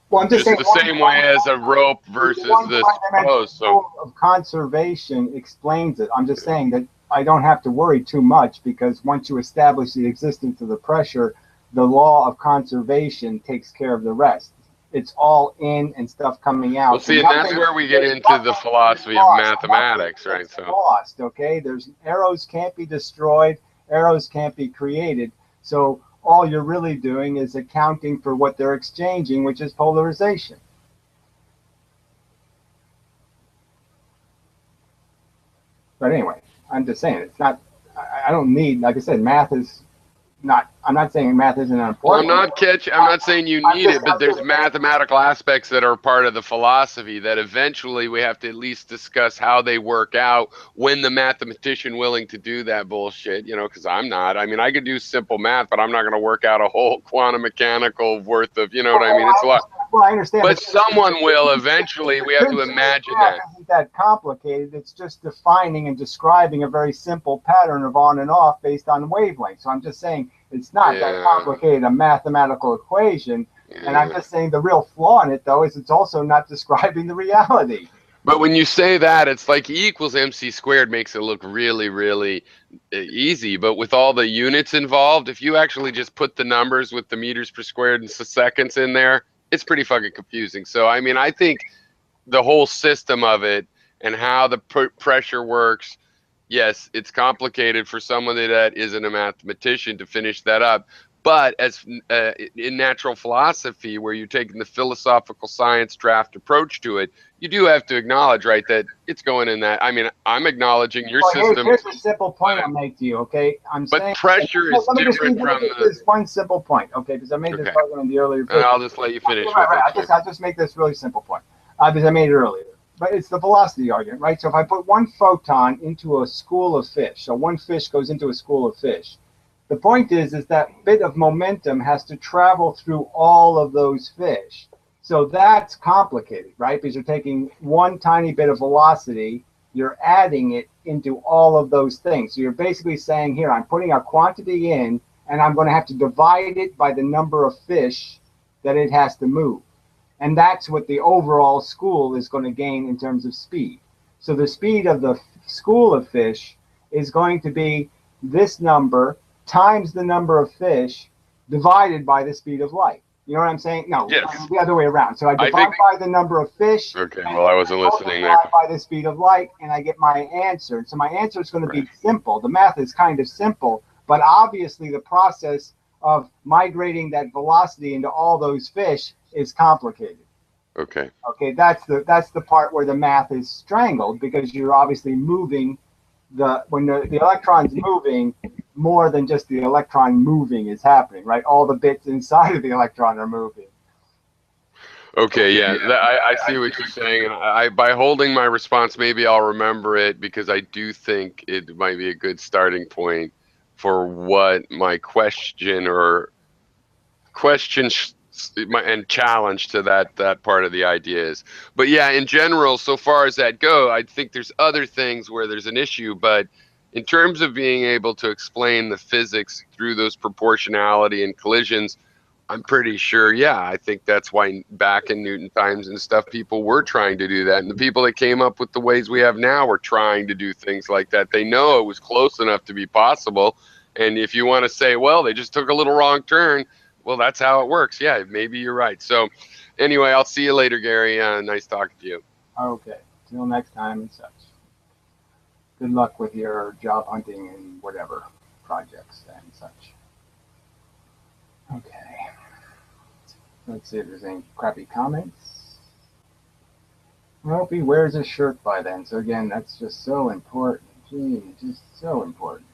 [SPEAKER 1] Well, I'm just saying
[SPEAKER 3] the same way as a rope versus this hose.
[SPEAKER 1] So of conservation explains it. I'm just saying that I don't have to worry too much because once you establish the existence of the pressure, the law of conservation takes care of the rest. It's all in and stuff coming out.
[SPEAKER 3] Well, see, and that's where we get into the philosophy of mathematics, right? So
[SPEAKER 1] lost, okay? There's arrows can't be destroyed, arrows can't be created. So all you're really doing is accounting for what they're exchanging, which is polarization. But anyway, I'm just saying it's not. I don't need, like I said, math is not. I'm not saying math isn't important.
[SPEAKER 3] Well, I'm not saying you need it, but there's mathematical aspects that are part of the philosophy that eventually we have to at least discuss how they work out when the mathematician willing to do that bullshit, because I'm not. I mean, I could do simple math, but I'm not going to work out a whole quantum mechanical worth of, what I mean? It's a lot.
[SPEAKER 1] Well, I understand.
[SPEAKER 3] But someone will eventually. We have to imagine that.
[SPEAKER 1] It isn't that complicated. It's just defining and describing a very simple pattern of on and off based on wavelength. So I'm just saying it's not that complicated, a mathematical equation. And I'm just saying the real flaw in it, though, is it's also not describing the reality.
[SPEAKER 3] But when you say that, it's like E equals MC squared makes it look really, really easy. But with all the units involved, if you actually just put the numbers with the meters per squared and seconds in there, it's pretty fucking confusing. So, I mean, I think the whole system of it and how the pressure works, yes, it's complicated for someone that isn't a mathematician to finish that up. But as in natural philosophy, where you're taking the philosophical science draft approach to it, you do have to acknowledge, right, that it's going in that. I mean, I'm acknowledging your
[SPEAKER 1] Well,
[SPEAKER 3] system,
[SPEAKER 1] here's a simple point I'll make to you. Okay, I'm
[SPEAKER 3] but
[SPEAKER 1] saying.
[SPEAKER 3] pressure is
[SPEAKER 1] Let me just
[SPEAKER 3] different from the.
[SPEAKER 1] this one simple point. Okay, because I made this
[SPEAKER 3] Okay,
[SPEAKER 1] argument in the earlier.
[SPEAKER 3] and I'll just let you finish
[SPEAKER 1] Right,
[SPEAKER 3] with
[SPEAKER 1] right.
[SPEAKER 3] it.
[SPEAKER 1] I'll just make this really simple point because I made it earlier. But it's the velocity argument, right? So if I put one photon into a school of fish, so one fish goes into a school of fish. The point is that bit of momentum has to travel through all of those fish. So that's complicated, right? Because you're taking one tiny bit of velocity, you're adding it into all of those things. So you're basically saying, here, I'm putting a quantity in, and I'm going to have to divide it by the number of fish that it has to move. And that's what the overall school is going to gain in terms of speed. So the speed of the school of fish is going to be this number times the number of fish divided by the speed of light. You know what I'm saying? No,
[SPEAKER 3] Yes.
[SPEAKER 1] the other way around. So I divide by the number of fish.
[SPEAKER 3] Okay, well, I wasn't listening there.
[SPEAKER 1] By the speed of light, and I get my answer. So my answer is going to be simple. The math is kind of simple, but obviously the process of migrating that velocity into all those fish is complicated.
[SPEAKER 3] Okay.
[SPEAKER 1] Okay, that's the part where the math is strangled, because you're obviously moving when the electron's moving, more than just the electron moving is happening, right? All the bits inside of the electron are moving.
[SPEAKER 3] Okay, yeah, I see what you're saying, and I by holding my response, maybe I'll remember it, because I do think it might be a good starting point for what my question and challenge to that part of the idea is. But yeah, in general, so far as that go, I think there's other things where there's an issue, but in terms of being able to explain the physics through those proportionality and collisions, I'm pretty sure, yeah, I think that's why back in Newton times and stuff, people were trying to do that. And the people that came up with the ways we have now were trying to do things like that. They know it was close enough to be possible. And if you want to say, well, they just took a little wrong turn, well, that's how it works. Yeah, maybe you're right. So anyway, I'll see you later, Gary. Nice talking to you.
[SPEAKER 1] Okay, till next time and such. Good luck with your job hunting and whatever projects and such. Okay. Let's see if there's any crappy comments. I hope he wears a shirt by then. So again, that's just so important. Gee, just so important.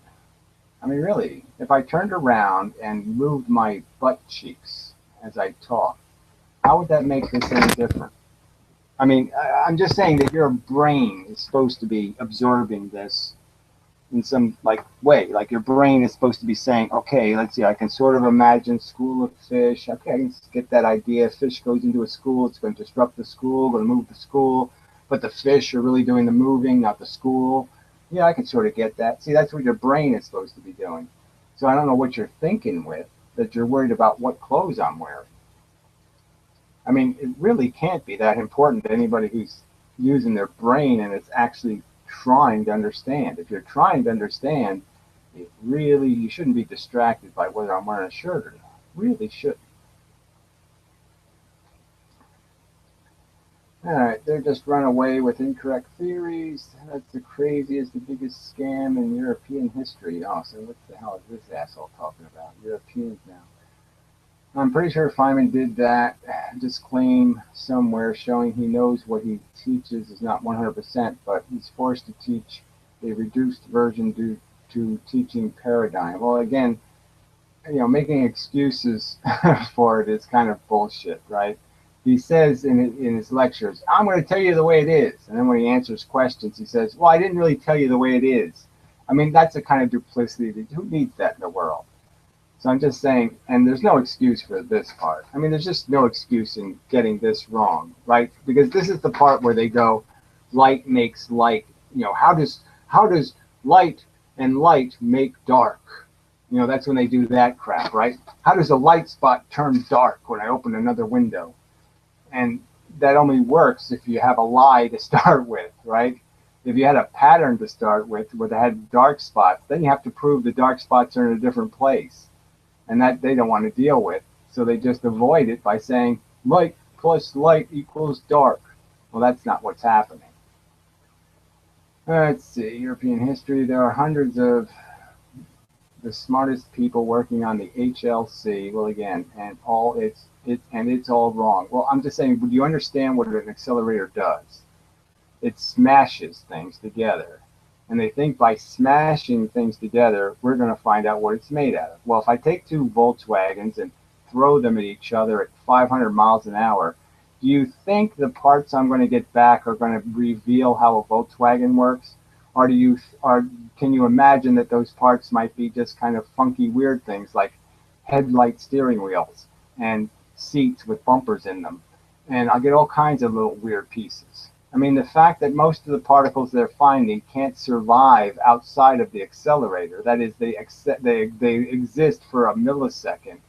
[SPEAKER 1] I mean, really, if I turned around and moved my butt cheeks as I talk, how would that make this any different? I mean, I'm just saying that your brain is supposed to be absorbing this in some way. Like your brain is supposed to be saying, okay, let's see, I can sort of imagine school of fish. Okay, I can get that idea. Fish goes into a school, it's going to disrupt the school, going to move the school, but the fish are really doing the moving, not the school. Yeah, I can sort of get that. See, that's what your brain is supposed to be doing. So I don't know what you're thinking with, that you're worried about what clothes I'm wearing. I mean, it really can't be that important to anybody who's using their brain and it's actually trying to understand. If you're trying to understand, you shouldn't be distracted by whether I'm wearing a shirt or not. Really shouldn't. All right, they're just run away with incorrect theories. That's the craziest, the biggest scam in European history. Oh, so what the hell is this asshole talking about? Europeans now. I'm pretty sure Feynman did that. Disclaim somewhere showing he knows what he teaches is not 100%, but he's forced to teach a reduced version due to teaching paradigm. Well, again, making excuses for it is kind of bullshit, right? He says in his lectures, I'm going to tell you the way it is. And then when he answers questions, he says, well, I didn't really tell you the way it is. I mean, that's a kind of duplicity. Who needs that in the world? So I'm just saying, and there's no excuse for this part. I mean, there's just no excuse in getting this wrong, right? Because this is the part where they go, light makes light. How does light and light make dark? That's when they do that crap, right? How does a light spot turn dark when I open another window? And that only works if you have a lie to start with, right? If you had a pattern to start with where they had dark spots, then you have to prove the dark spots are in a different place. And that they don't want to deal with. So they just avoid it by saying light plus light equals dark. Well, that's not what's happening. Let's see, European history. There are hundreds of the smartest people working on the HLC. Well, again, and it's all wrong. Well, I'm just saying, do you understand what an accelerator does? It smashes things together. And they think by smashing things together, we're going to find out what it's made out of. Well, if I take two Volkswagens and throw them at each other at 500 miles an hour, do you think the parts I'm going to get back are going to reveal how a Volkswagen works? Or can you imagine that those parts might be just kind of funky, weird things like headlight steering wheels and seats with bumpers in them? And I'll get all kinds of little weird pieces. I mean, the fact that most of the particles they're finding can't survive outside of the accelerator, that is, they exist for a millisecond,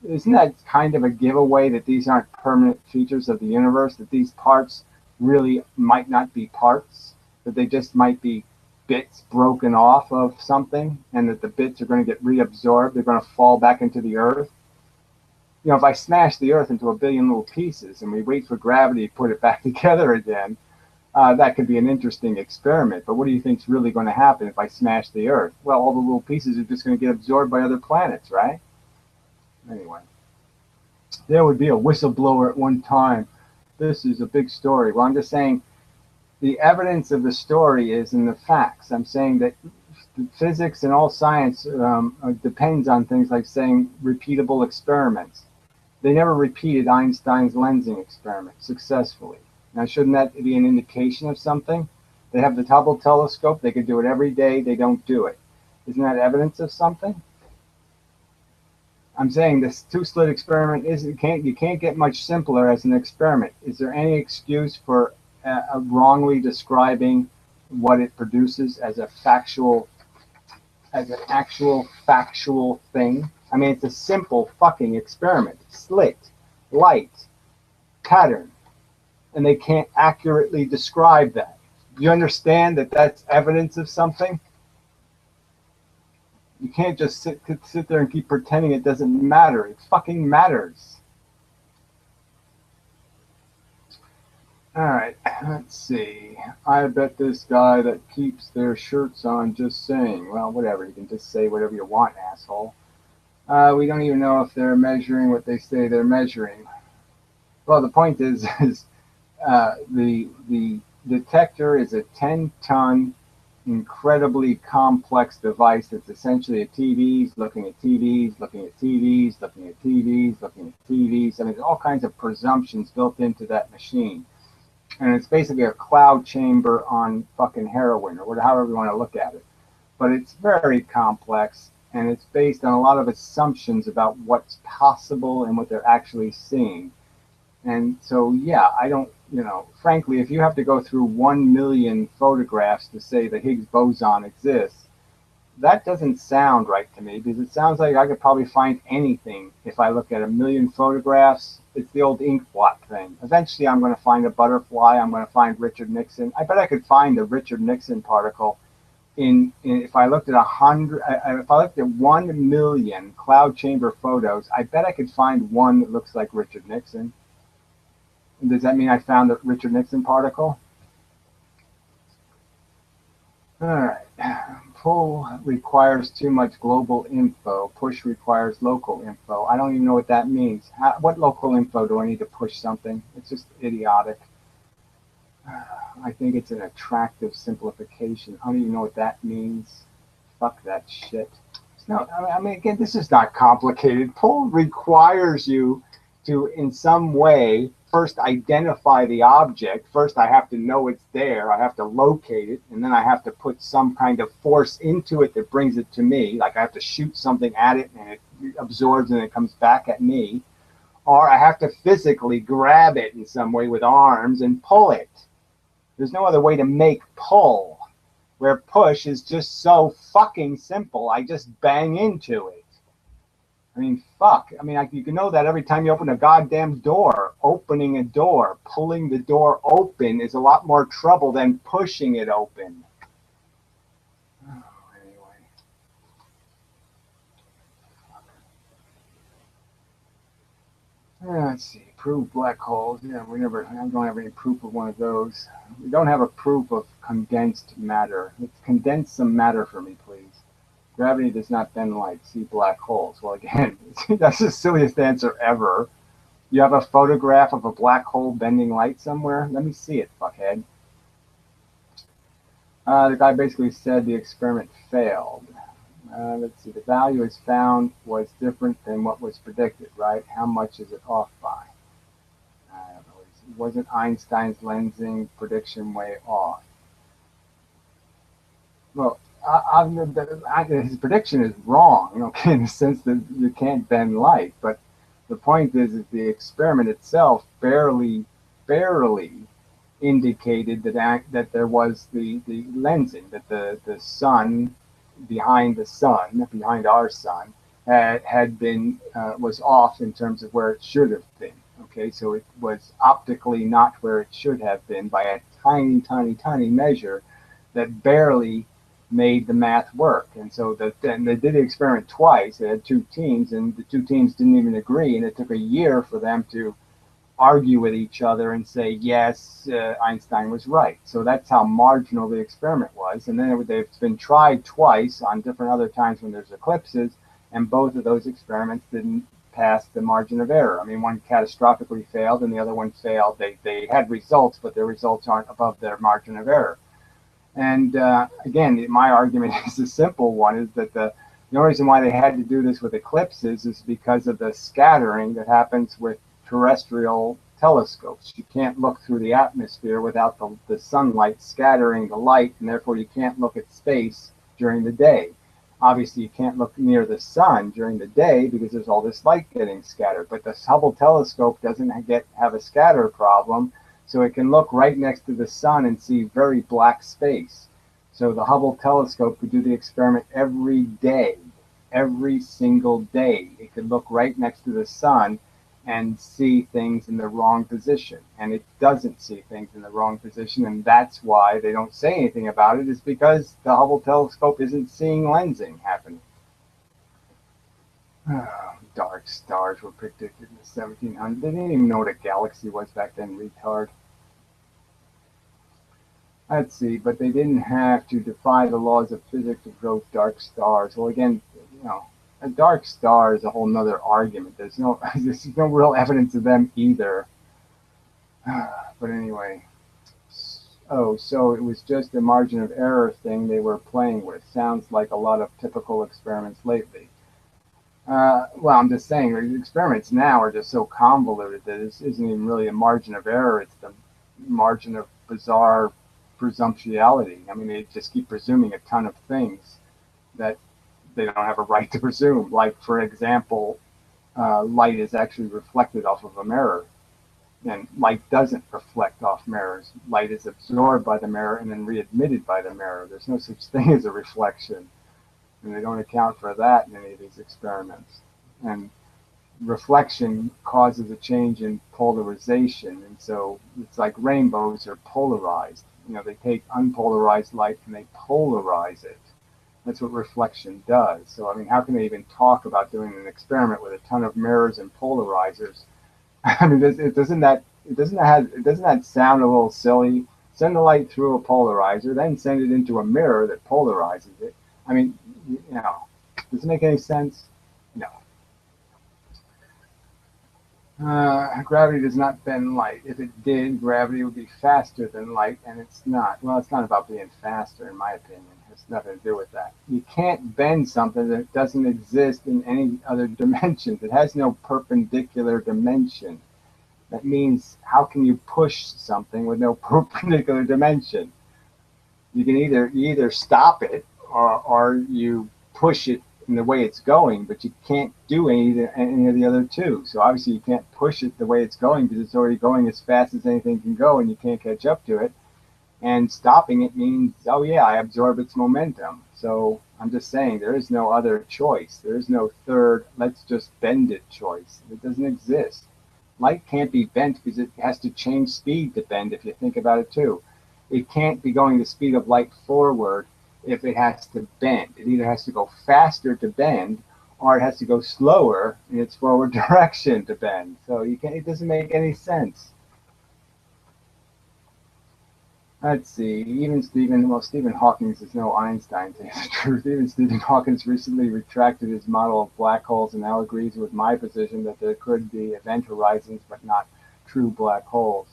[SPEAKER 1] isn't that kind of a giveaway that these aren't permanent features of the universe, that these parts really might not be parts, that they just might be bits broken off of something, and that the bits are going to get reabsorbed, they're going to fall back into the earth? You know, if I smash the earth into a billion little pieces and we wait for gravity to put it back together again, that could be an interesting experiment. But what do you think is really going to happen if I smash the earth? Well, all the little pieces are just going to get absorbed by other planets, right? Anyway, there would be a whistleblower at one time. This is a big story. Well, I'm just saying the evidence of the story is in the facts. I'm saying that physics and all science depends on things like saying repeatable experiments. They never repeated Einstein's lensing experiment successfully. Now, shouldn't that be an indication of something? They have the Hubble telescope. They could do it every day. They don't do it. Isn't that evidence of something? I'm saying this two-slit experiment you can't get much simpler as an experiment. Is there any excuse for wrongly describing what it produces as an actual factual thing? I mean, it's a simple fucking experiment. Slit, light, pattern. And they can't accurately describe that. Do you understand that that's evidence of something? You can't just sit there and keep pretending it doesn't matter. It fucking matters. All right, let's see. I bet this guy that keeps their shirts on just saying. Well, whatever. You can just say whatever you want, asshole. We don't even know if they're measuring what they say they're measuring. Well, the point is the detector is a 10-ton, incredibly complex device that's essentially a TVs, looking at TVs, looking at TVs, looking at TVs, looking at TVs. I mean, there's all kinds of presumptions built into that machine. And it's basically a cloud chamber on fucking heroin, or however you want to look at it. But it's very complex, and it's based on a lot of assumptions about what's possible and what they're actually seeing. And so, yeah, I don't, frankly, if you have to go through 1 million photographs to say the Higgs boson exists, that doesn't sound right to me, because it sounds like I could probably find anything if I look at 1 million photographs. It's the old ink blot thing. Eventually, I'm going to find a butterfly. I'm going to find Richard Nixon. I bet I could find a Richard Nixon particle if I looked at 100. If I looked at 1 million cloud chamber photos, I bet I could find one that looks like Richard Nixon. Does that mean I found the Richard Nixon particle? All right. Pull requires too much global info. Push requires local info. I don't even know what that means. What local info do I need to push something? It's just idiotic. I think it's an attractive simplification. I don't even know what that means. Fuck that shit. No, I mean, again, this is not complicated. Pull requires you to, in some way, first identify the object. First, I have to know it's there. I have to locate it, and then I have to put some kind of force into it that brings it to me. Like I have to shoot something at it, and it absorbs, and it comes back at me. Or I have to physically grab it in some way with arms and pull it. There's no other way to make pull, where push is just so fucking simple. I just bang into it. I mean, fuck. I mean, you can know that every time you open a goddamn door. Opening a door, pulling the door open is a lot more trouble than pushing it open. Oh, anyway. Let's see. Prove black holes. Yeah, I don't have any proof of one of those. We don't have a proof of condensed matter. Let's condense some matter for me, please. Gravity does not bend light. See black holes. Well, again, that's the silliest answer ever. You have a photograph of a black hole bending light somewhere? Let me see it, fuckhead. The guy basically said the experiment failed. Let's see. The value is found was different than what was predicted, right? How much is it off by? I don't know. Wasn't Einstein's lensing prediction way off? Well, his prediction is wrong, okay, in the sense that you can't bend light. But the point is that the experiment itself barely indicated that there was the lensing, that the sun behind our sun, had been was off in terms of where it should have been. Okay, so it was optically not where it should have been by a tiny measure that barely made the math work. And so then they did the experiment twice. They had two teams, and the two teams didn't even agree, and it took a year for them to argue with each other and say, yes, Einstein was right. So that's how marginal the experiment was. And then they've been tried twice on different other times when there's eclipses, and both of those experiments didn't pass the margin of error. I mean, one catastrophically failed and the other one failed. They had results, but their results aren't above their margin of error. And again, my argument is a simple one, is that the only reason why they had to do this with eclipses is because of the scattering that happens with terrestrial telescopes. You can't look through the atmosphere without the sunlight scattering the light, and therefore you can't look at space during the day. Obviously, you can't look near the sun during the day because there's all this light getting scattered. But the Hubble telescope doesn't have a scatter problem, so it can look right next to the sun and see very black space. So the Hubble telescope could do the experiment every day, every single day. It could look right next to the sun and see things in the wrong position. And it doesn't see things in the wrong position, and that's why they don't say anything about it, is because the Hubble telescope isn't seeing lensing happening. Dark stars were predicted in the 1700s. They didn't even know what a galaxy was back then, retard. Let's see, but they didn't have to defy the laws of physics to grow dark stars. Well, again, a dark star is a whole nother argument. There's no real evidence of them either. But anyway, so it was just a margin of error thing they were playing with. Sounds like a lot of typical experiments lately. Well, I'm just saying, the experiments now are just so convoluted that this isn't even really a margin of error. It's the margin of bizarre presumptuality. I mean, they just keep presuming a ton of things that they don't have a right to presume. Like, for example, light is actually reflected off of a mirror. And light doesn't reflect off mirrors. Light is absorbed by the mirror and then readmitted by the mirror. There's no such thing as a reflection. And they don't account for that in any of these experiments. And reflection causes a change in polarization. And so it's like rainbows are polarized. They take unpolarized light and they polarize it. That's what reflection does. So, I mean, how can they even talk about doing an experiment with a ton of mirrors and polarizers? I mean, doesn't that sound a little silly? Send the light through a polarizer, then send it into a mirror that polarizes it. I mean, does it make any sense? No. Gravity does not bend light. If it did, gravity would be faster than light, and it's not. Well, it's not about being faster, in my opinion. It has nothing to do with that. You can't bend something that doesn't exist in any other dimensions. It has no perpendicular dimension. That means, how can you push something with no perpendicular dimension? You can either stop it or you push it in the way it's going, but you can't do any of the other two. So obviously you can't push it the way it's going because it's already going as fast as anything can go and you can't catch up to it. And stopping it means, oh yeah, I absorb its momentum. So I'm just saying there is no other choice. There is no third, let's just bend it choice. It doesn't exist. Light can't be bent because it has to change speed to bend, if you think about it too. It can't be going the speed of light forward if it has to bend. It either has to go faster to bend or it has to go slower in its forward direction to bend. So you can't, it doesn't make any sense. Let's see. Stephen Hawking is no Einstein, to tell you the truth. Even Stephen Hawking recently retracted his model of black holes and now agrees with my position that there could be event horizons, but not true black holes.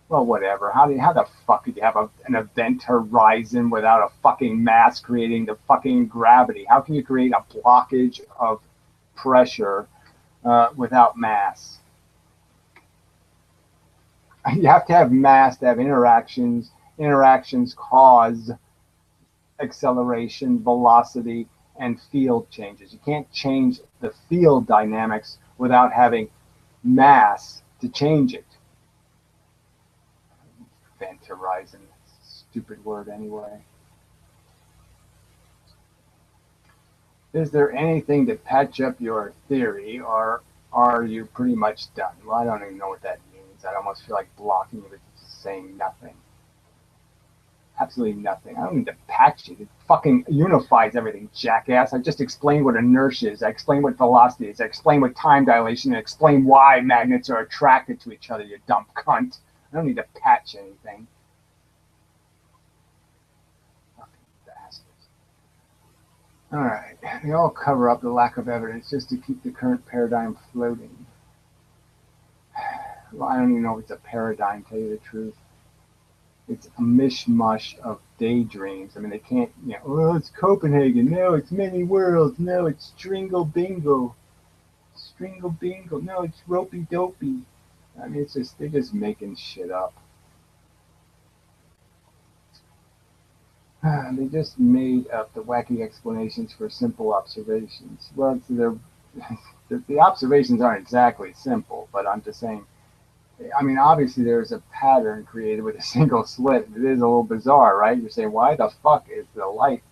[SPEAKER 1] Well, whatever. How the fuck could you have an event horizon without a fucking mass creating the fucking gravity? How can you create a blockage of pressure without mass? You have to have mass to have interactions. Interactions cause acceleration, velocity, and field changes. You can't change the field dynamics without having mass to change it. Event horizon, stupid word anyway. Is there anything to patch up your theory, or are you pretty much done? Well, I don't even know what that means. I almost feel like blocking it with saying nothing. Absolutely nothing. I don't need to patch it. It fucking unifies everything, jackass. I just explained what inertia is. I explained what velocity is. I explained what time dilation is. I explained why magnets are attracted to each other, you dumb cunt. I don't need to patch anything. Fucking bastards. All right. They all cover up the lack of evidence just to keep the current paradigm floating. Well, I don't even know if it's a paradigm, to tell you the truth. It's a mishmash of daydreams. I mean, they can't, oh, it's Copenhagen. No, it's many worlds. No, it's Stringle Bingo. Stringle Bingo. No, it's Ropey Dopey. I mean, they're just making shit up. They just made up the wacky explanations for simple observations. Well, the observations aren't exactly simple, but I'm just saying, I mean, obviously there's a pattern created with a single slit. It is a little bizarre, right? You're saying, why the fuck is the light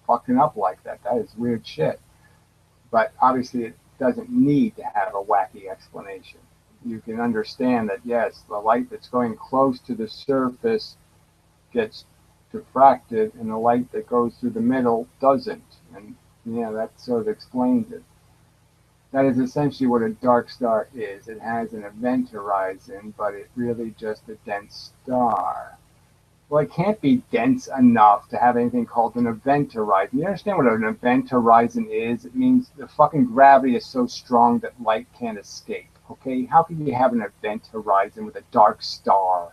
[SPEAKER 1] fucking up like that? That is weird shit. But obviously it doesn't need to have a wacky explanation. You can understand that, yes, the light that's going close to the surface gets diffracted and the light that goes through the middle doesn't. And, that sort of explains it. That is essentially what a dark star is. It has an event horizon, but it's really just a dense star. Well, it can't be dense enough to have anything called an event horizon. You understand what an event horizon is? It means the fucking gravity is so strong that light can't escape. Okay? How can you have an event horizon with a dark star?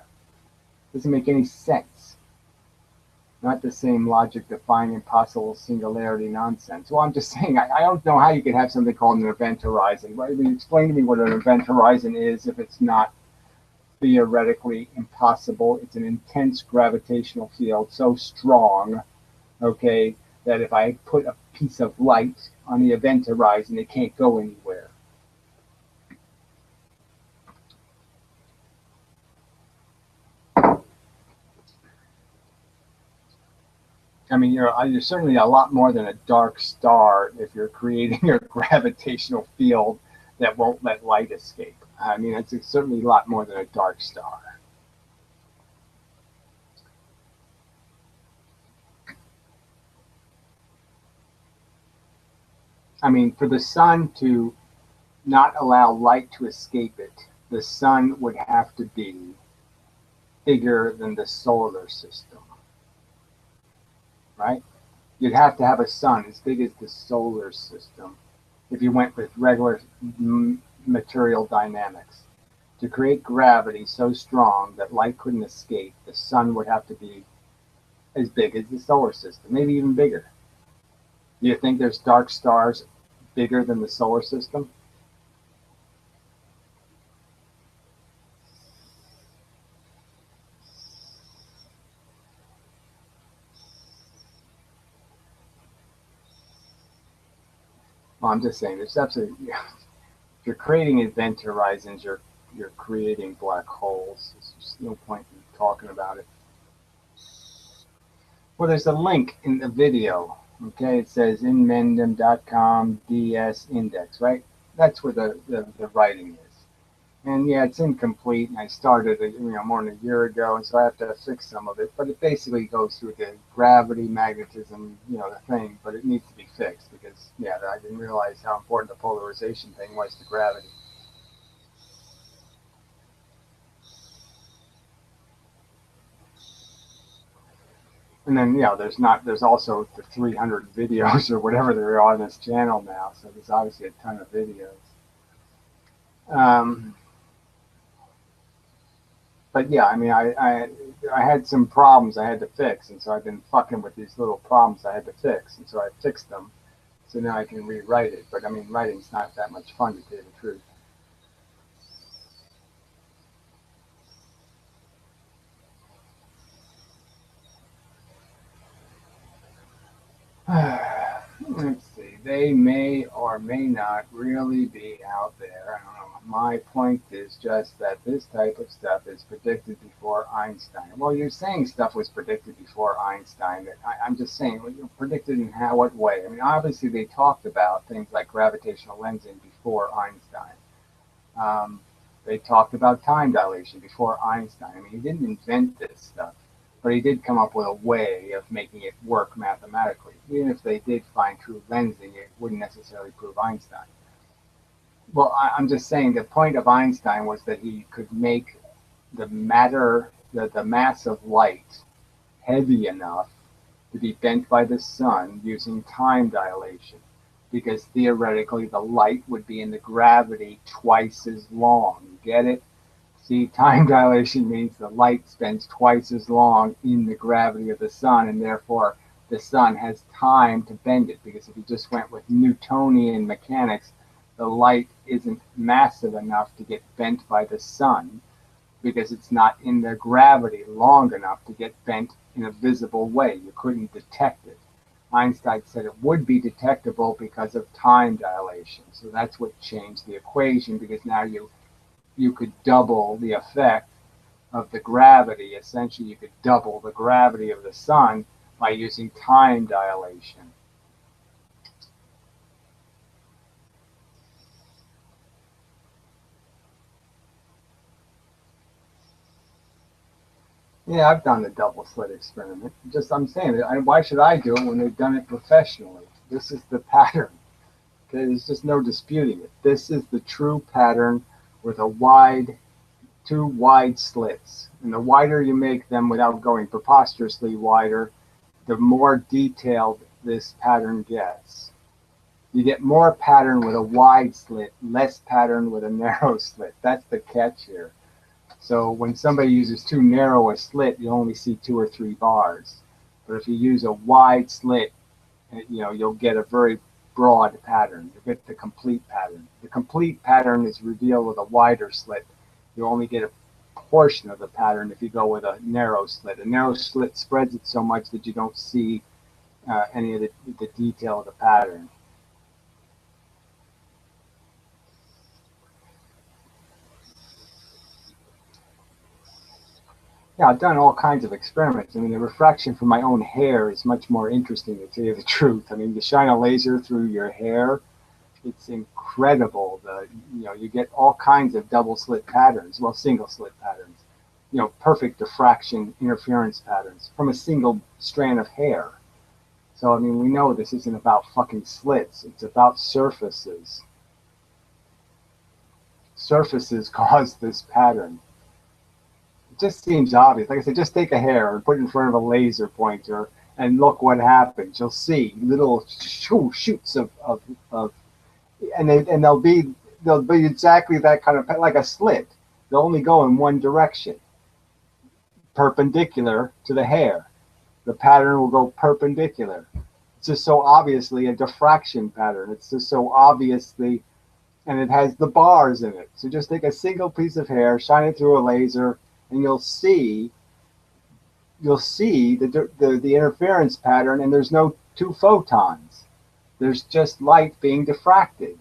[SPEAKER 1] It doesn't make any sense. Not the same logic defying impossible singularity nonsense. Well, I'm just saying, I don't know how you could have something called an event horizon. Right? I mean, explain to me what an event horizon is if it's not theoretically impossible. It's an intense gravitational field so strong, okay, that if I put a piece of light on the event horizon, it can't go anywhere. I mean, you're certainly a lot more than a dark star if you're creating a gravitational field that won't let light escape. I mean, it's certainly a lot more than a dark star. I mean, for the sun to not allow light to escape it, the sun would have to be bigger than the solar system, right? You'd have to have a sun as big as the solar system if you went with regular material dynamics. To create gravity so strong that light couldn't escape, the sun would have to be as big as the solar system, maybe even bigger. Do you think there's dark stars bigger than the solar system? Well, I'm just saying, there's absolutely, if you're creating event horizons, you're creating black holes. There's just no point in talking about it. Well, there's a link in the video. Okay, it says inmendum.com DS index, right? That's where the writing is. And yeah, it's incomplete, and I started it, more than a year ago, and so I have to fix some of it. But it basically goes through the gravity, magnetism, the thing. But it needs to be fixed because, yeah, I didn't realize how important the polarization thing was to gravity. And then, there's also the 300 videos or whatever there are on this channel now. So there's obviously a ton of videos. But yeah, I mean, I had some problems I had to fix, and so I've been fucking with these little problems I had to fix, and so I fixed them. So now I can rewrite it. But I mean, writing's not that much fun, to tell you the truth. Let's see. They may or may not really be out there. I don't know. My point is just that this type of stuff is predicted before Einstein. Well, you're saying stuff was predicted before Einstein. I'm just saying, predicted in what way? I mean, obviously they talked about things like gravitational lensing before Einstein. They talked about time dilation before Einstein. I mean, he didn't invent this stuff, but he did come up with a way of making it work mathematically. Even if they did find true lensing, it wouldn't necessarily prove Einstein. Well, I'm just saying the point of Einstein was that he could make the matter, the mass of light, heavy enough to be bent by the sun using time dilation, because theoretically the light would be in the gravity twice as long. You get it? See, time dilation means the light spends twice as long in the gravity of the sun, and therefore the sun has time to bend it, because if you just went with Newtonian mechanics, the light isn't massive enough to get bent by the sun because it's not in the gravity long enough to get bent in a visible way. You couldn't detect it. Einstein said it would be detectable because of time dilation. So that's what changed the equation, because now you could double the effect of the gravity. Essentially, you could double the gravity of the sun by using time dilation. Yeah, I've done the double slit experiment. I'm saying, why should I do it when they've done it professionally? This is the pattern. Okay, there's just no disputing it. This is the true pattern with two wide slits. And the wider you make them without going preposterously wider, the more detailed this pattern gets. You get more pattern with a wide slit, less pattern with a narrow slit. That's the catch here. So when somebody uses too narrow a slit, you only see 2 or 3 bars. But if you use a wide slit, you'll get a very broad pattern. You get the complete pattern. The complete pattern is revealed with a wider slit. You only get a portion of the pattern if you go with a narrow slit. A narrow slit spreads it so much that you don't see any of the detail of the pattern. Yeah, I've done all kinds of experiments. I mean, the refraction from my own hair is much more interesting, to tell you the truth. I mean, to shine a laser through your hair, it's incredible. You get all kinds of double slit patterns, well, single slit patterns, perfect diffraction interference patterns from a single strand of hair. So, I mean, we know this isn't about fucking slits. It's about surfaces. Surfaces cause this pattern. It just seems obvious. Like I said, just take a hair and put it in front of a laser pointer and look what happens. You'll see little shoots of and they'll be exactly that kind of, like a slit. They'll only go in one direction, perpendicular to the hair. The pattern will go perpendicular. It's just so obviously a diffraction pattern. It's just so obviously, and it has the bars in it. So just take a single piece of hair, shine it through a laser, and you'll see the interference pattern, and there's no 2 photons. There's just light being diffracted.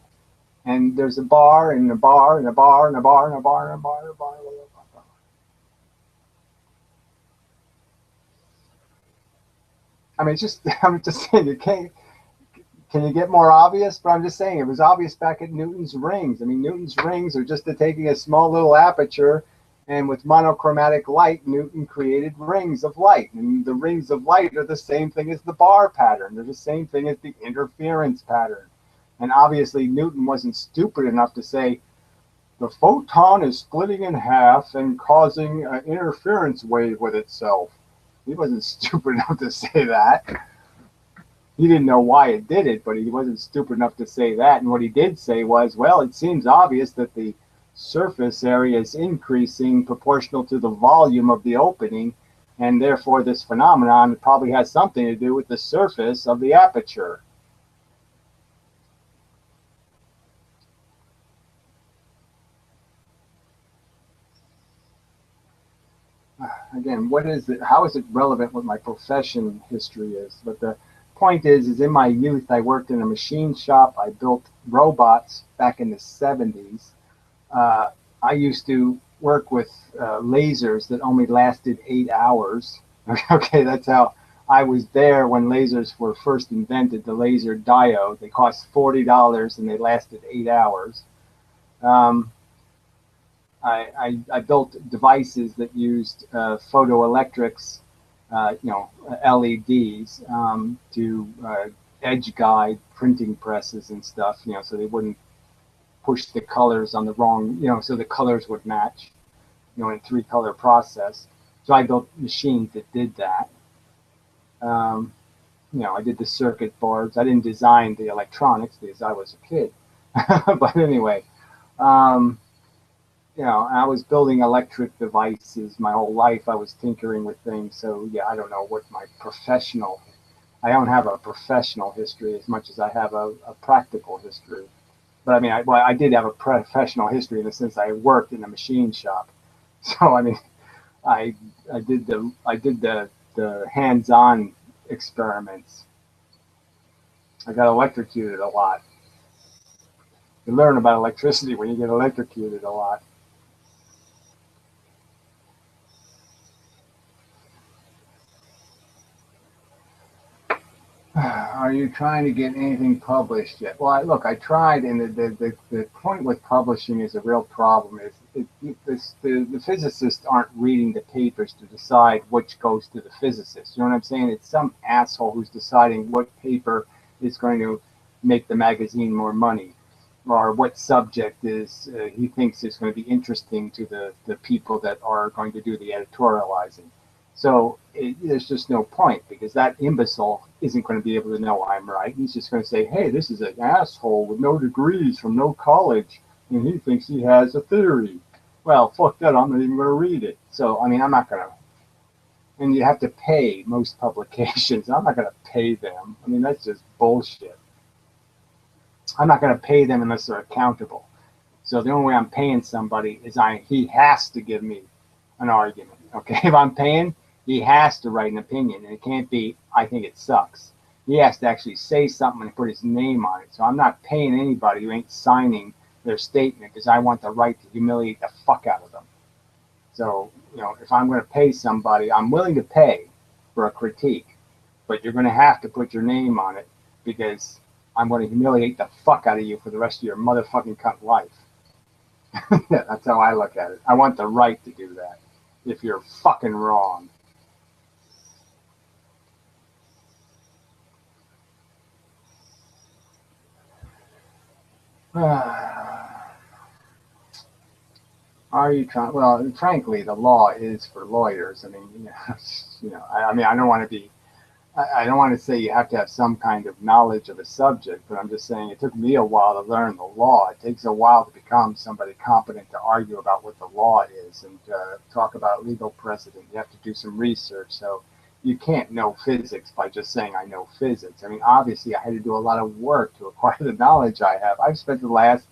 [SPEAKER 1] And there's a bar and a bar and a bar and a bar and a bar and a bar and a bar. And a bar. I mean, it's just I'm just saying you can't. Can you get more obvious? But I'm just saying it was obvious back at Newton's rings. I mean, Newton's rings are just taking a small little aperture, and with monochromatic light, Newton created rings of light. And the rings of light are the same thing as the bar pattern. They're the same thing as the interference pattern. And obviously, Newton wasn't stupid enough to say the photon is splitting in half and causing an interference wave with itself. He wasn't stupid enough to say that. He didn't know why it did it, but he wasn't stupid enough to say that. And what he did say was, well, it seems obvious that the surface area is increasing proportional to the volume of the opening, and therefore this phenomenon probably has something to do with the surface of the aperture. Again, what is it? How is it relevant what my profession history is? But the point is in my youth, I worked in a machine shop. I built robots back in the 70s. I used to work with lasers that only lasted 8 hours. Okay, that's how I was there when lasers were first invented, the laser diode. They cost $40 and they lasted 8 hours. I built devices that used photoelectrics, LEDs, to edge guide printing presses and stuff, so they wouldn't push the colors on the wrong, so the colors would match, in a 3-color process. So I built machines that did that. I did the circuit boards. I didn't design the electronics because I was a kid. But anyway, I was building electric devices my whole life. I was tinkering with things. So yeah, I don't know what I don't have a professional history as much as I have a practical history. But I mean, I did have a professional history in the sense I worked in a machine shop. So I mean, I did the hands-on experiments. I got electrocuted a lot. You learn about electricity when you get electrocuted a lot. Are you trying to get anything published yet? Well, I tried, and the point with publishing is a real problem. The physicists aren't reading the papers to decide which goes to the physicists. You know what I'm saying? It's some asshole who's deciding what paper is going to make the magazine more money, or what subject he thinks is going to be interesting to the people that are going to do the editorializing. So there's just no point, because that imbecile isn't going to be able to know I'm right. He's just going to say, hey, this is an asshole with no degrees from no college, and he thinks he has a theory. Well, fuck that, I'm not even going to read it. So, I mean, I'm not going to. And you have to pay most publications. I'm not going to pay them. I mean, that's just bullshit. I'm not going to pay them unless they're accountable. So the only way I'm paying somebody is he has to give me an argument. Okay, if I'm paying, he has to write an opinion, and it can't be, I think it sucks. He has to actually say something and put his name on it. So I'm not paying anybody who ain't signing their statement, because I want the right to humiliate the fuck out of them. So, if I'm going to pay somebody, I'm willing to pay for a critique, but you're going to have to put your name on it, because I'm going to humiliate the fuck out of you for the rest of your motherfucking cunt life. Yeah, that's how I look at it. I want the right to do that if you're fucking wrong. Are you trying? Well, frankly, the law is for lawyers. I mean, I mean, I don't want to be. I don't want to say you have to have some kind of knowledge of a subject, but I'm just saying it took me a while to learn the law. It takes a while to become somebody competent to argue about what the law is and talk about legal precedent. You have to do some research. So you can't know physics by just saying I know physics. I mean, obviously, I had to do a lot of work to acquire the knowledge I have. I've spent the last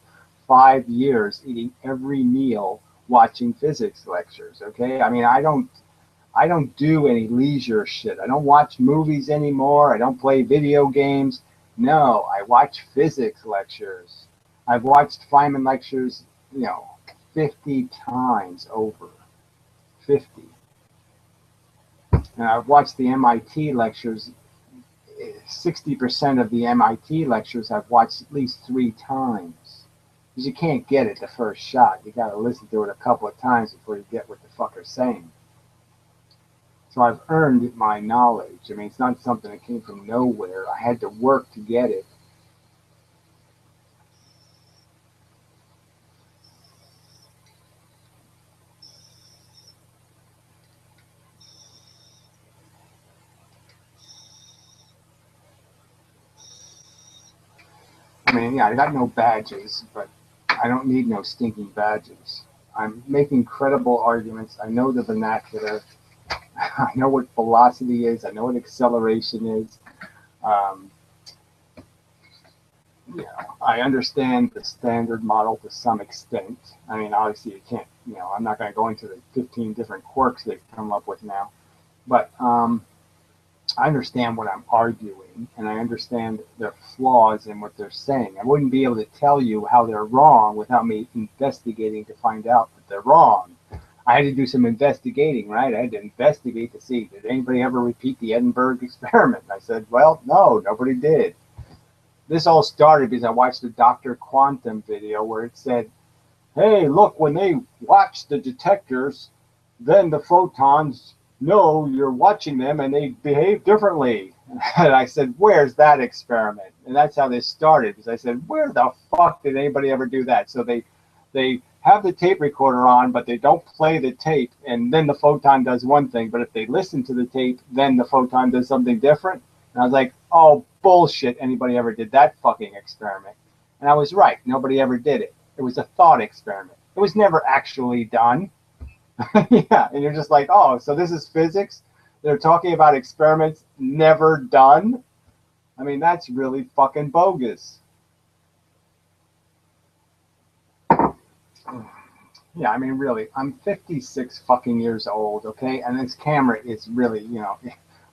[SPEAKER 1] 5 years eating every meal watching physics lectures. Okay, I mean, I don't do any leisure shit. I don't watch movies anymore. I don't play video games. No, I watch physics lectures. I've watched Feynman lectures, 50 times over. 50. And I've watched the MIT lectures 60% of the MIT lectures I've watched at least 3 times. Because you can't get it the first shot. You got to listen to it a couple of times before you get what the fuck they're saying. So I've earned my knowledge. I mean, it's not something that came from nowhere. I had to work to get it. I mean, yeah, I got no badges, but I don't need no stinking badges. I'm making credible arguments. I know the vernacular. I know what velocity is. I know what acceleration is. Um, I understand the standard model to some extent. I mean, obviously you can't, I'm not going to go into the 15 different quirks they've come up with now. But I understand what I'm arguing, and I understand their flaws in what they're saying. I wouldn't be able to tell you how they're wrong without me investigating to find out that they're wrong. I had to do some investigating, right? I had to investigate to see, did anybody ever repeat the Edinburgh experiment? And I said, well, no, nobody did. This all started because I watched a Dr. Quantum video where it said, hey, look, when they watch the detectors, then the photons know you're watching them and they behave differently. And I said, where's that experiment? And that's how this started, because I said, where the fuck did anybody ever do that? So they have the tape recorder on, but they don't play the tape, and then the photon does one thing, but if they listen to the tape, then the photon does something different. And I was like, oh, bullshit, anybody ever did that fucking experiment. And I was right, nobody ever did it. It was a thought experiment. It was never actually done. Yeah, and you're just like, oh, so this is physics? They're talking about experiments never done? I mean, that's really fucking bogus. Yeah, I mean, really, I'm 56 fucking years old, okay? And this camera is really,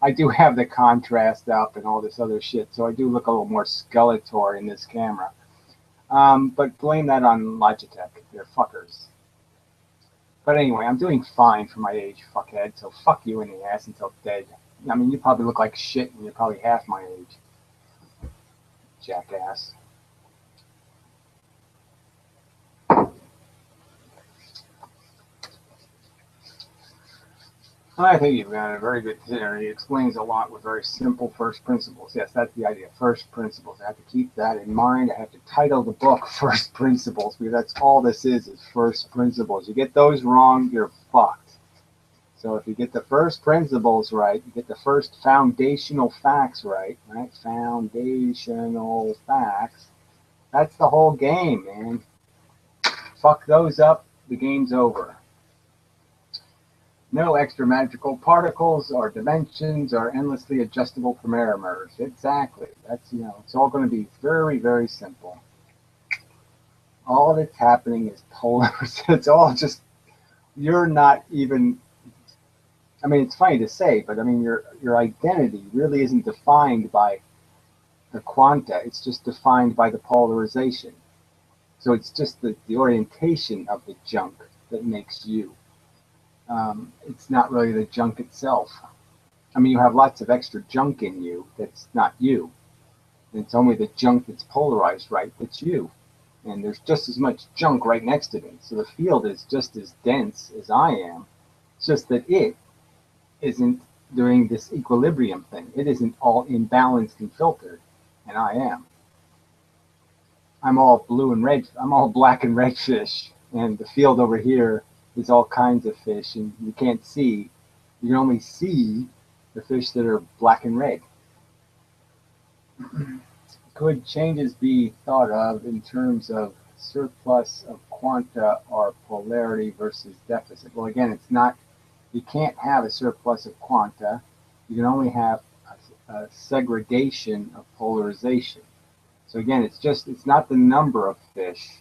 [SPEAKER 1] I do have the contrast up and all this other shit, so I do look a little more Skeletor in this camera. But blame that on Logitech. They're fuckers. But anyway, I'm doing fine for my age, fuckhead, so fuck you in the ass until dead. I mean, you probably look like shit and you're probably half my age. Jackass. I think you've got a very good theory. He explains a lot with very simple first principles. Yes, that's the idea. First principles. I have to keep that in mind. I have to title the book First Principles, because that's all this is first principles. You get those wrong, you're fucked. So if you get the first principles right, you get the first foundational facts right? Foundational facts. That's the whole game, man. Fuck those up, the game's over. No extra magical particles or dimensions or endlessly adjustable parameters. Exactly. That's, it's all going to be very, very simple. All that's happening is polar. It's all just, you're not even, I mean, it's funny to say, but I mean, your identity really isn't defined by the quanta. It's just defined by the polarization. So it's just the orientation of the junk that makes you. It's not really the junk itself. I mean, you have lots of extra junk in you that's not you. And it's only the junk that's polarized right that's you. And there's just as much junk right next to me. So the field is just as dense as I am. It's just that it isn't doing this equilibrium thing. It isn't all imbalanced and filtered. And I am. I'm all blue and red. I'm all black and red fish. And the field over here is all kinds of fish, and you can't see. You can only see the fish that are black and red. Could changes be thought of in terms of surplus of quanta or polarity versus deficit? Well, again, it's not. You can't have a surplus of quanta. You can only have a segregation of polarization. So again, it's not the number of fish.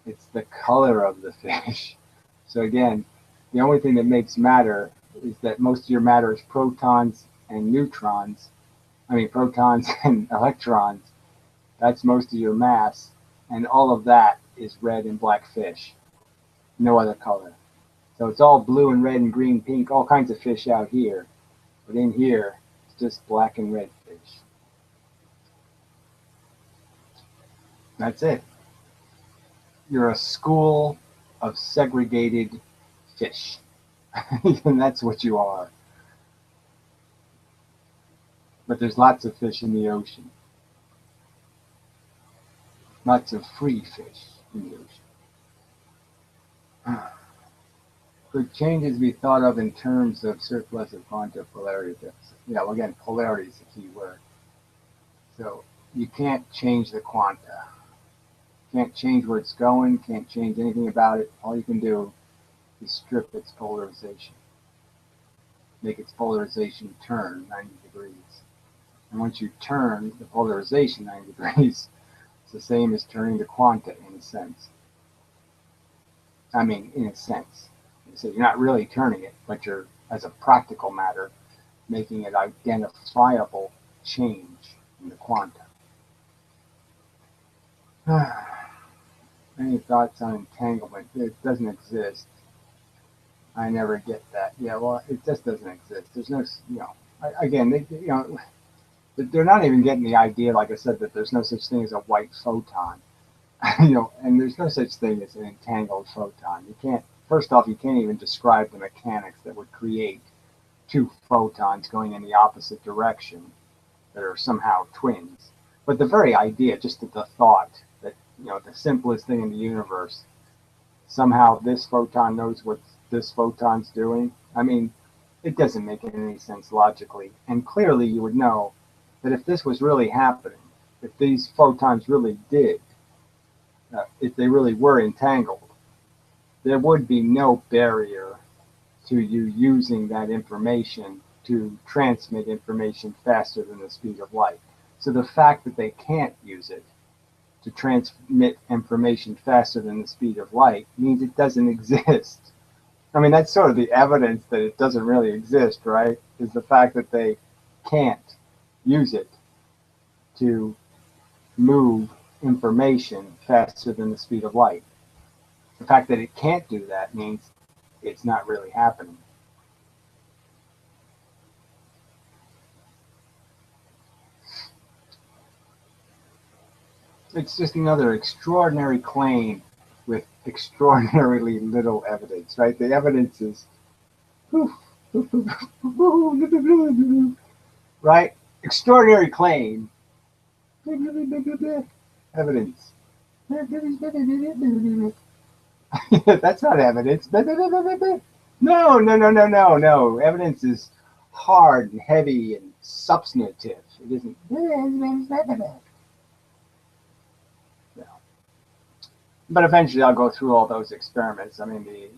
[SPEAKER 1] It's the color of the fish. So again, the only thing that makes matter is that most of your matter is protons and neutrons. I mean, protons and electrons. That's most of your mass. And all of that is red and black fish. No other color. So it's all blue and red and green, pink, all kinds of fish out here. But in here, it's just black and red fish. That's it. You're a school of segregated fish. And that's what you are. But there's lots of fish in the ocean. Lots of free fish in the ocean. Could changes be thought of in terms of surplus of quanta polarity deficit? Yeah, well, again, polarity is the key word. So you can't change the quanta. Can't change where it's going, can't change anything about it. All you can do is strip its polarization. Make its polarization turn 90 degrees. And once you turn the polarization 90 degrees, it's the same as turning the quanta in a sense. I mean, in a sense. So you're not really turning it, but you're, as a practical matter, making it identifiable change in the quanta. Any thoughts on entanglement? It doesn't exist. I never get that. Yeah, well, it just doesn't exist. There's no, again, they're not even getting the idea, like I said, that there's no such thing as a white photon. And there's no such thing as an entangled photon. You can't, first off, you can't even describe the mechanics that would create two photons going in the opposite direction that are somehow twins. But the very idea, just the thought that, the simplest thing in the universe, somehow this photon knows what this photon's doing. I mean, it doesn't make any sense logically. And clearly you would know that if this was really happening, if these photons really did, if they really were entangled, there would be no barrier to you using that information to transmit information faster than the speed of light. So the fact that they can't use it to transmit information faster than the speed of light means it doesn't exist. I mean, that's sort of the evidence that it doesn't really exist, right? Is the fact that they can't use it to move information faster than the speed of light. The fact that it can't do that means it's not really happening. It's just another extraordinary claim with extraordinarily little evidence, right? The evidence is, right? Extraordinary claim, evidence. That's not evidence. No. Evidence is hard and heavy and substantive. It isn't. But eventually I'll go through all those experiments. I mean, the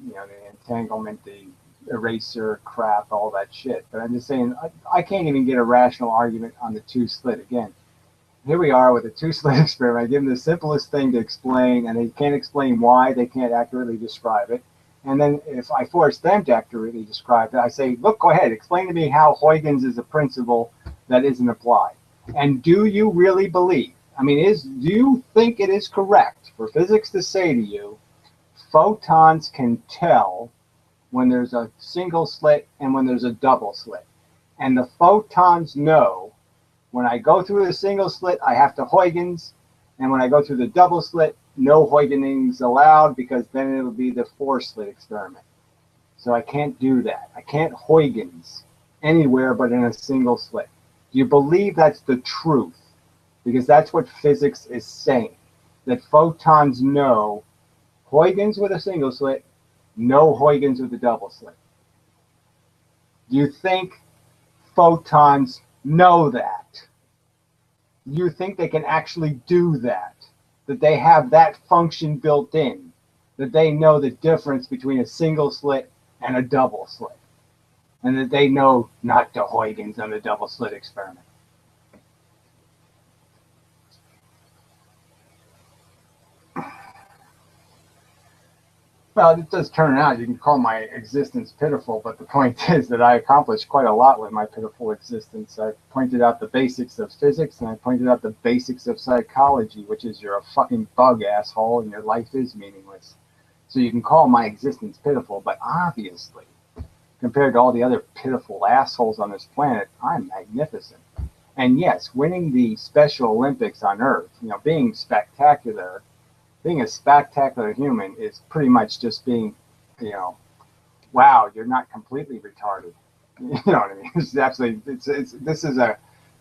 [SPEAKER 1] entanglement, the eraser crap, all that shit. But I'm just saying, I can't even get a rational argument on the two-slit again. Here we are with a two-slit experiment. I give them the simplest thing to explain, and they can't explain why. They can't accurately describe it. And then if I force them to accurately describe it, I say, look, go ahead, explain to me how Huygens is a principle that isn't applied. And do you really believe? I mean, do you think it is correct for physics to say to you, photons can tell when there's a single slit and when there's a double slit? And the photons know when I go through the single slit, I have to Huygens, and when I go through the double slit, no Huygenings allowed, because then it'll be the four-slit experiment. So I can't do that. I can't Huygens anywhere but in a single slit. Do you believe that's the truth? Because that's what physics is saying, that photons know Huygens with a single slit, no Huygens with a double slit. Do you think photons know that? Do you think they can actually do that? That they have that function built in? That they know the difference between a single slit and a double slit? And that they know not to Huygens on the double slit experiment? Well, it does turn out, you can call my existence pitiful, but the point is that I accomplished quite a lot with my pitiful existence. I pointed out the basics of physics, and I pointed out the basics of psychology, which is you're a fucking bug, asshole, and your life is meaningless. So you can call my existence pitiful, but obviously, compared to all the other pitiful assholes on this planet, I'm magnificent. And yes, winning the Special Olympics on Earth, being spectacular, being a spectacular human is pretty much just being, you know, wow, you're not completely retarded. You know what I mean? It's absolutely, this is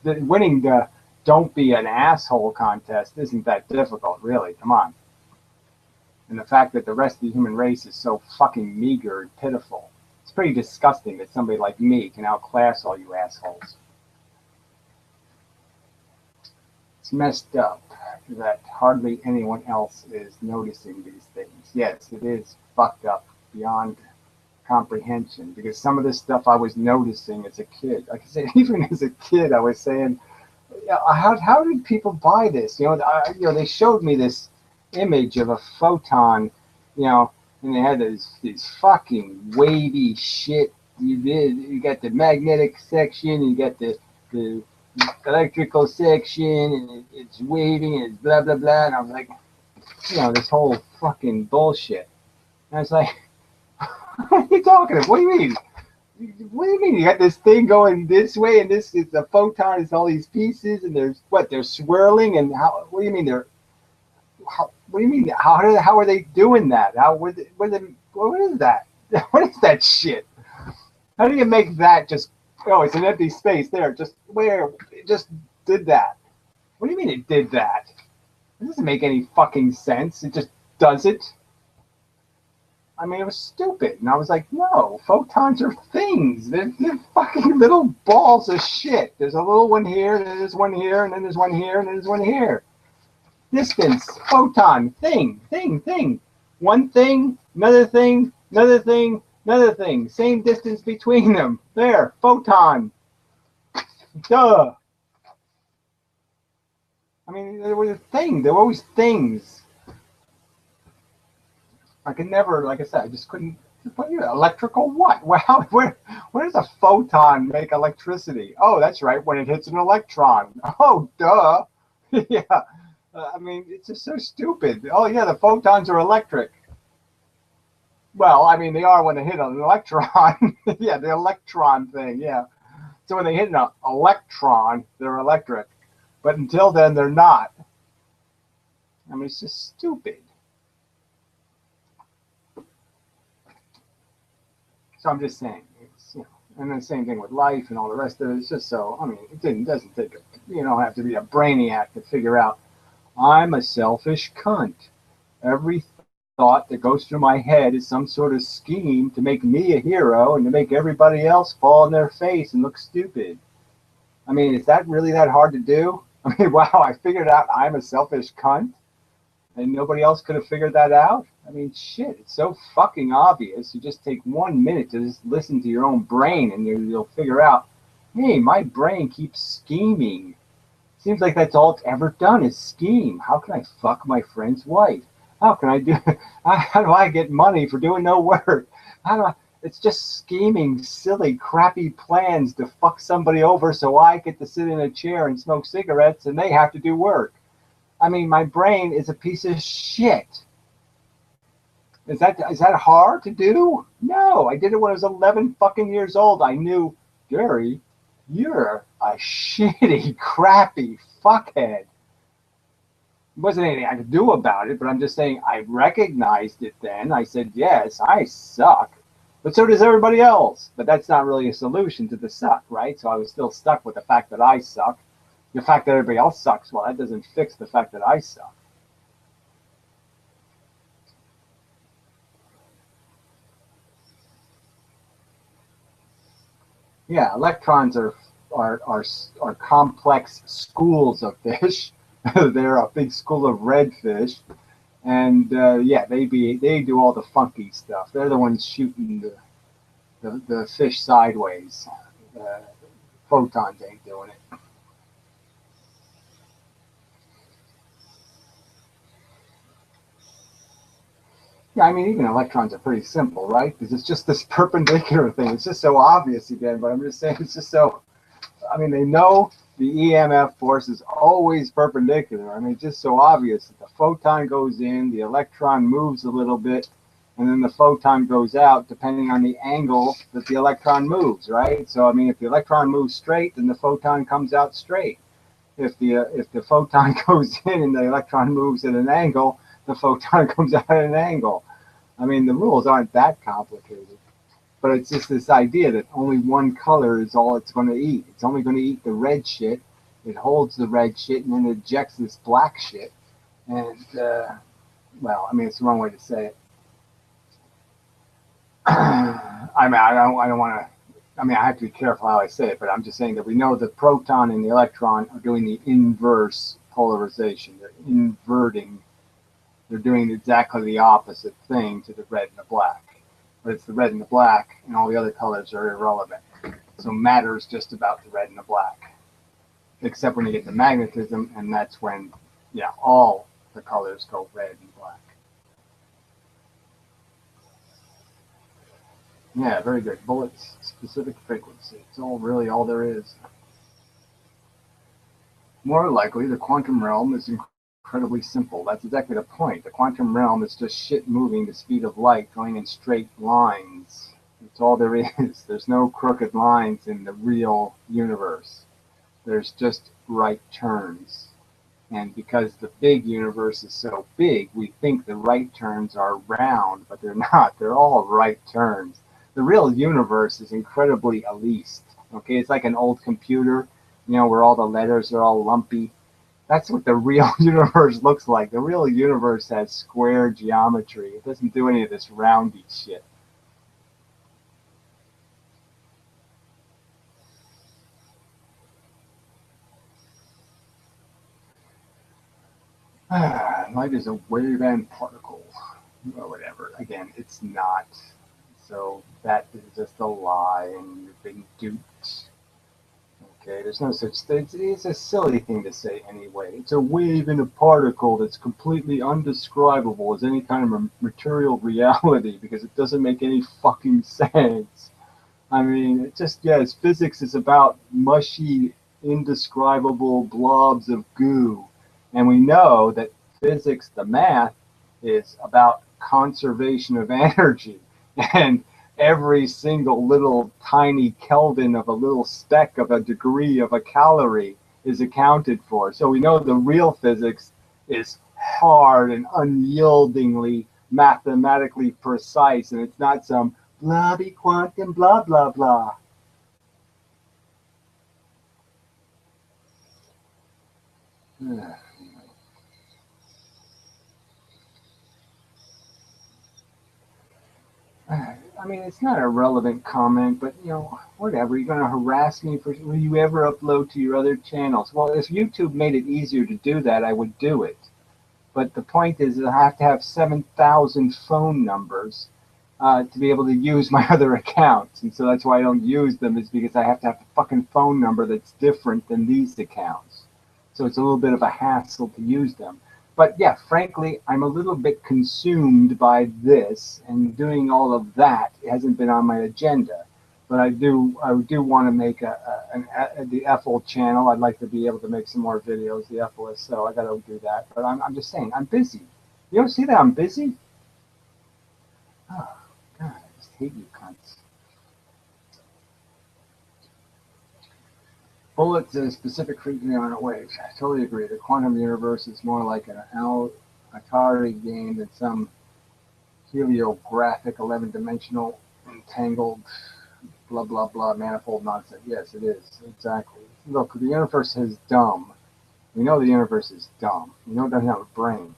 [SPEAKER 1] winning the don't be an asshole contest isn't that difficult, really. Come on. And the fact that the rest of the human race is so fucking meager and pitiful, it's pretty disgusting that somebody like me can outclass all you assholes. It's messed up that hardly anyone else is noticing these things. Yes, it is fucked up beyond comprehension, because some of this stuff I was noticing as a kid. Like I said, even as a kid, I was saying, yeah, how did people buy this? They showed me this image of a photon, and they had these fucking wavy shit. You got the magnetic section, you got the electrical section, and it's waving, and it's blah blah blah. And I was like, this whole fucking bullshit. And I was like, what are you talking about? What do you mean? What do you mean? You got this thing going this way, and this is a photon. It's all these pieces, and they're swirling, and how? What do you mean what do you mean? How are they doing that? What is that? What is that shit? How do you make that just? Oh, it's an empty space there. Just where? It just did that. What do you mean it did that? It doesn't make any fucking sense. It just does it. I mean, it was stupid. And I was like, no, photons are things. They're fucking little balls of shit. There's a little one here, and then there's one here, and then there's one here, and then there's one here. Distance, photon, thing. One thing, another thing, another thing, another thing. Same distance between them. There, photon. Duh. I mean, there was a thing. There were always things. I could never, like I said, I just couldn't. Electrical what? Well, where does a photon make electricity? Oh, that's right, when it hits an electron. Oh, duh. Yeah. I mean, it's just so stupid. Oh, yeah, the photons are electric. Well, I mean, they are when they hit an electron. Yeah, the electron thing, yeah. So when they hit an electron, they're electric. But until then, they're not. I mean, it's just stupid. So I'm just saying, and then the same thing with life and all the rest of it. It's just so, I mean, it doesn't take you don't have to be a brainiac to figure out I'm a selfish cunt. Every thought that goes through my head is some sort of scheme to make me a hero and to make everybody else fall on their face and look stupid. I mean, is that really that hard to do? I mean, wow, I figured out I'm a selfish cunt and nobody else could have figured that out? I mean, shit, it's so fucking obvious. You just take 1 minute to just listen to your own brain and you'll figure out, hey, my brain keeps scheming. Seems like that's all it's ever done is scheme. How can I fuck my friend's wife? How can I do? How do I get money for doing no work? It's just scheming, silly, crappy plans to fuck somebody over so I get to sit in a chair and smoke cigarettes and they have to do work. I mean, my brain is a piece of shit. Is that hard to do? No, I did it when I was 11 fucking years old. I knew, Gary, you're a shitty, crappy fuckhead. There wasn't anything I could do about it, but I'm just saying I recognized it then. I said, yes, I suck. But so does everybody else. But that's not really a solution to the suck, right? So I was still stuck with the fact that I suck. The fact that everybody else sucks, well, that doesn't fix the fact that I suck. Yeah, electrons are complex schools of fish. They're a big school of redfish, and yeah, they do all the funky stuff. They're the ones shooting the fish sideways. Photons ain't doing it. Yeah, I mean, even electrons are pretty simple, right? Because it's just this perpendicular thing. It's just so obvious again, but I'm just saying it's just so, I mean, they know the EMF force is always perpendicular. I mean, it's just so obvious that the photon goes in, the electron moves a little bit, and then the photon goes out depending on the angle that the electron moves, right? So I mean, if the electron moves straight, then the photon comes out straight. If the photon goes in and the electron moves at an angle, the photon comes out at an angle. I mean, the rules aren't that complicated, but it's just this idea that only one color is all it's going to eat. It's only going to eat the red shit. It holds the red shit and then ejects this black shit. And well, I mean, it's the wrong way to say it. I mean, I don't want to. I mean, I have to be careful how I say it, but I'm just saying that we know the proton and the electron are doing the inverse polarization. They're inverting. They're doing exactly the opposite thing to the red and the black. But it's the red and the black, and all the other colors are irrelevant. So matter is just about the red and the black, except when you get to magnetism, and that's when, yeah, all the colors go red and black. Yeah, very good. Bullets, specific frequency. It's all really all there is. More likely, the quantum realm is incredibly simple. That's exactly the point. The quantum realm is just shit moving the speed of light going in straight lines. That's all there is. There's no crooked lines in the real universe. There's just right turns. And because the big universe is so big, we think the right turns are round, but they're not. They're all right turns. The real universe is incredibly Elise. Okay, it's like an old computer, you know, where all the letters are all lumpy. That's what the real universe looks like. The real universe has square geometry. It doesn't do any of this roundy shit. Light is a wave and particle, or whatever. Again, it's not. So that is just a lie, and you've been duped. Okay, there's no such thing. It's a silly thing to say anyway. It's a wave and a particle that's completely undescribable as any kind of material reality because it doesn't make any fucking sense. I mean, it just, yes, physics is about mushy, indescribable blobs of goo. And we know that physics, the math, is about conservation of energy. And every single little tiny Kelvin of a little speck of a degree of a calorie is accounted for. So we know the real physics is hard and unyieldingly mathematically precise, and it's not some blobby quantum blah blah blah. I mean, it's not a relevant comment, but you know, whatever. You're going to harass me for, will you ever upload to your other channels? Well, if YouTube made it easier to do that, I would do it. But the point is that I have to have 7,000 phone numbers to be able to use my other accounts. And so that's why I don't use them, is because I have to have a fucking phone number that's different than these accounts. So it's a little bit of a hassle to use them. But yeah, frankly, I'm a little bit consumed by this, and doing all of that hasn't been on my agenda. But I do want to make the Ethel channel. I'd like to be able to make some more videos, the Ethel is, so I got to do that. But I'm just saying, I'm busy. You don't see that I'm busy? Oh, God, I just hate you cunts. Bullets at a specific frequency on waves. I totally agree. The quantum universe is more like an Atari game than some heliographic 11-dimensional entangled blah blah blah manifold nonsense. Yes, it is. Exactly. Look, the universe is dumb. We know the universe is dumb. We know it doesn't have a brain.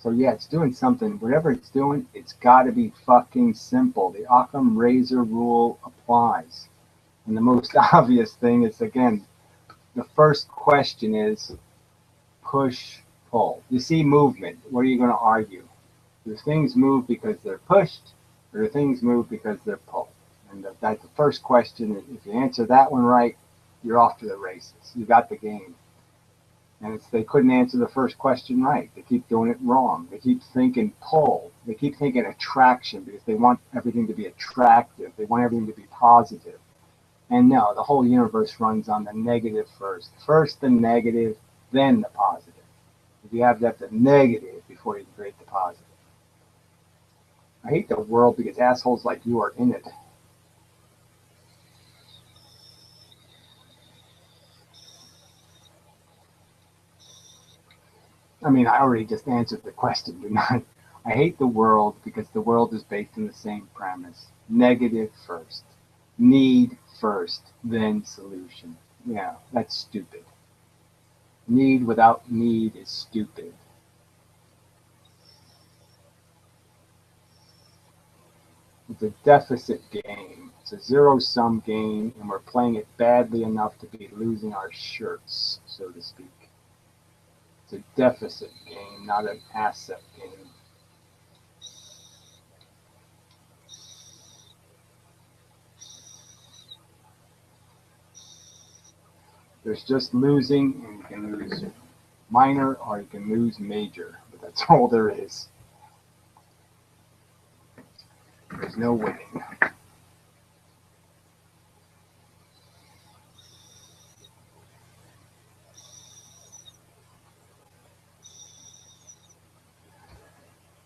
[SPEAKER 1] So yeah, it's doing something. Whatever it's doing, it's got to be fucking simple. The Occam razor rule applies. And the most obvious thing is, again, the first question is push, pull. You see movement. What are you going to argue? Do things move because they're pushed, or do things move because they're pulled? And that's the first question. If you answer that one right, you're off to the races. You got the game. And they couldn't answer the first question right. They keep doing it wrong. They keep thinking pull. They keep thinking attraction because they want everything to be attractive. They want everything to be positive. And no, the whole universe runs on the negative first. First the negative, then the positive. If you have that, the negative before you can create the positive. I hate the world because assholes like you are in it. I mean, I already just answered the question, didn't I? I hate the world because the world is based on the same premise. Negative first. Need first, then solution. Yeah, that's stupid. Need without need is stupid. It's a deficit game. It's a zero-sum game, and we're playing it badly enough to be losing our shirts, so to speak. It's a deficit game, not an asset game. There's just losing, and you can lose minor or you can lose major, but that's all there is. There's no winning.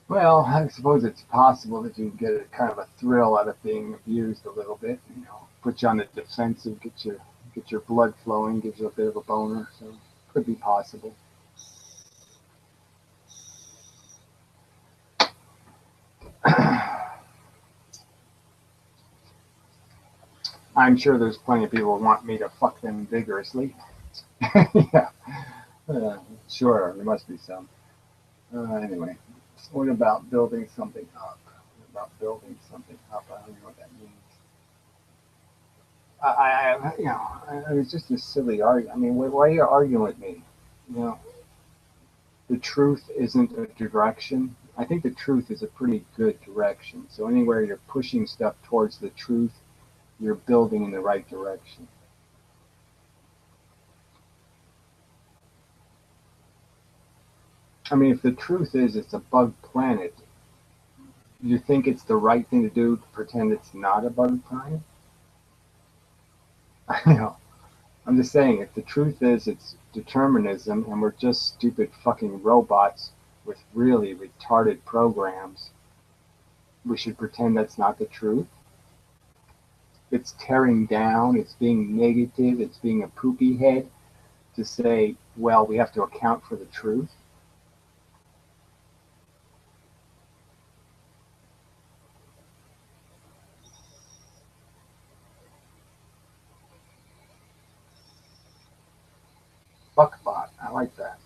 [SPEAKER 1] Well, I suppose it's possible that you can get a kind of a thrill out of being abused a little bit. You know, put you on the defensive, get your blood flowing, gives you a bit of a boner. So could be possible. I'm sure there's plenty of people who want me to fuck them vigorously. Yeah, sure, there must be some. Anyway, what about building something up? What about building something up? I don't know what that means. You know, it was just a silly argument. I mean, why are you arguing with me? You know, the truth isn't a direction. I think the truth is a pretty good direction. So anywhere you're pushing stuff towards the truth, you're building in the right direction. I mean, if the truth is it's a bug planet, you think it's the right thing to do to pretend it's not a bug planet? You know, I'm just saying, if the truth is it's determinism and we're just stupid fucking robots with really retarded programs, we should pretend that's not the truth. It's tearing down, it's being negative, it's being a poopy head to say, well, we have to account for the truth. Fuckbot, I like that.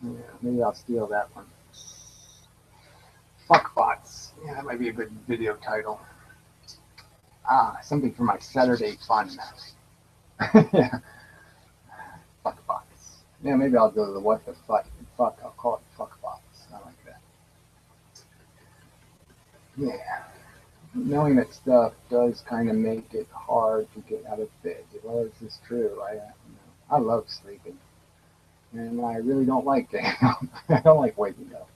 [SPEAKER 1] Yeah, maybe I'll steal that one. Fuckbots. Yeah, that might be a good video title. Something for my Saturday fun. Yeah, fuckbots. Yeah, maybe I'll go to the what the fuck. I'll call it fuckbots. I like that. Yeah. Knowing that stuff does kind of make it hard to get out of bed. Well, this is true. I love sleeping, and I really don't like getting up. I don't like waking up.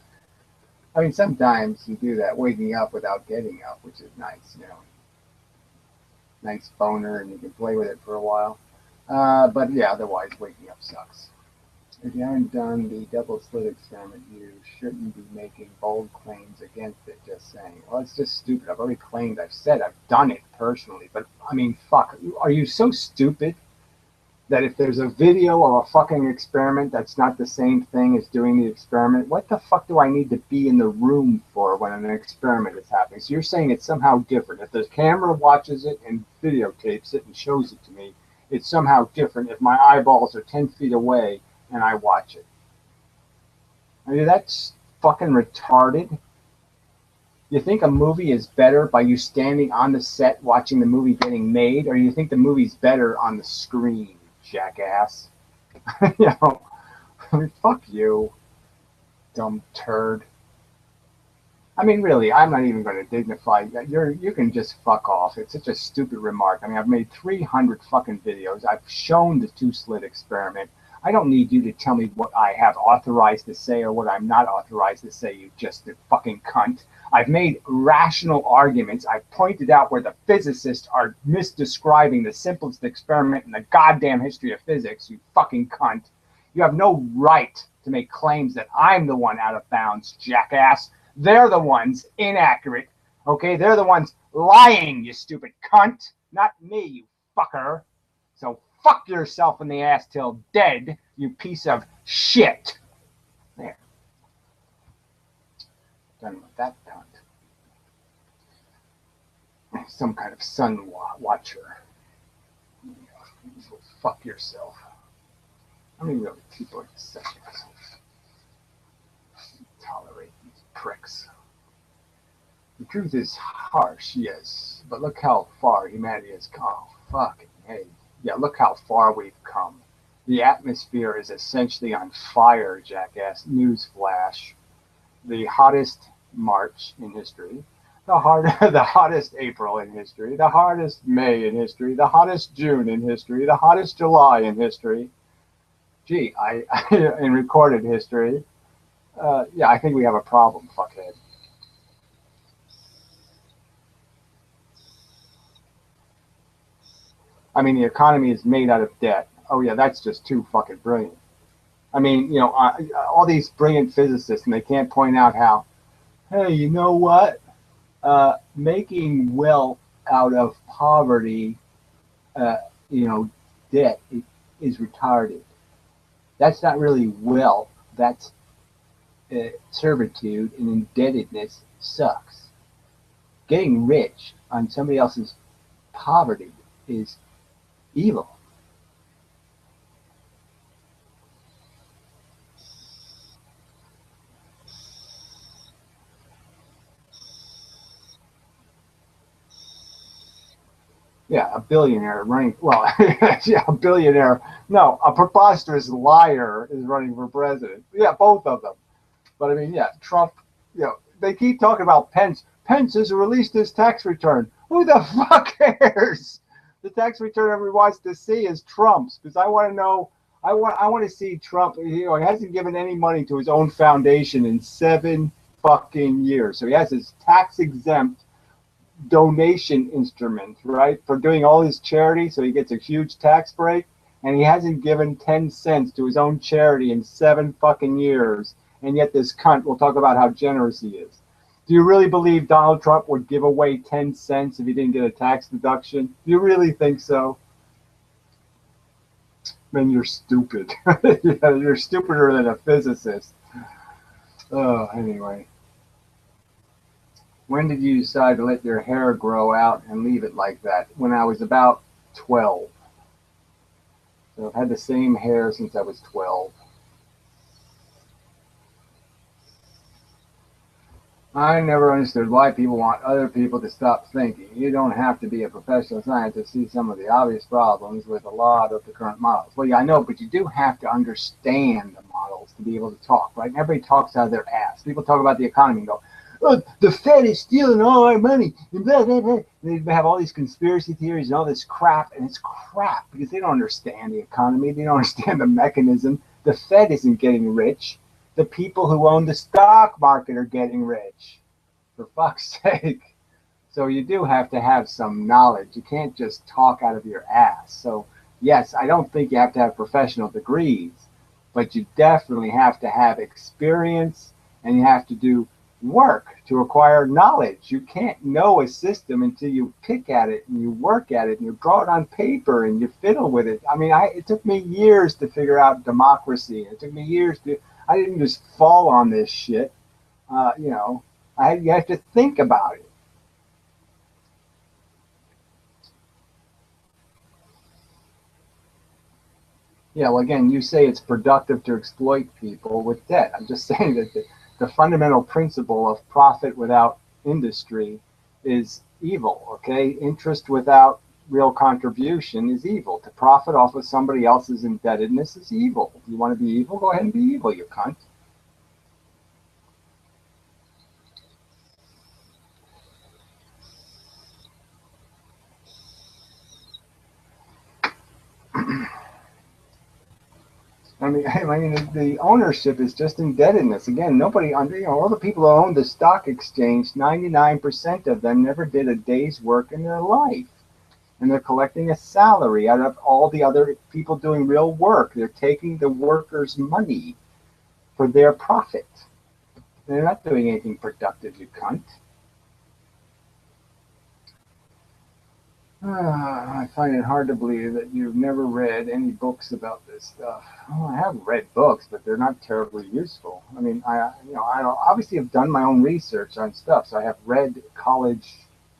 [SPEAKER 1] I mean, sometimes you do that, waking up without getting up, which is nice. You know, nice boner, and you can play with it for a while. But yeah, otherwise, waking up sucks. If you haven't done the double slit experiment, you shouldn't be making bold claims against it, just saying. Well, it's just stupid. I've already claimed, I've said, I've done it personally. But, I mean, fuck. Are you so stupid that if there's a video of a fucking experiment that's not the same thing as doing the experiment, what the fuck do I need to be in the room for when an experiment is happening? So you're saying it's somehow different. If the camera watches it and videotapes it and shows it to me, it's somehow different if my eyeballs are 10 feet away and I watch it. I mean, that's fucking retarded. You think a movie is better by you standing on the set watching the movie getting made, or you think the movie's better on the screen, jackass? You know, I mean, fuck you, dumb turd. I mean, really, I'm not even going to dignify. You can just fuck off. It's such a stupid remark. I mean, I've made 300 fucking videos. I've shown the two-slit experiment. I don't need you to tell me what I have authorized to say or what I'm not authorized to say, you just a fucking cunt. I've made rational arguments. I've pointed out where the physicists are misdescribing the simplest experiment in the goddamn history of physics, you fucking cunt. You have no right to make claims that I'm the one out of bounds, jackass. They're the ones inaccurate. Okay, they're the ones lying, you stupid cunt. Not me, you fucker. So fuck yourself in the ass till dead, you piece of shit. There. Done with that cunt. Some kind of sun watcher. So fuck yourself. I mean, really, people are deceptive. Tolerate these pricks. The truth is harsh, yes, but look how far humanity has come. Fucking hey. Yeah, look how far we've come. The atmosphere is essentially on fire, jackass. Newsflash. The hottest March in history. The hottest April in history. The hottest May in history. The hottest June in history. The hottest July in history. Gee, in recorded history. Yeah, I think we have a problem, fuckhead. I mean, the economy is made out of debt. Oh yeah, that's just too fucking brilliant. I mean, all these brilliant physicists, and they can't point out how, hey, you know what? Making wealth out of poverty, uh, debt is retarded. That's not really wealth. That's servitude, and indebtedness sucks. Getting rich on somebody else's poverty is evil. Yeah, a billionaire running. Well, yeah, a billionaire. No, a preposterous liar is running for president. Yeah, both of them. But I mean, yeah, Trump. They keep talking about Pence. Pence has released his tax return. Who the fuck cares? The tax return everyone wants to see is Trump's, because I want to know. I want to see Trump. He hasn't given any money to his own foundation in 7 fucking years. So he has his tax exempt donation instrument, right, for doing all his charity, so he gets a huge tax break, and he hasn't given 10 cents to his own charity in 7 fucking years, and yet this cunt will talk about how generous he is. Do you really believe Donald Trump would give away 10 cents if he didn't get a tax deduction? Do you really think so? Man, you're stupid. Yeah, you're stupider than a physicist. Oh, anyway. When did you decide to let your hair grow out and leave it like that? When I was about 12. So I've had the same hair since I was 12. I never understood why people want other people to stop thinking. You don't have to be a professional scientist to see some of the obvious problems with a lot of the current models. Well, yeah, I know, but you do have to understand the models to be able to talk, right? And everybody talks out of their ass. People talk about the economy and go, oh, the Fed is stealing all our money, and blah, blah, blah. And they have all these conspiracy theories and all this crap, and it's crap because they don't understand the economy. They don't understand the mechanism. The Fed isn't getting rich. The people who own the stock market are getting rich, for fuck's sake. So you do have to have some knowledge. You can't just talk out of your ass. So yes, I don't think you have to have professional degrees, but you definitely have to have experience, and you have to do work to acquire knowledge. You can't know a system until you pick at it and you work at it and you draw it on paper and you fiddle with it. I mean, it took me years to figure out democracy. It took me years to. I didn't just fall on this shit. You have to think about it. Yeah, well, again, you say it's productive to exploit people with debt. I'm just saying that the fundamental principle of profit without industry is evil, okay? Interest without real contribution is evil. To profit off of somebody else's indebtedness is evil. If you want to be evil, go ahead and be evil, you cunt. I mean, the ownership is just indebtedness. Again, nobody under, all the people who own the stock exchange, 99% of them never did a day's work in their life. And they're collecting a salary out of all the other people doing real work. They're taking the workers' money for their profit. They're not doing anything productive, you cunt. I find it hard to believe that you've never read any books about this stuff. Well, I have read books, but they're not terribly useful. I mean, I obviously have done my own research on stuff. So I have read college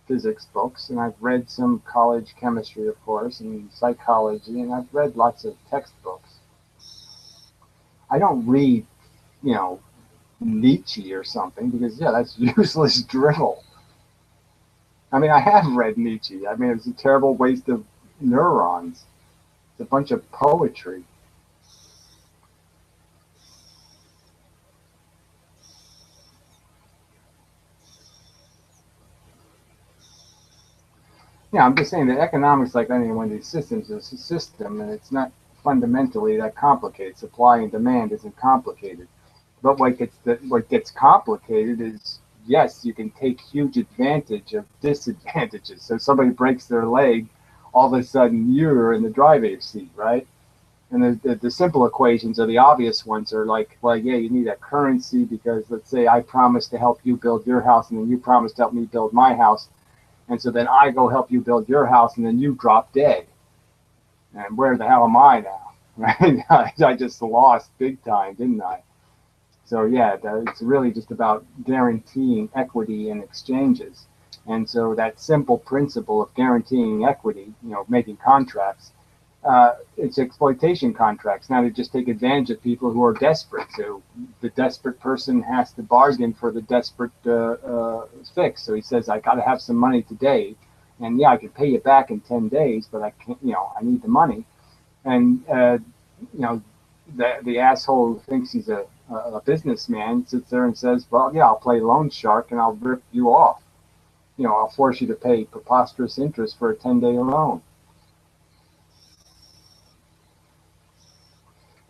[SPEAKER 1] physics books, and I've read some college chemistry, of course, and psychology, and I've read lots of textbooks. I don't read, you know, Nietzsche or something because yeah, that's useless drivel. I mean, I have read Nietzsche. I mean, it's a terrible waste of neurons. It's a bunch of poetry. Yeah, I'm just saying that economics, like any one of these systems, is a system, and it's not fundamentally that complicated. Supply and demand isn't complicated. But what gets complicated is yes, you can take huge advantage of disadvantages. So somebody breaks their leg, all of a sudden you're in the driver's seat, right? And the simple equations are the obvious ones are like, well, yeah, you need a currency because let's say I promise to help you build your house and then you promise to help me build my house. And so then I go help you build your house and then you drop dead. And where the hell am I now? Right? I just lost big time, didn't I? So yeah, it's really just about guaranteeing equity in exchanges. And so that simple principle of guaranteeing equity, making contracts, it's exploitation contracts. Now they just take advantage of people who are desperate. So the desperate person has to bargain for the desperate fix. So he says, I got to have some money today. And yeah, I can pay you back in 10 days, but I can't, I need the money. And, the asshole who thinks he's a businessman sits there and says, well, yeah, I'll play loan shark and I'll rip you off. I'll force you to pay preposterous interest for a 10-day loan.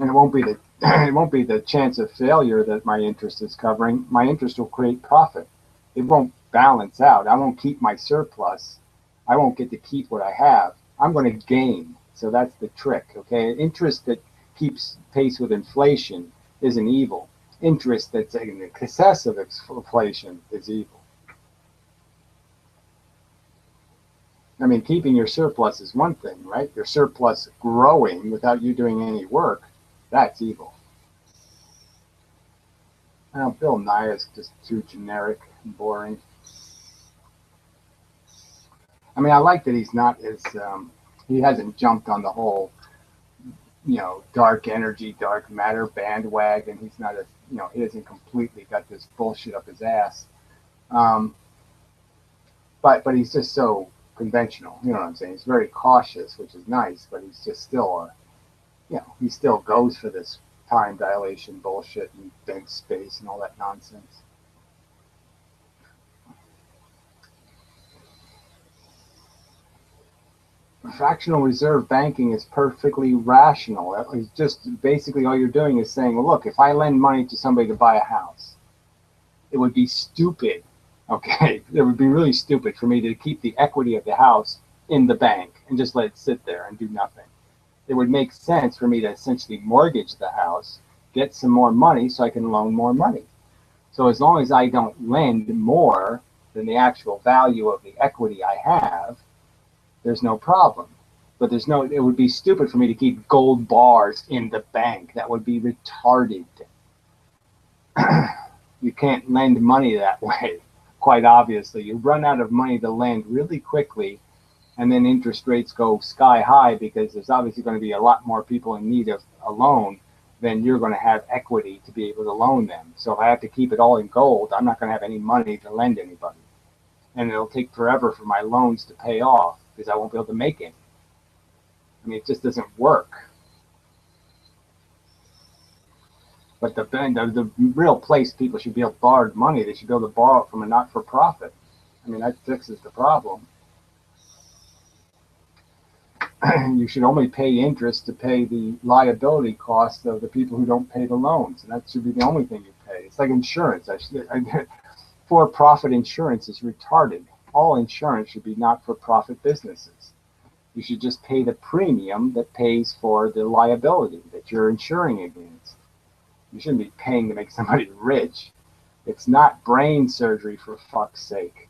[SPEAKER 1] And it won't be the chance of failure that my interest is covering. My interest will create profit. It won't balance out. I won't keep my surplus. I won't get to keep what I have. I'm going to gain. So that's the trick. Okay, interest that keeps pace with inflation isn't evil. Interest that's in excess of inflation is evil. I mean, keeping your surplus is one thing, right? Your surplus growing without you doing any work, that's evil. Now, Bill Nye is just too generic and boring. I mean, I like that he's not as, he hasn't jumped on the whole, dark energy, dark matter bandwagon. He's not as, he hasn't completely got this bullshit up his ass. But he's just so conventional. You know what I'm saying? He's very cautious, which is nice, but he's just still, he still goes for this time dilation bullshit and dense space and all that nonsense. Fractional reserve banking is perfectly rational. It's just basically all you're doing is saying, well, look, if I lend money to somebody to buy a house, it would be stupid. Okay, it would be really stupid for me to keep the equity of the house in the bank and just let it sit there and do nothing. It would make sense for me to essentially mortgage the house, get some more money so I can loan more money. So as long as I don't lend more than the actual value of the equity I have, there's no problem. But it would be stupid for me to keep gold bars in the bank. That would be retarded. You can't lend money that way, quite obviously. You run out of money to lend really quickly, and then interest rates go sky high because there's obviously going to be a lot more people in need of a loan than you're going to have equity to be able to loan them. So if I have to keep it all in gold, I'm not going to have any money to lend anybody. And it'll take forever for my loans to pay off because I won't be able to make any. I mean, it just doesn't work. But the real place people should be able to borrow money, they should be able to borrow it from a not-for-profit. I mean, that fixes the problem. You should only pay interest to pay the liability cost of the people who don't pay the loans. And that should be the only thing you pay. It's like insurance. For-profit insurance is retarded. All insurance should be not-for-profit businesses. You should just pay the premium that pays for the liability that you're insuring against. You shouldn't be paying to make somebody rich. It's not brain surgery, for fuck's sake.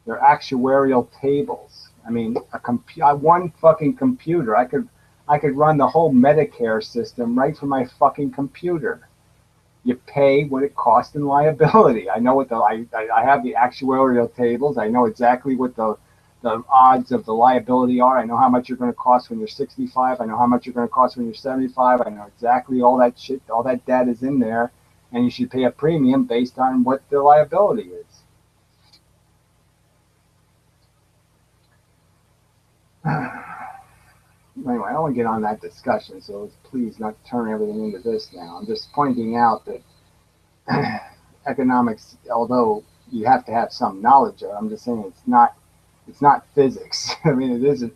[SPEAKER 1] They're actuarial tables. I mean, one fucking computer, I could run the whole Medicare system right from my fucking computer. You pay what it costs in liability. I know what I have the actuarial tables. I know exactly what the odds of the liability are. I know how much you're going to cost when you're 65. I know how much you're going to cost when you're 75. I know exactly all that shit. All that data is in there, and you should pay a premium based on what the liability is. Anyway, I don't want to get on that discussion, so please not turn everything into this now. I'm just pointing out that economics, although you have to have some knowledge of it, I'm just saying it's not physics. I mean, it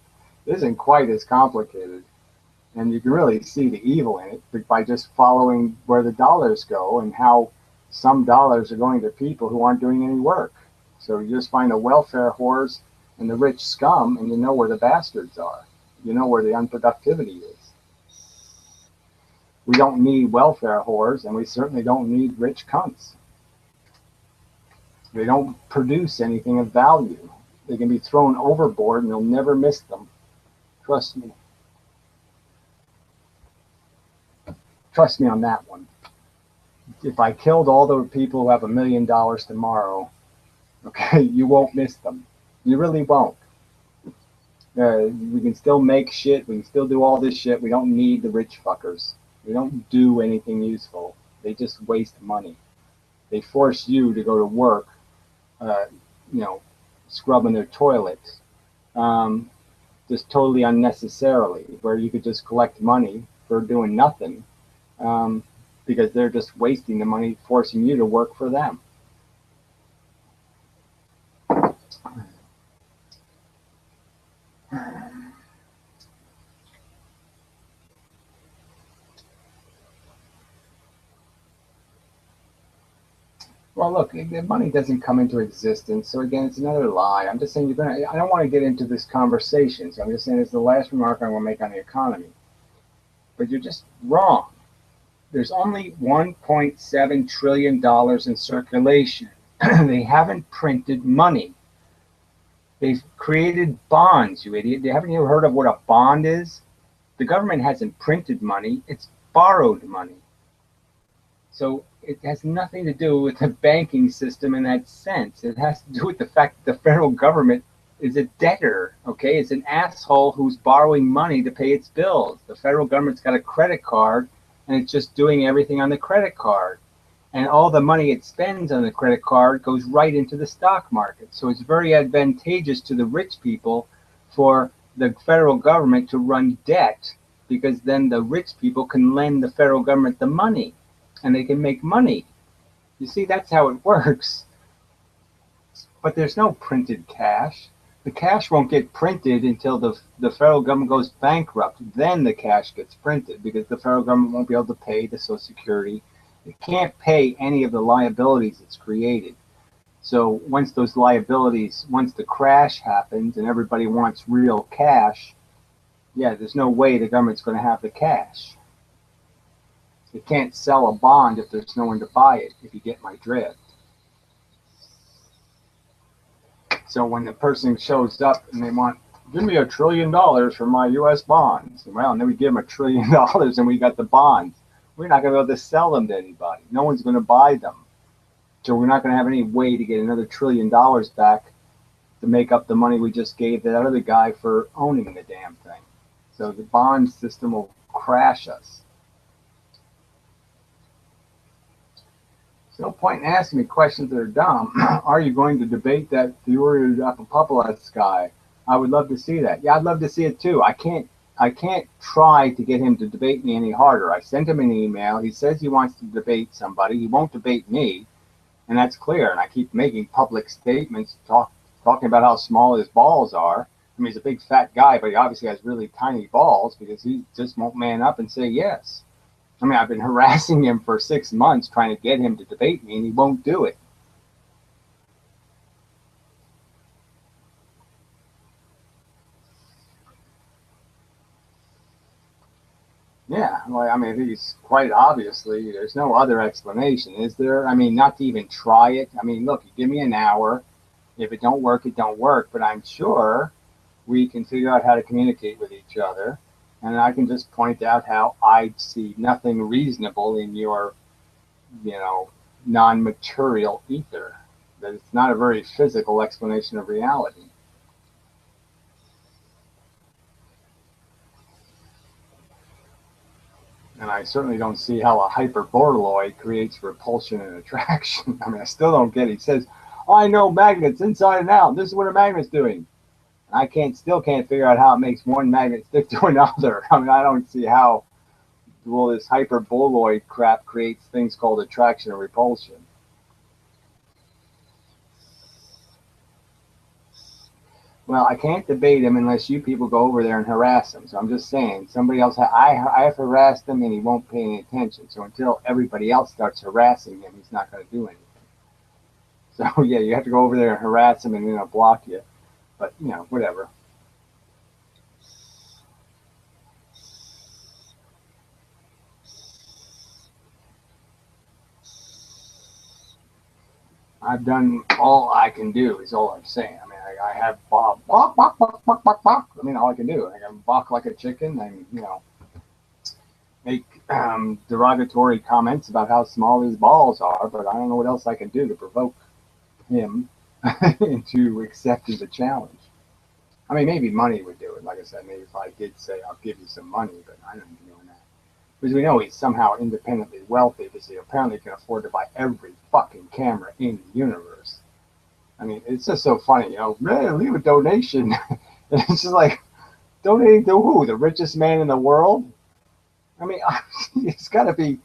[SPEAKER 1] isn't quite as complicated, and you can really see the evil in it by just following where the dollars go and how some dollars are going to people who aren't doing any work. So you just find the welfare whores and the rich scum, and you know where the bastards are. You know where the unproductivity is. We don't need welfare whores, and we certainly don't need rich cunts. They don't produce anything of value. They can be thrown overboard and you'll never miss them. Trust me. Trust me on that one. If I killed all the people who have $1 million tomorrow, okay, you won't miss them. You really won't. We can still make shit. We can still do all this shit. We don't need the rich fuckers. We don't do anything useful. They just waste money. They force you to go to work, scrubbing their toilets, just totally unnecessarily, where you could just collect money for doing nothing, because they're just wasting the money, forcing you to work for them. Well, look, the money doesn't come into existence. So again, it's another lie. I'm just saying I don't want to get into this conversation. So I'm just saying it's the last remark I want to make on the economy. But you're just wrong. There's only $1.7 trillion in circulation. They haven't printed money. They've created bonds, you idiot. Haven't you heard of what a bond is? The government hasn't printed money. It's borrowed money. So it has nothing to do with the banking system in that sense. It has to do with the fact that the federal government is a debtor, okay? It's an asshole who's borrowing money to pay its bills. The federal government's got a credit card, and it's just doing everything on the credit card. And all the money it spends on the credit card goes right into the stock market. So it's very advantageous to the rich people for the federal government to run debt, because then the rich people can lend the federal government the money, and they can make money. You see, that's how it works. But there's no printed cash. The cash won't get printed until the federal government goes bankrupt. Then the cash gets printed, because the federal government won't be able to pay the Social Security. It can't pay any of the liabilities it's created. So once the crash happens and everybody wants real cash, yeah, there's no way the government's going to have the cash. It can't sell a bond if there's no one to buy it, if you get my drift. So when the person shows up and they want, give me $1 trillion for my U.S. bonds, well, and then we give them $1 trillion and we got the bonds. We're not going to be able to sell them to anybody. No one's going to buy them. So we're not going to have any way to get another $1 trillion back to make up the money we just gave that other guy for owning the damn thing. So the bond system will crash us. There's no point in asking me questions that are dumb. Are you going to debate that theory of Apocalypse guy? I would love to see that. Yeah, I'd love to see it too. I can't try to get him to debate me any harder. I sent him an email. He says he wants to debate somebody. He won't debate me, and that's clear. And I keep making public statements talking about how small his balls are. I mean, he's a big fat guy, but he obviously has really tiny balls, because he just won't man up and say yes. I mean, I've been harassing him for 6 months trying to get him to debate me, and he won't do it. Yeah, well, I mean, I think it's quite obviously there's no other explanation, is there? I mean, not to even try it. I mean, look, you give me an hour. If it don't work, it don't work. But I'm sure we can figure out how to communicate with each other. And I can just point out how I see nothing reasonable in your, you know, non-material ether. That it's not a very physical explanation of reality. And I certainly don't see how a hyperboloid creates repulsion and attraction. I mean, I still don't get it. He says, I know magnets inside and out. This is what a magnet's doing. And I still can't figure out how it makes one magnet stick to another. I mean, I don't see how, well, this hyperboloid crap creates things called attraction and repulsion. Well, I can't debate him unless you people go over there and harass him. So I'm just saying, somebody else, I have harassed him and he won't pay any attention. So until everybody else starts harassing him, he's not going to do anything. So yeah, you have to go over there and harass him and then he'll block you. But, you know, whatever. I've done all I can do is all I'm saying. I mean, I have balk, balk, balk, balk, balk, balk. I mean, all I can do. I can balk like a chicken and, you know, make derogatory comments about how small his balls are, but I don't know what else I can do to provoke him into accepting the challenge. I mean, maybe money would do it. Like I said, maybe if I did say I'll give you some money, but I don't know that. Because we know he's somehow independently wealthy because he apparently can afford to buy every fucking camera in the universe. I mean, it's just so funny, you know, man, leave a donation. It's just like, donating to who? The richest man in the world? I mean, it's got to be,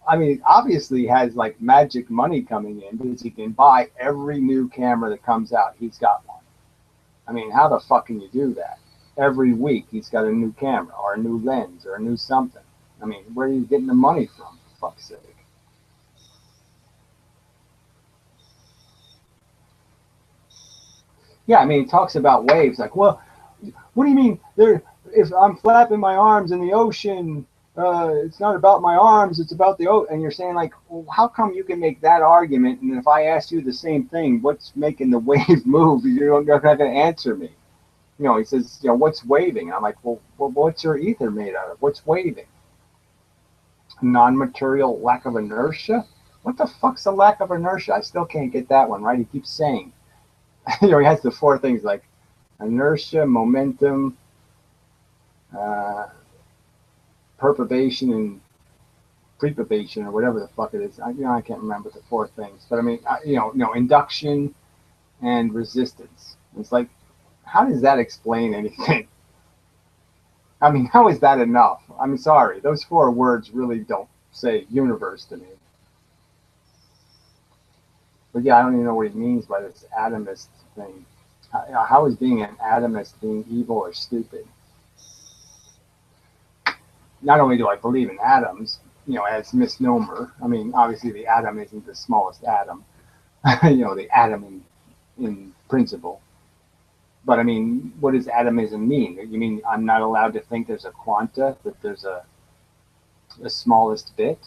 [SPEAKER 1] I mean, obviously he has like magic money coming in because he can buy every new camera that comes out. He's got one. I mean, how the fuck can you do that? Every week he's got a new camera or a new lens or a new something. I mean, where are you getting the money from, for fuck's sake? Yeah, I mean, he talks about waves. Like, well, what do you mean? If I'm flapping my arms in the ocean, it's not about my arms, it's about the ocean. And you're saying, like, well, how come you can make that argument? And if I ask you the same thing, what's making the wave move? You're not going to answer me. You know, he says, you know, what's waving? And I'm like, well, what's your ether made out of? What's waving? Non-material lack of inertia? What the fuck's a lack of inertia? I still can't get that one right. He keeps saying, you know, he has the four things like inertia, momentum, perturbation, and prepubation, or whatever the fuck it is. I can't remember the four things, but I mean, induction and resistance. It's like, how does that explain anything? I mean, how is that enough? I'm sorry, those four words really don't say universe to me. But yeah, I don't even know what he means by this atomist thing. How is being an atomist being evil or stupid? Not only do I believe in atoms, you know, as misnomer. I mean, obviously the atom isn't the smallest atom. You know, the atom in principle. But I mean, what does atomism mean? You mean I'm not allowed to think there's a quanta, that there's a smallest bit?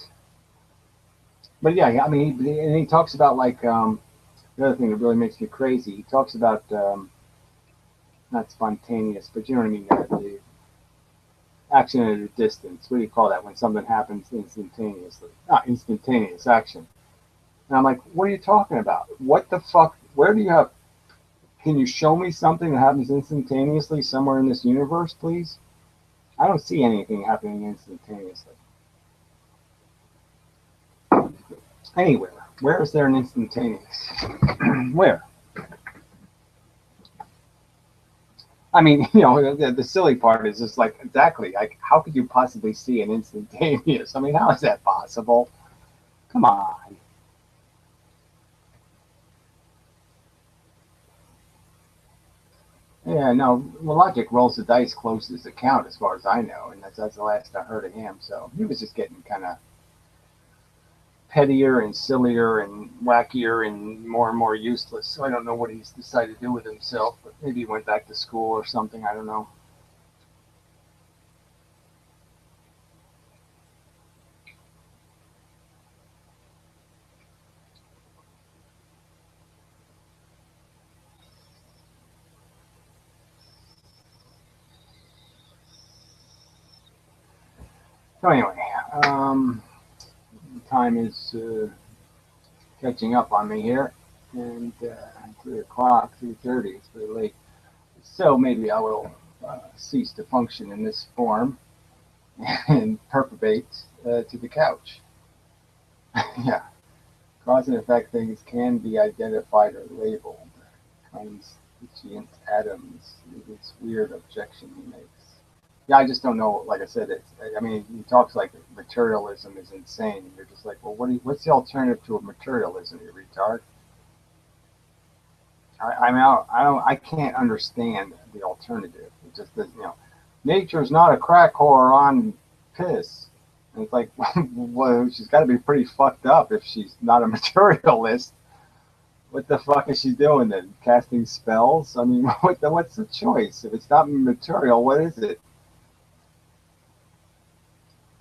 [SPEAKER 1] But yeah, I mean, he talks about like the other thing that really makes me crazy. He talks about not spontaneous, but you know what I mean, the action at a distance. What do you call that when something happens instantaneously? Not instantaneous action. And I'm like, what are you talking about? What the fuck? Where do you have? Can you show me something that happens instantaneously somewhere in this universe, please? I don't see anything happening instantaneously. Anywhere. Where is there an instantaneous? Where? I mean, you know, the silly part is just like, exactly, like, how could you possibly see an instantaneous? I mean, how is that possible? Come on. Yeah, no, well, Logic rolls the dice close to his account as far as I know, and that's the last I heard of him. So he was just getting kind of pettier and sillier and wackier and more useless. So I don't know what he's decided to do with himself, but maybe he went back to school or something. I don't know. So anyway, time is catching up on me here, and 3 o'clock, 3:30. It's pretty late. So maybe I will cease to function in this form and perpetrate to the couch. Yeah, cause and effect things can be identified or labeled. Constituent atoms. This weird objection he makes. Yeah, I just don't know. Like I said, I mean, he talks like materialism is insane. You're just like, well, what's the alternative to a materialism, you retard? I can't understand the alternative. It just, nature's not a crack whore on piss. And it's like, well, she's got to be pretty fucked up if she's not a materialist. What the fuck is she doing then? Casting spells? I mean, what's the choice? If it's not material, what is it?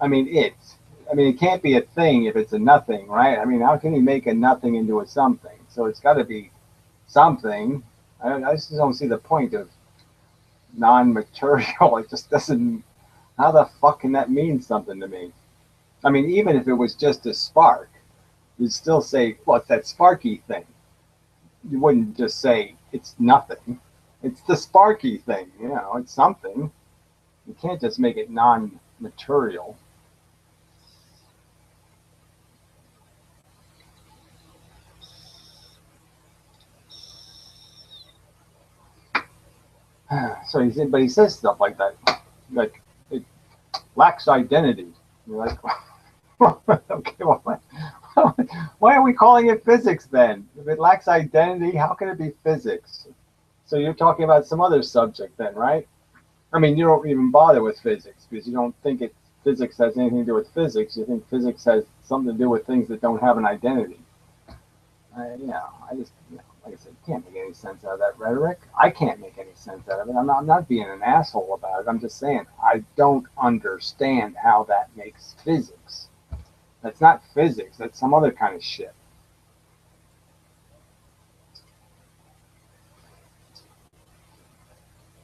[SPEAKER 1] I mean, it can't be a thing if it's a nothing, right? I mean, how can you make a nothing into a something? So it's got to be something. I just don't see the point of non-material. It just doesn't. How the fuck can that mean something to me? I mean, even if it was just a spark, you'd still say, well, it's that sparky thing. You wouldn't just say it's nothing. It's the sparky thing, it's something. You can't just make it non-material. So he says stuff like that, like it lacks identity. You're like, okay, well, why are we calling it physics then? If it lacks identity, how can it be physics? So you're talking about some other subject then, right? I mean, you don't even bother with physics because you don't think physics has anything to do with physics. You think physics has something to do with things that don't have an identity. I just, like I said, can't make any sense out of that rhetoric. I can't make any sense out of it. I'm not being an asshole about it. I'm just saying I don't understand how that makes physics. That's not physics. That's some other kind of shit.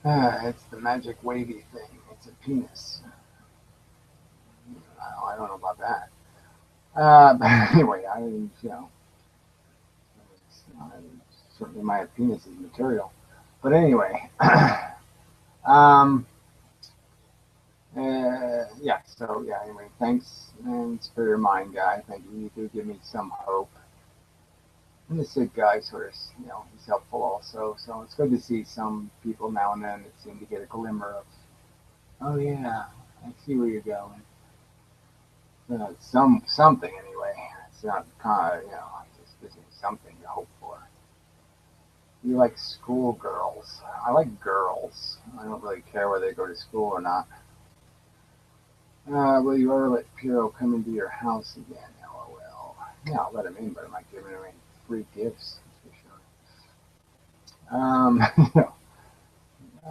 [SPEAKER 1] It's the magic wavy thing. It's a penis. I don't know about that. But anyway, certainly my penis is material. But anyway, anyway, thanks for your mind, guy. Thank you. You do give me some hope. And the sick guy sort of, he's helpful also. So it's good to see some people now and then that seem to get a glimmer of, oh yeah, I see where you're going. Something anyway. It's not just gives me something to hope for. You like schoolgirls. I like girls. I don't really care whether they go to school or not. Will you ever let Piero come into your house again? LOL. Yeah, I'll let him in, but I'm not giving him any free gifts, for sure.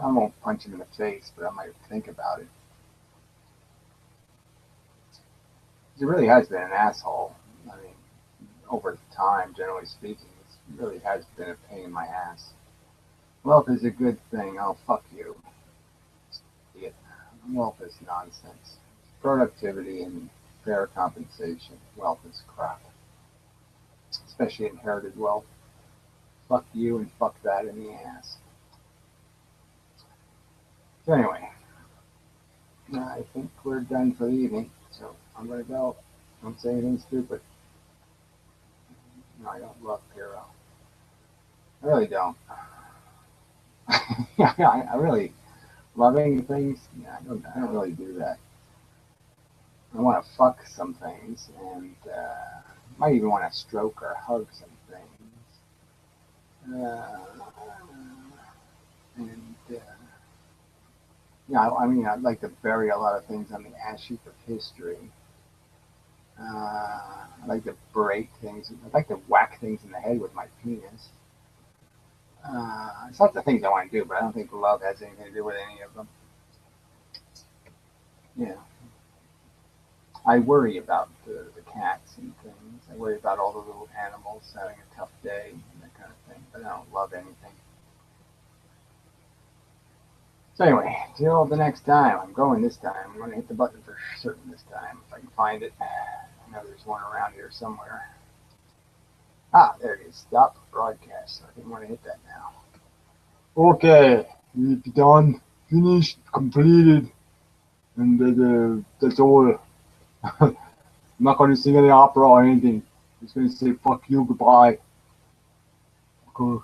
[SPEAKER 1] I won't punch him in the face, but I might think about it. He really has been an asshole. I mean, over time, generally speaking, he really has been a pain in my ass. Wealth is a good thing. Oh, fuck you. Idiot. Wealth is nonsense. Productivity and fair compensation. Wealth is crap. Especially inherited wealth. Fuck you and fuck that in the ass. So anyway, I think we're done for the evening. So I'm going to go. Don't say anything stupid. No, I don't love Piero. I really don't. I really loving things. Yeah, I don't really do that. I want to fuck some things, and might even want to stroke or hug some things. I mean, I'd like to bury a lot of things on the ash heap of history. I'd like to break things. I'd like to whack things in the head with my penis. It's not the things I want to do, but I don't think love has anything to do with any of them. Yeah. I worry about the cats and things. I worry about all the little animals having a tough day and that kind of thing, but I don't love anything. So anyway, till the next time, I'm going this time. I'm going to hit the button for certain this time, if I can find it. I know there's one around here somewhere. Ah, there it is. Stop broadcast. I didn't want to hit that now. Okay, it's done, finished, completed, and that's all. I'm not going to sing any opera or anything. I'm just going to say fuck you, goodbye. Okay.